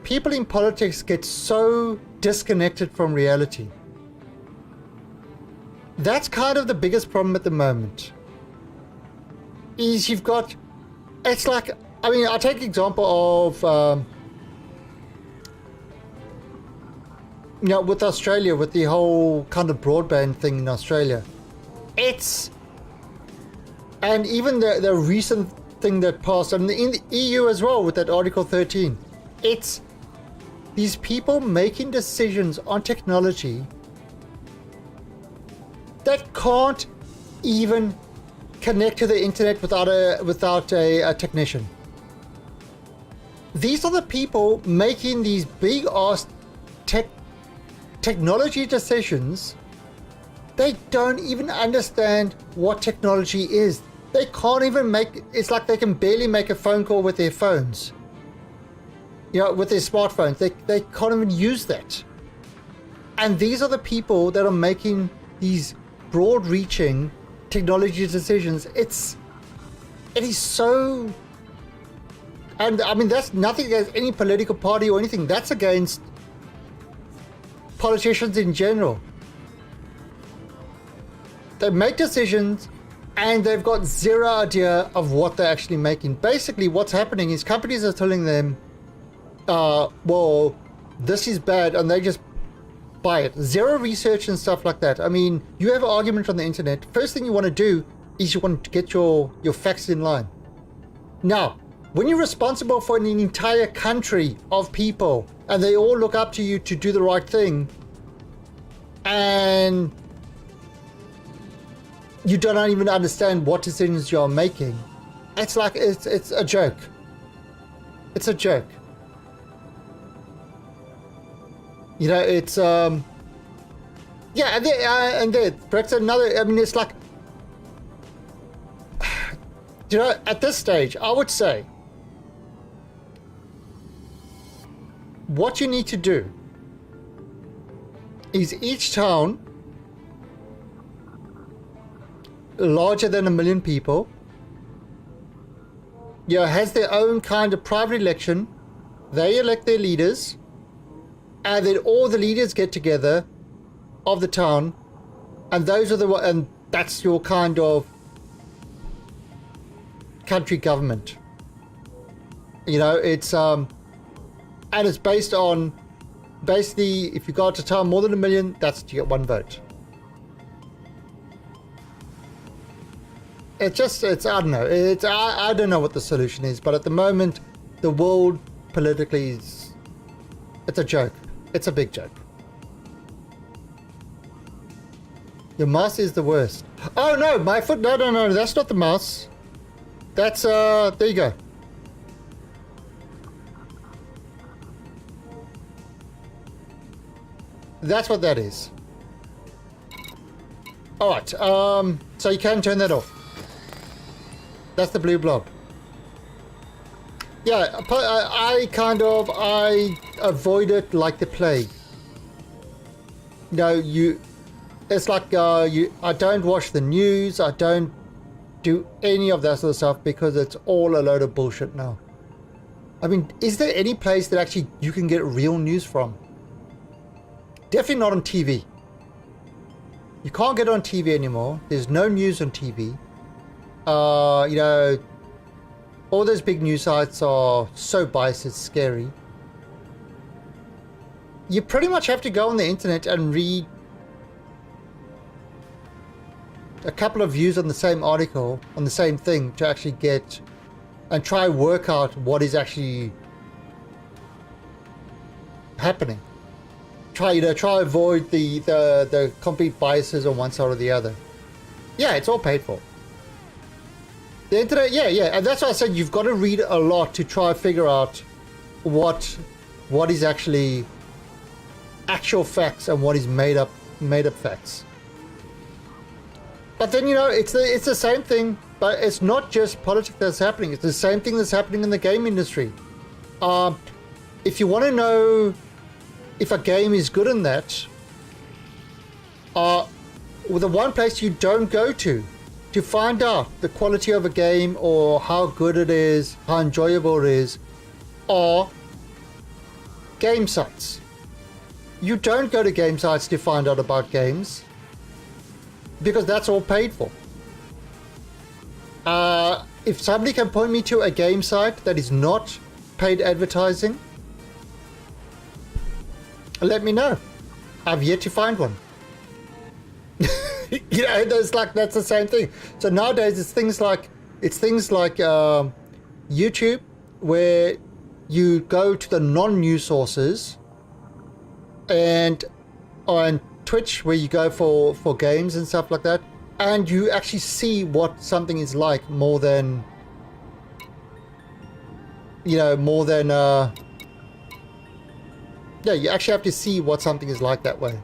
people in politics get so disconnected from reality? That's kind of the biggest problem at the moment. Is you've got, it's like, I mean, I'll take the example of, you know, with Australia, with the whole kind of broadband thing in Australia. It's, and even the recent thing that passed, and in the EU as well with that Article 13, it's these people making decisions on technology that can't even connect to the internet without a technician. These are the people making these big ass technology decisions. They don't even understand what technology is. They can't even make, it's like they can barely make a phone call with their phones. You know, with their smartphones. They can't even use that. And these are the people that are making these broad-reaching technology decisions. It is so, and I mean, that's nothing against any political party or anything. That's against politicians in general. They make decisions and they've got zero idea of what they're actually making. Basically, what's happening is companies are telling them, well, this is bad, and they just buy it. Zero research and stuff like that. I mean, you have an argument on the internet. First thing you want to do is you want to get your facts in line. Now, when you're responsible for an entire country of people and they all look up to you to do the right thing, and you don't even understand what decisions you're making, it's like, it's a joke. It's a joke. You know, it's, yeah, and that's another, I mean, it's like, you know, at this stage, I would say, what you need to do is each town larger than 1 million people, you know, has their own kind of private election. They elect their leaders, and then all the leaders get together of the town, and those are and that's your kind of country government. You know, it's and it's based on, basically, if you go to town more than 1 million, you get 1 vote. It's I don't know. I don't know what the solution is, but at the moment, the world politically it's a joke. It's a big joke. Your mouse is the worst. Oh no, my foot. No, that's not the mouse. That's there you go. That's what that is. All right. So you can turn that off. That's the blue blob. Yeah, I avoid it like the plague. No, it's like I don't watch the news. I don't do any of that sort of stuff because it's all a load of bullshit now. I mean, is there any place that actually you can get real news from? Definitely not on TV. You can't get it on TV anymore. There's no news on TV. You know, all those big news sites are so biased, it's scary. You pretty much have to go on the internet and read a couple of views on the same article, on the same thing, to actually get and try work out what is actually happening. Try avoid the complete biases on one side or the other. Yeah, it's all paid for. The internet, yeah, and that's why I said you've got to read a lot to try and figure out what is actually actual facts and what is made up facts. But then, you know, it's the same thing, but it's not just politics that's happening. It's the same thing that's happening in the game industry. If you want to know if a game is good in that, well, the one place you don't go to find out the quality of a game or how good it is, how enjoyable it is, are game sites. You don't go to game sites to find out about games, because that's all paid for. If somebody can point me to a game site that is not paid advertising, let me know. I've yet to find one. You know, that's the same thing. So nowadays it's things like YouTube, where you go to the non-news sources, and on Twitch, where you go for games and stuff like that, and you actually see what something is like more than yeah, you actually have to see what something is like that way.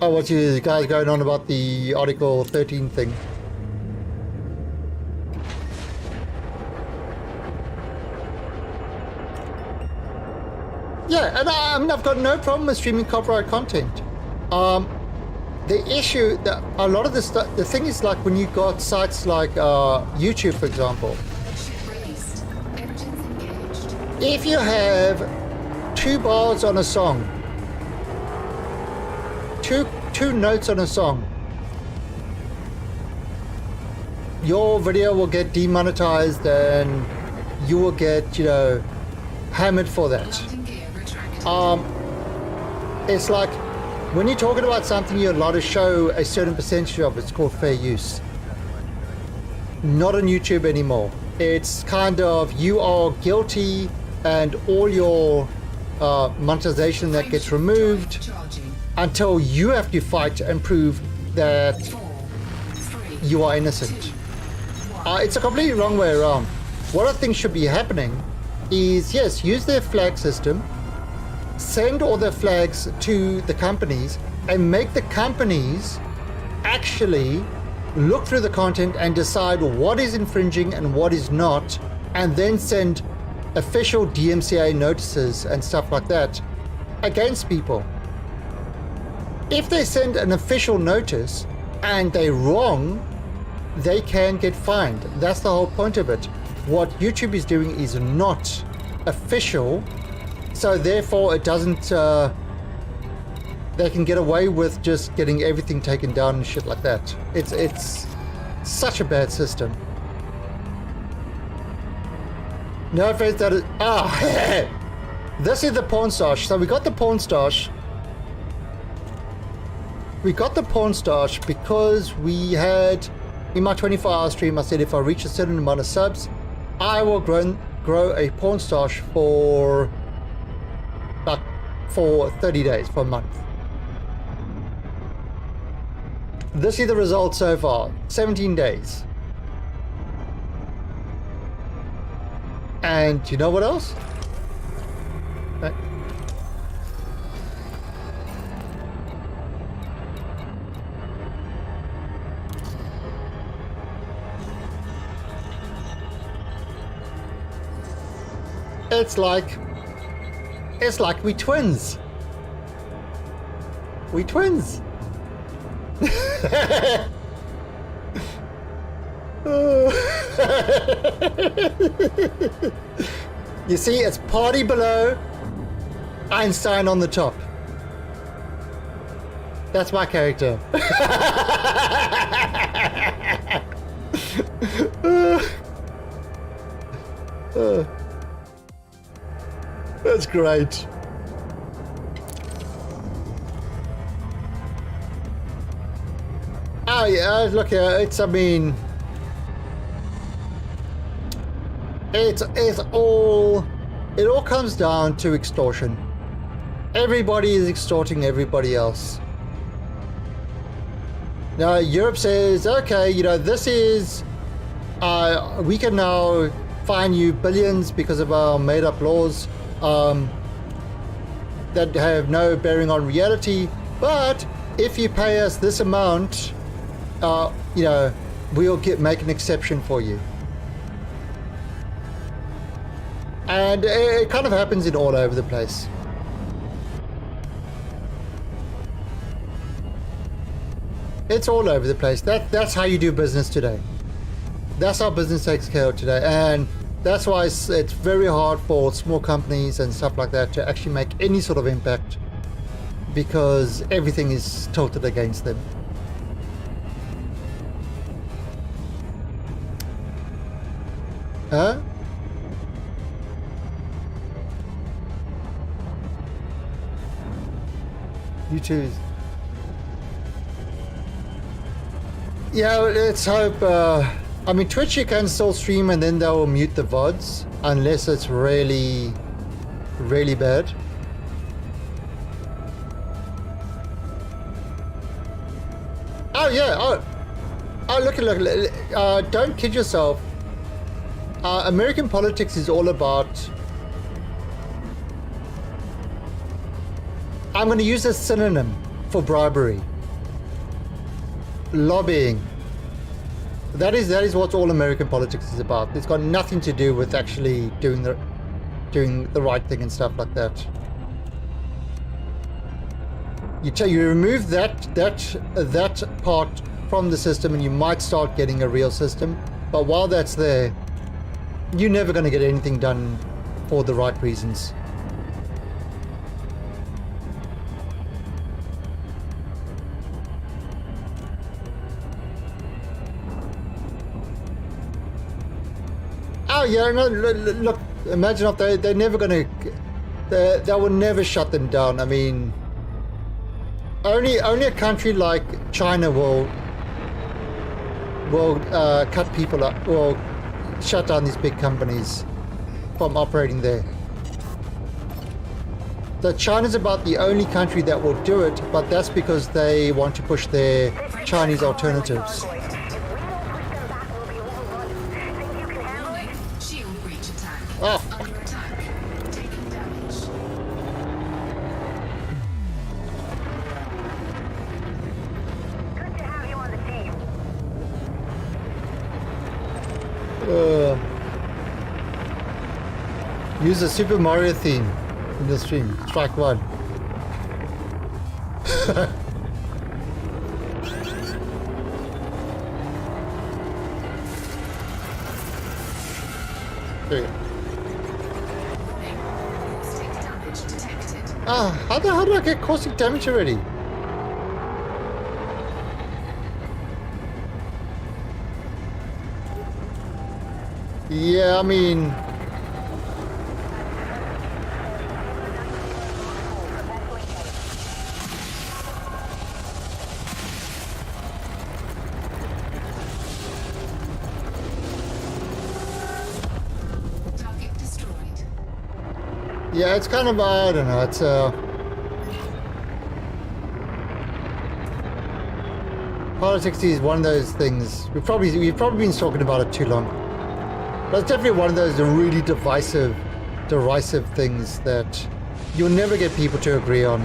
Oh, what you guys going on about the Article 13 thing? Yeah, and I mean, I've got no problem with streaming copyright content. The issue that a lot of the stuff, the thing is, like when you got sites like YouTube, for example, if you have 2 bars on a song, two notes on a song, your video will get demonetized and you will get, you know, hammered for that. It's like when you're talking about something you're allowed to show a certain percentage of, it's called fair use. Not on YouTube anymore. It's kind of, you are guilty and all your monetization that gets removed until you have to fight and prove that you are innocent. It's a completely wrong way around. What I think should be happening is, yes, use their flag system, send all their flags to the companies, and make the companies actually look through the content and decide what is infringing and what is not, and then send official DMCA notices and stuff like that against people. If they send an official notice and they're wrong, they can get fined. That's the whole point of it. What YouTube is doing is not official, so therefore it doesn't, they can get away with just getting everything taken down and shit like that. It's such a bad system. No offense that it, this is the porn stash. So we got the porn stash. We got the porn stash because we had, in my 24-hour stream, I said if I reach a certain amount of subs, I will grow a porn stash for 30 days, for a month. This is the result so far, 17 days. And you know what else? It's like we twins. We twins. You see, it's party below, Einstein on the top. That's my character. That's great. Oh yeah, look here. It's, I mean, it all comes down to extortion. Everybody is extorting everybody else. Now Europe says, okay, you know, this is, we can now fine you billions because of our made-up laws that have no bearing on reality. But if you pay us this amount, you know, we'll make an exception for you. And it kind of happens in all over the place. It's all over the place. That's how you do business today. That's how business takes care of today. And that's why it's very hard for small companies and stuff like that to actually make any sort of impact, because everything is tilted against them. Huh? YouTube. Yeah, let's hope. I mean, Twitch you can still stream and then they'll mute the VODs unless it's really, really bad. Oh yeah. Oh look. Don't kid yourself. American politics is all about. I'm going to use a synonym for bribery. Lobbying. That is what all American politics is about. It's got nothing to do with actually doing the right thing and stuff like that. You remove that part from the system and you might start getting a real system. But while that's there, you're never going to get anything done for the right reasons. Oh yeah, no, look, imagine if they're never gonna, they will never shut them down. I mean, only a country like China will cut people up, will shut down these big companies from operating there. So China's about the only country that will do it, but that's because they want to push their Chinese alternatives. Oh. Under attack. Taking damage. Good to have you on the team. Use the Super Mario theme in the stream. Strike one. There you go. Caustic damage detected. How do I get caustic damage already? Yeah, I mean... Target destroyed. Yeah, it's kind of, I don't know, it's politics is one of those things, we've probably been talking about it too long. But it's definitely one of those really derisive things that you'll never get people to agree on.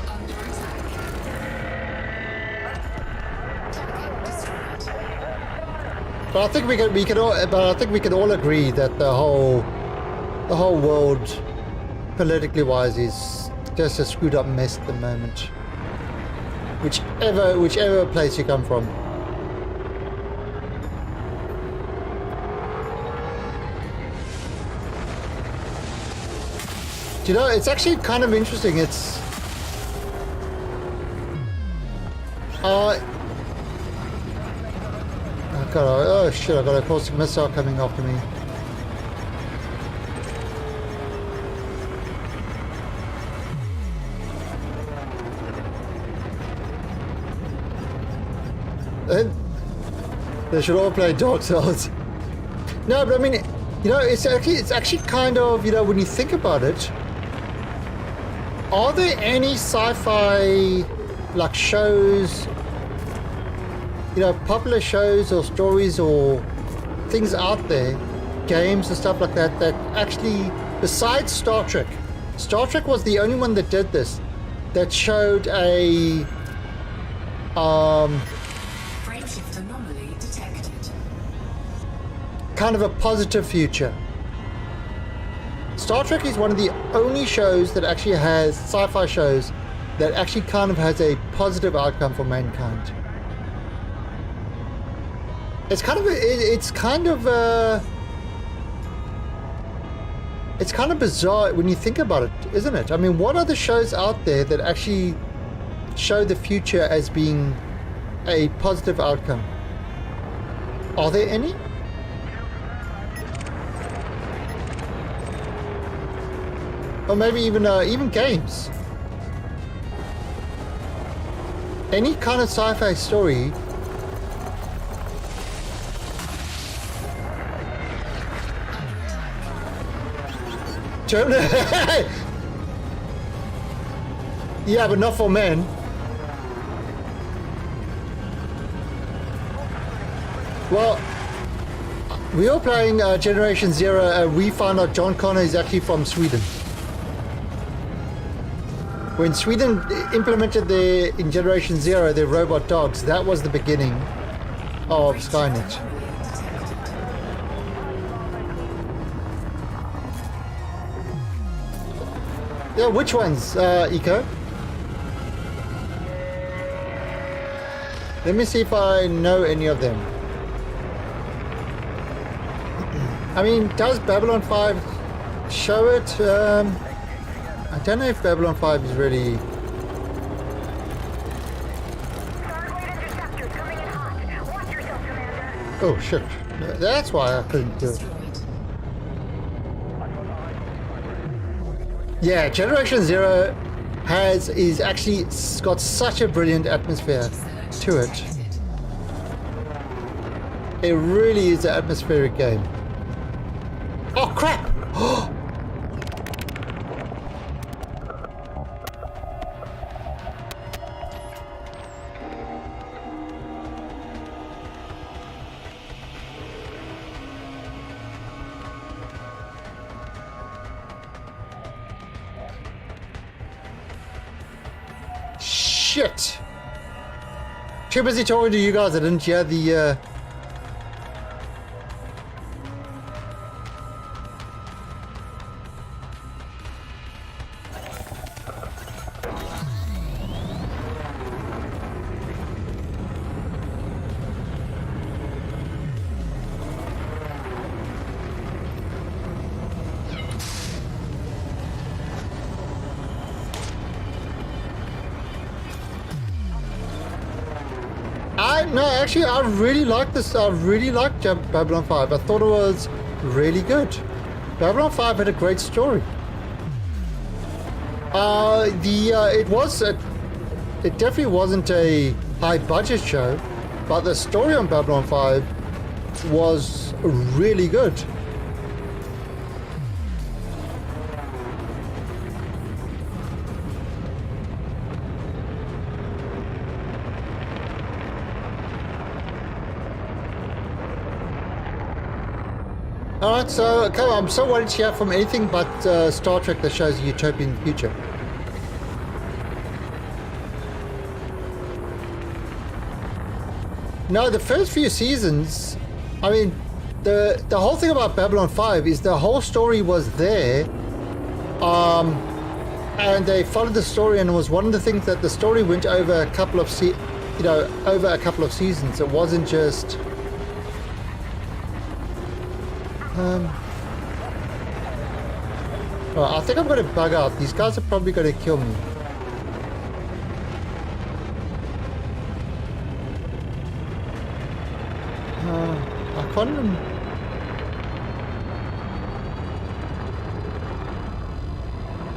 Under attack. Target destroyed. But I think we can all agree that the whole world, politically wise, is just a screwed up mess at the moment. Whichever place you come from. Do you know, it's actually kind of interesting. It's Oh god, oh shit, I got a caustic missile coming after me. They should all play Dark Souls. No, but I mean, you know, it's actually kind of, you know, when you think about it, are there any sci-fi like shows, you know, popular shows or stories or things out there, games and stuff like that, that actually, besides Star Trek was the only one that did this, that showed a Frameshift anomaly detected. kind of a positive future. Star Trek is one of the only shows that actually has, sci-fi shows, that actually kind of has a positive outcome for mankind. It's kind of bizarre when you think about it, isn't it? I mean, what are the shows out there that actually show the future as being a positive outcome? Are there any? Or maybe even games. Any kind of sci-fi story. Yeah, but not for men. Well, we were playing Generation Zero, and we found out John Connor is actually from Sweden. When Sweden implemented in Generation Zero their robot dogs, that was the beginning of Skynet. Yeah, which ones, Eco? Let me see if I know any of them. I mean, does Babylon 5 show it? I don't know if Babylon 5 is really... Thargoid interceptors coming in hot. Watch yourself, Commander. Oh shit, that's why I couldn't do it. Yeah, Generation Zero is actually got such a brilliant atmosphere to it. It really is an atmospheric game. Oh crap! Shit! Too busy talking to you guys, I didn't hear the actually, I really like this. I really liked Babylon 5. I thought it was really good. Babylon 5 had a great story. It definitely wasn't a high budget show, but the story on Babylon 5 was really good. Alright, so come on, I'm so worried to hear from anything but Star Trek that shows a utopian future. No, the first few seasons, I mean, the whole thing about Babylon 5 is the whole story was there, and they followed the story, and it was one of the things that the story went over a couple of seasons. It wasn't just well, I think I'm going to bug out. These guys are probably going to kill me. I can't even...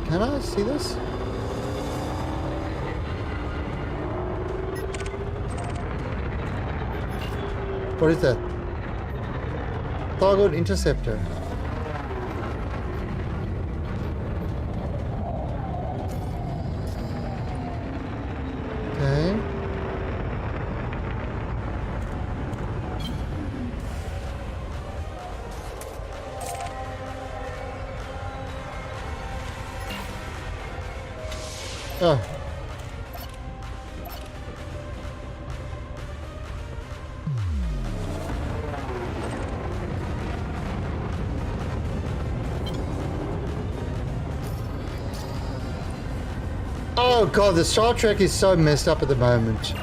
Can I see this? What is that? Thargoid interceptor. Okay. Oh. Oh god, the Star Trek is so messed up at the moment.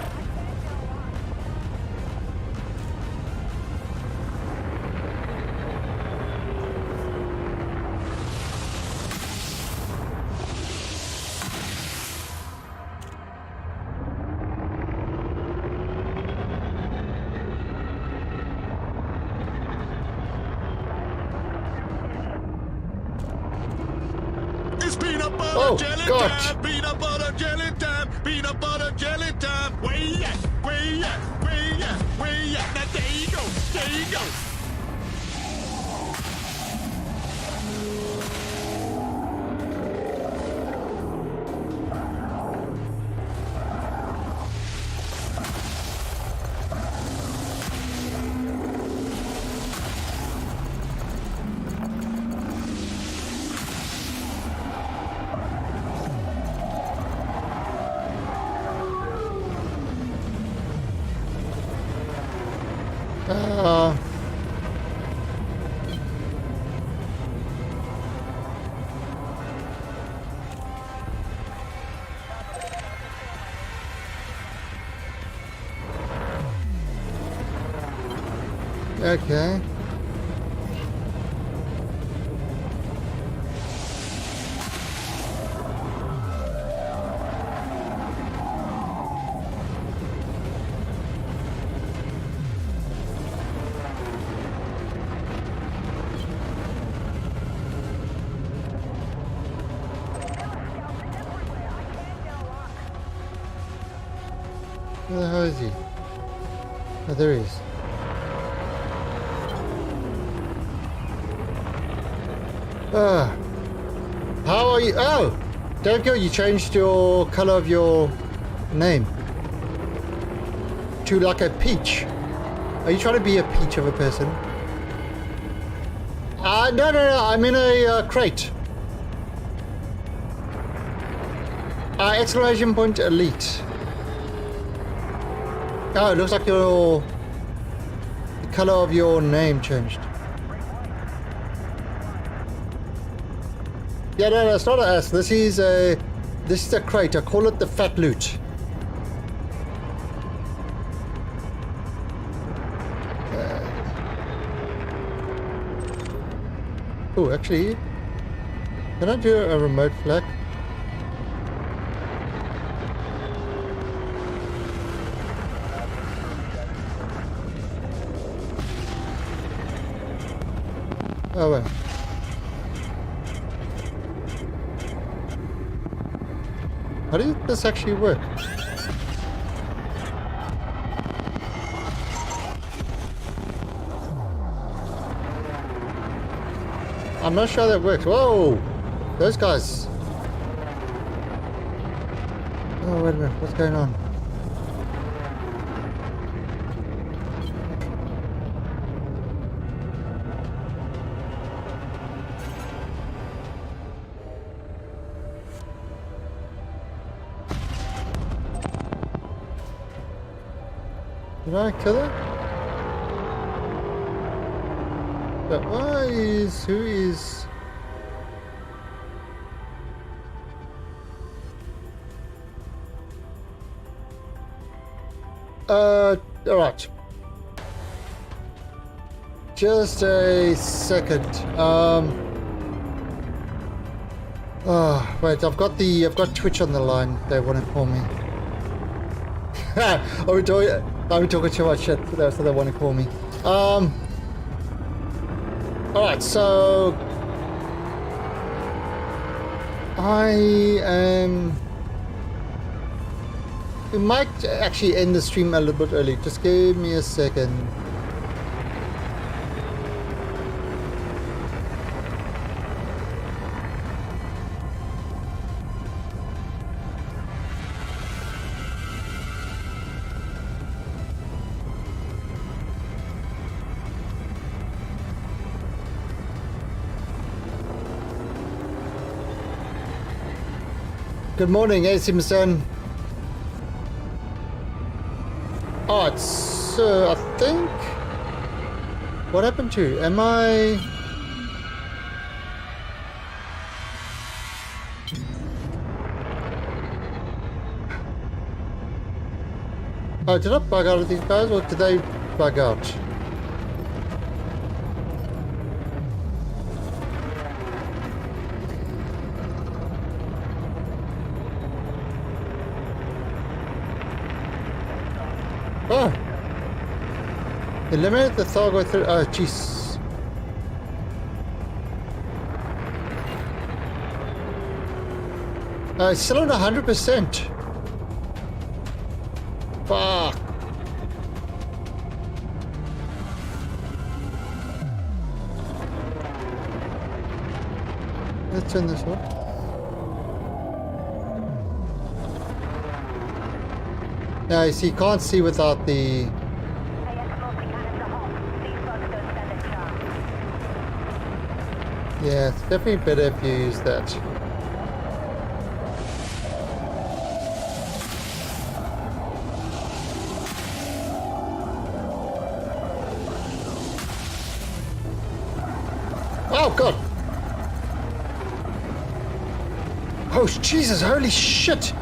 It's peanut butter Oh, jelly God. time, peanut butter jelly time, peanut butter jelly time. Where you at? Where you at? Where you at? Where you at? Now there you go, there you go. Okay. Where the hell is he? Oh, there he is. How are you? Oh! Thargoid, you changed your color of your name to like a peach. Are you trying to be a peach of a person? No, I'm in a crate. Exclamation point elite. Oh, it looks like the color of your name changed. Yeah, no, it's not an S. This is a crate. I call it the Phat Lewt. Oh, actually, can I do a remote flag? Oh, wait. How does this actually work? I'm not sure that works. Whoa! Those guys. Oh, wait a minute. What's going on? Did I kill her? But who is... Alright. Just a second. Oh, wait, I've got Twitch on the line. They want to call me. I'm talking too much shit, so they want to call me. Alright, so we might actually end the stream a little bit early. Just give me a second. Good morning, hey Simpson. Oh, it's I think. What happened to? Am I? Oh, did I bug out of these guys, or did they bug out? Oh! Eliminate the Thargoid through. Oh, jeez. It's still on 100%. Fuck. Let's turn this off. Yeah, you see, you can't see without the... Yeah, it's definitely better if you use that. Oh, God! Oh, Jesus, holy shit!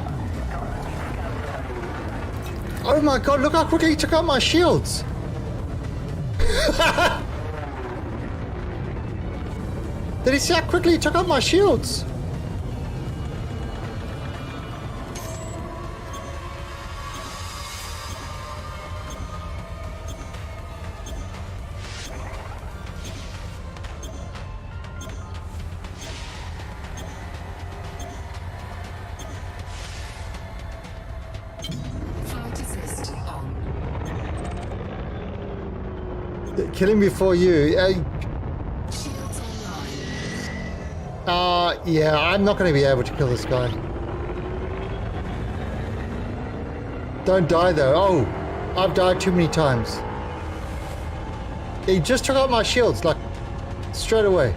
Oh my God, look how quickly he took out my shields! Did he see how quickly he took out my shields? Killing before you. Yeah, I'm not going to be able to kill this guy. Don't die though. Oh, I've died too many times. He just took out my shields, like, straight away.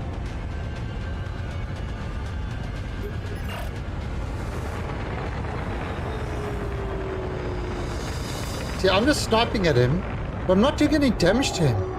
See, I'm just sniping at him, but I'm not doing any damage to him.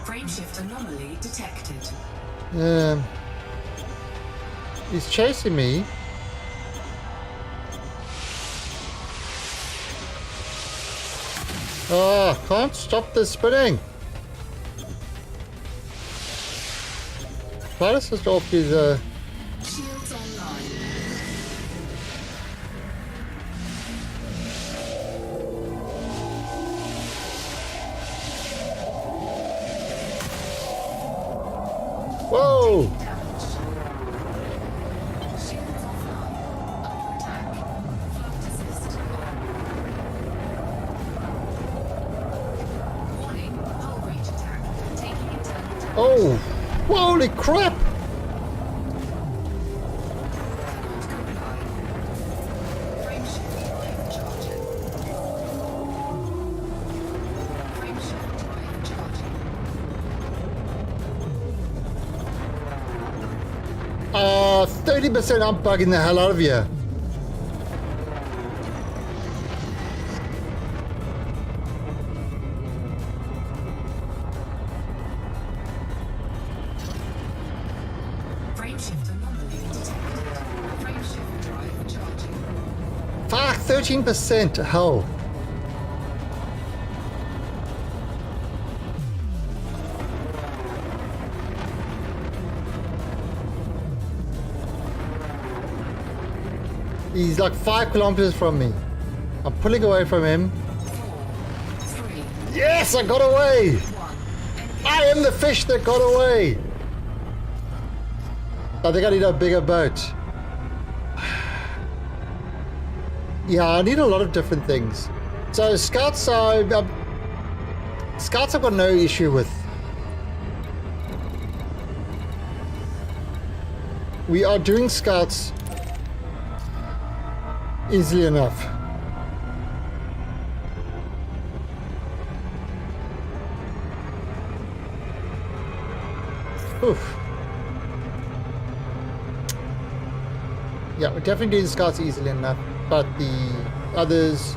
Frameshift anomaly detected. He's chasing me. Oh, can't stop the spinning. Try to stop his Shields online. Whoa! Oh, holy crap! 30%, I'm bugging the hell out of you. Frame shift anomaly detected. Frame shift drive charging. Fuck, 13%. Hell. He's like 5 kilometers from me. I'm pulling away from him. 4, 3, Yes, I got away. 1. I am the fish that got away. I think I need a bigger boat. Yeah, I need a lot of different things. So scouts I've got no issue with. We are doing scouts easily enough. Oof. Yeah, we're definitely doing scouts easily enough, but the others...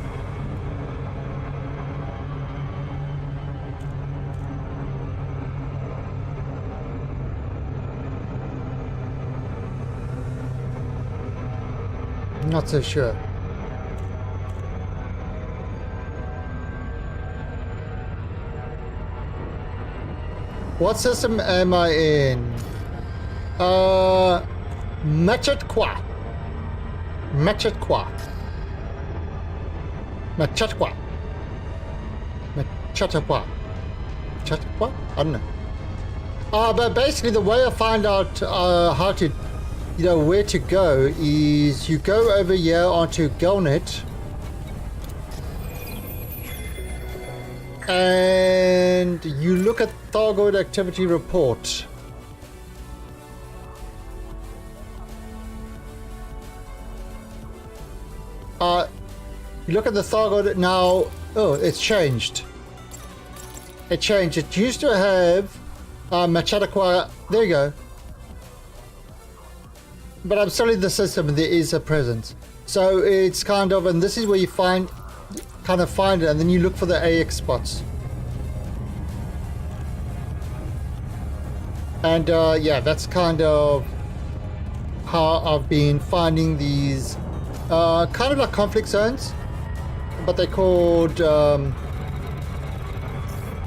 Not so sure. What system am I in? Machatqua. Machatqua. Machatqua. Machatqua. Machatqua? I don't know. But basically the way I find out how to, where to go is you go over here onto Galnet and you look at Thargoid activity report. You look at the Thargoid now. Oh, it's changed. It changed. It used to have Machataqua. There you go. But I'm still in the system. There is a presence. So it's kind of, and this is where you find it, and then you look for the AX spots. And yeah, that's kind of how I've been finding these kind of like conflict zones, but they're called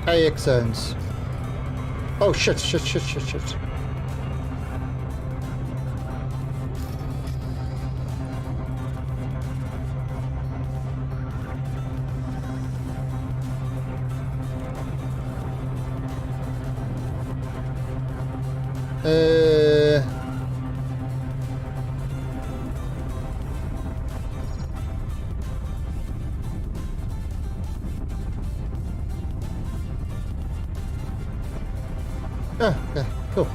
AX zones. Oh shit. Oh, yeah, cool.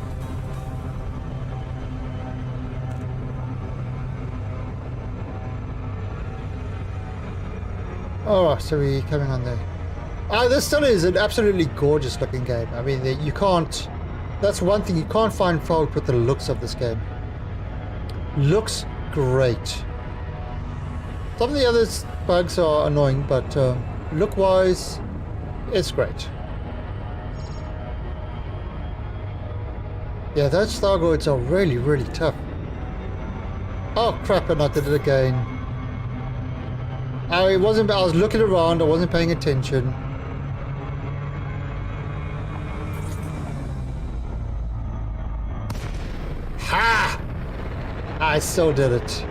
Alright, so we're coming on there. This still is an absolutely gorgeous looking game. I mean, you can't... That's one thing, you can't find fault with the looks of this game. Looks great. Some of the other bugs are annoying, but look-wise, it's great. Yeah, those Thargoids are really, really tough. Oh crap, and I did it again. I was looking around, I wasn't paying attention. Ha! I still did it.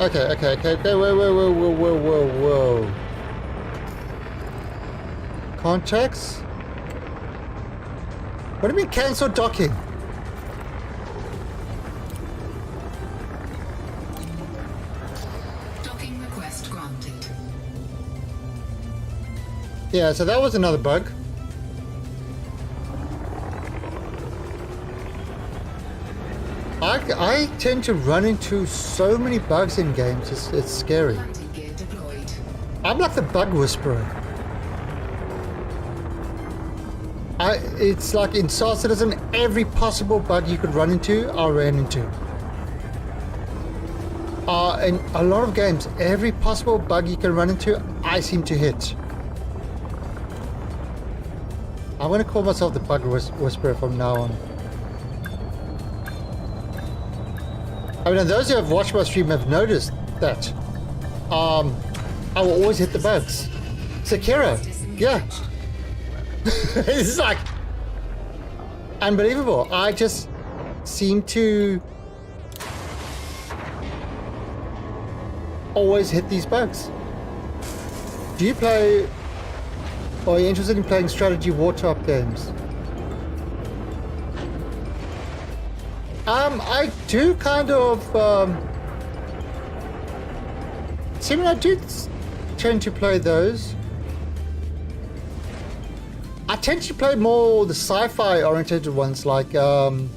Okay, whoa. Contacts? What do you mean cancel docking? Docking request granted. Yeah, so that was another bug. I tend to run into so many bugs in games. It's scary. Landing gear deployed. I'm like the bug whisperer. It's like in Star Citizen, every possible bug you could run into, I ran into. In a lot of games, every possible bug you can run into, I seem to hit. I'm going to call myself the bug whisperer from now on. I mean, those who have watched my stream have noticed that I will always hit the bugs. Sekiro, yeah. It's like unbelievable. I just seem to always hit these bugs. Do you play, or are you interested in playing strategy wartop games? I do kind of, see, I do tend to play those. I tend to play more the sci-fi oriented ones like, what's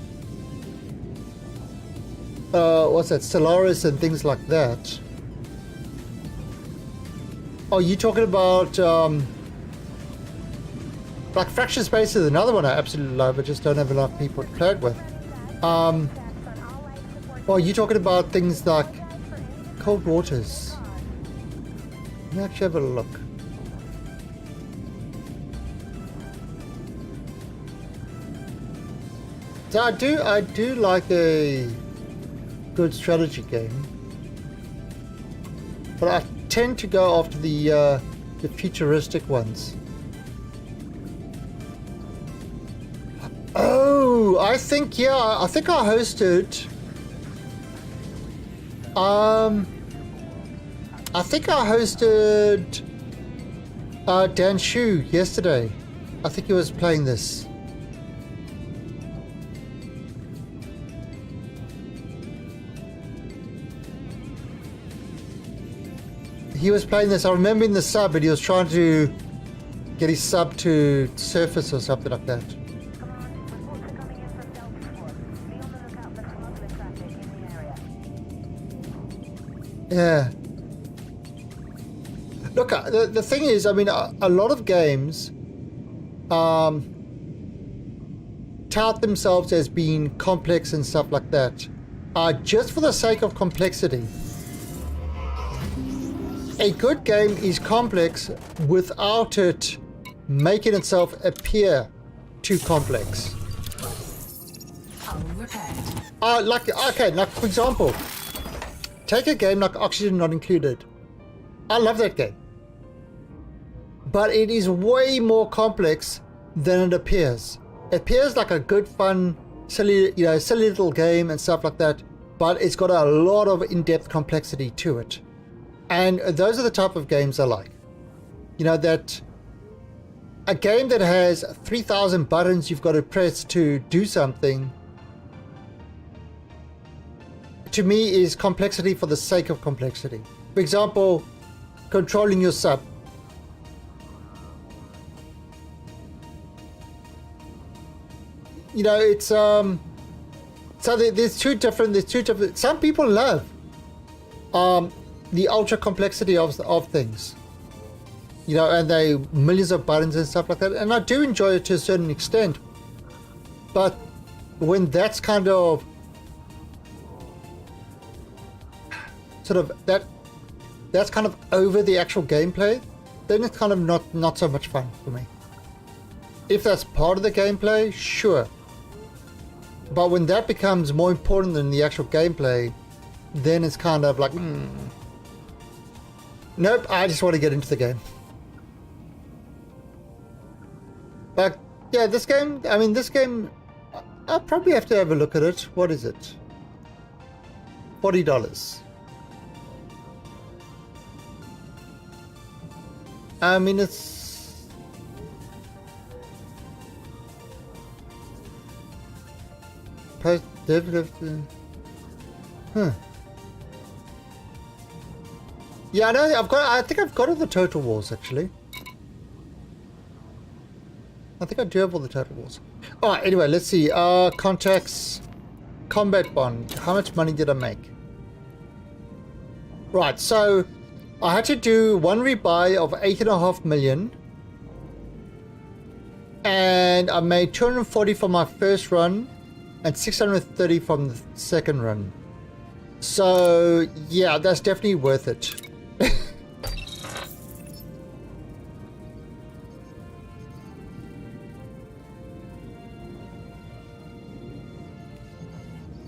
that, Stellaris and things like that. Oh, you talking about, like Fractured Space is another one I absolutely love, I just don't have enough people to play it with. Well, you talking about things like Cold Waters. Let me actually have a look. So I do like a good strategy game, but I tend to go after the futuristic ones. Oh, I think I hosted. I think I hosted Dan Shu yesterday. I think he was playing this. He was playing this. I remember in the sub, but he was trying to get his sub to surface or something like that. Yeah. Look, the thing is, I mean, a lot of games tout themselves as being complex and stuff like that, just for the sake of complexity. A good game is complex without it making itself appear too complex. Like, okay, like for example, take a game like Oxygen Not Included. I love that game. But it is way more complex than it appears. It appears like a good, fun, silly little game and stuff like that, but it's got a lot of in-depth complexity to it. And those are the type of games I like. You know, that a game that has 3,000 buttons you've got to press to do something, to me, is complexity for the sake of complexity. For example, controlling your sub. You know, it's so there's two different. Some people love the ultra complexity of things, you know, and they millions of buttons and stuff like that, and I do enjoy it to a certain extent. But when that's kind of sort of that's kind of over the actual gameplay, then it's kind of not so much fun for me. If that's part of the gameplay, sure. But when that becomes more important than the actual gameplay, then it's kind of like, nope, I just want to get into the game. But yeah, this game, I'll probably have to have a look at it. What is it? $40. I mean, it's... Huh. Yeah, I think I've got all the Total Wars, actually. I think I do have all the Total Wars. Alright, anyway, let's see. Contacts. combat bond. How much money did I make? Right, so I had to do one rebuy of 8.5 million. And I made 240 from my first run and 630 from the second run. So yeah, that's definitely worth it.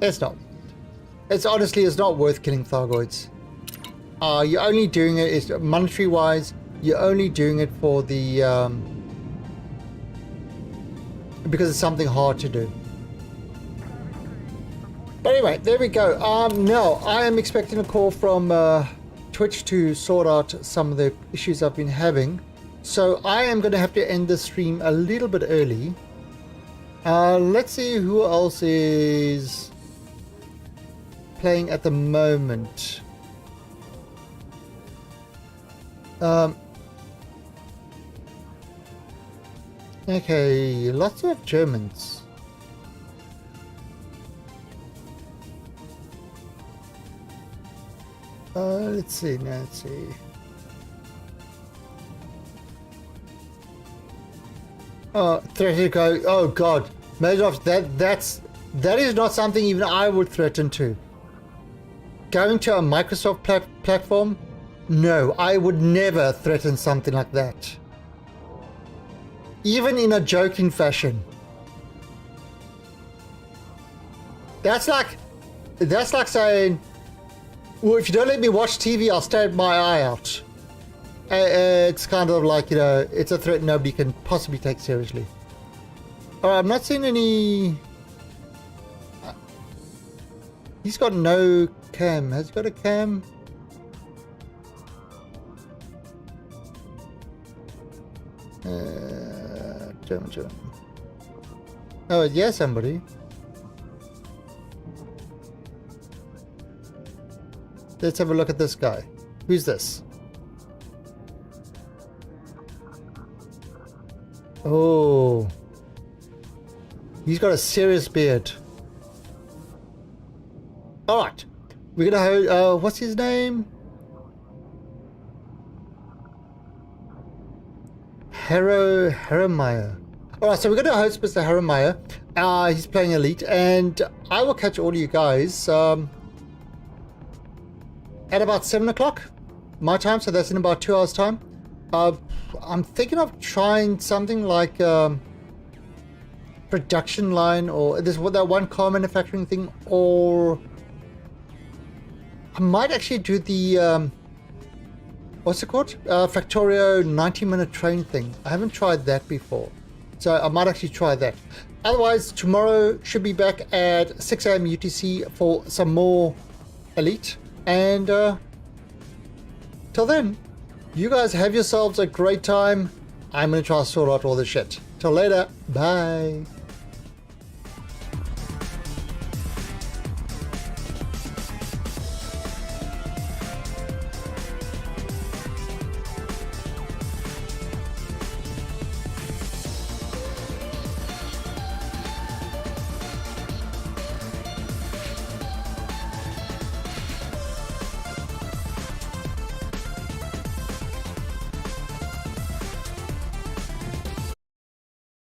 It's not. It's honestly, it's not worth killing Thargoids. You're only doing it, is monetary wise, you're only doing it for the because it's something hard to do. But anyway, there we go. Now I am expecting a call from Twitch to sort out some of the issues I've been having. So I am going to have to end the stream a little bit early. Let's see who else is playing at the moment. Okay, lots of Germans. Let's see, let's see. Oh, threaten go. Oh God, Mazov, that is not something even I would threaten to. Going to a Microsoft platform? No, I would never threaten something like that. Even in a joking fashion. That's like saying, well, if you don't let me watch TV, I'll stab my eye out. It's kind of like, you know, it's a threat nobody can possibly take seriously. I'm not seeing any... He's got no cam. Has he got a cam? German. Oh, yeah, somebody. Let's have a look at this guy. Who's this? Oh. He's got a serious beard. Alright. We're gonna what's his name? Harromeyer. Alright, so we're gonna host Mr. Harromeyer. He's playing Elite, and I will catch all of you guys at about 7 o'clock my time, so that's in about 2 hours time. I'm thinking of trying something like production line, or this that one car manufacturing thing, or I might actually do the what's it called? Factorio 90-minute train thing. I haven't tried that before, so I might actually try that. Otherwise, tomorrow should be back at 6 AM UTC for some more Elite. And till then, you guys have yourselves a great time. I'm going to try to sort out all this shit. Till later. Bye.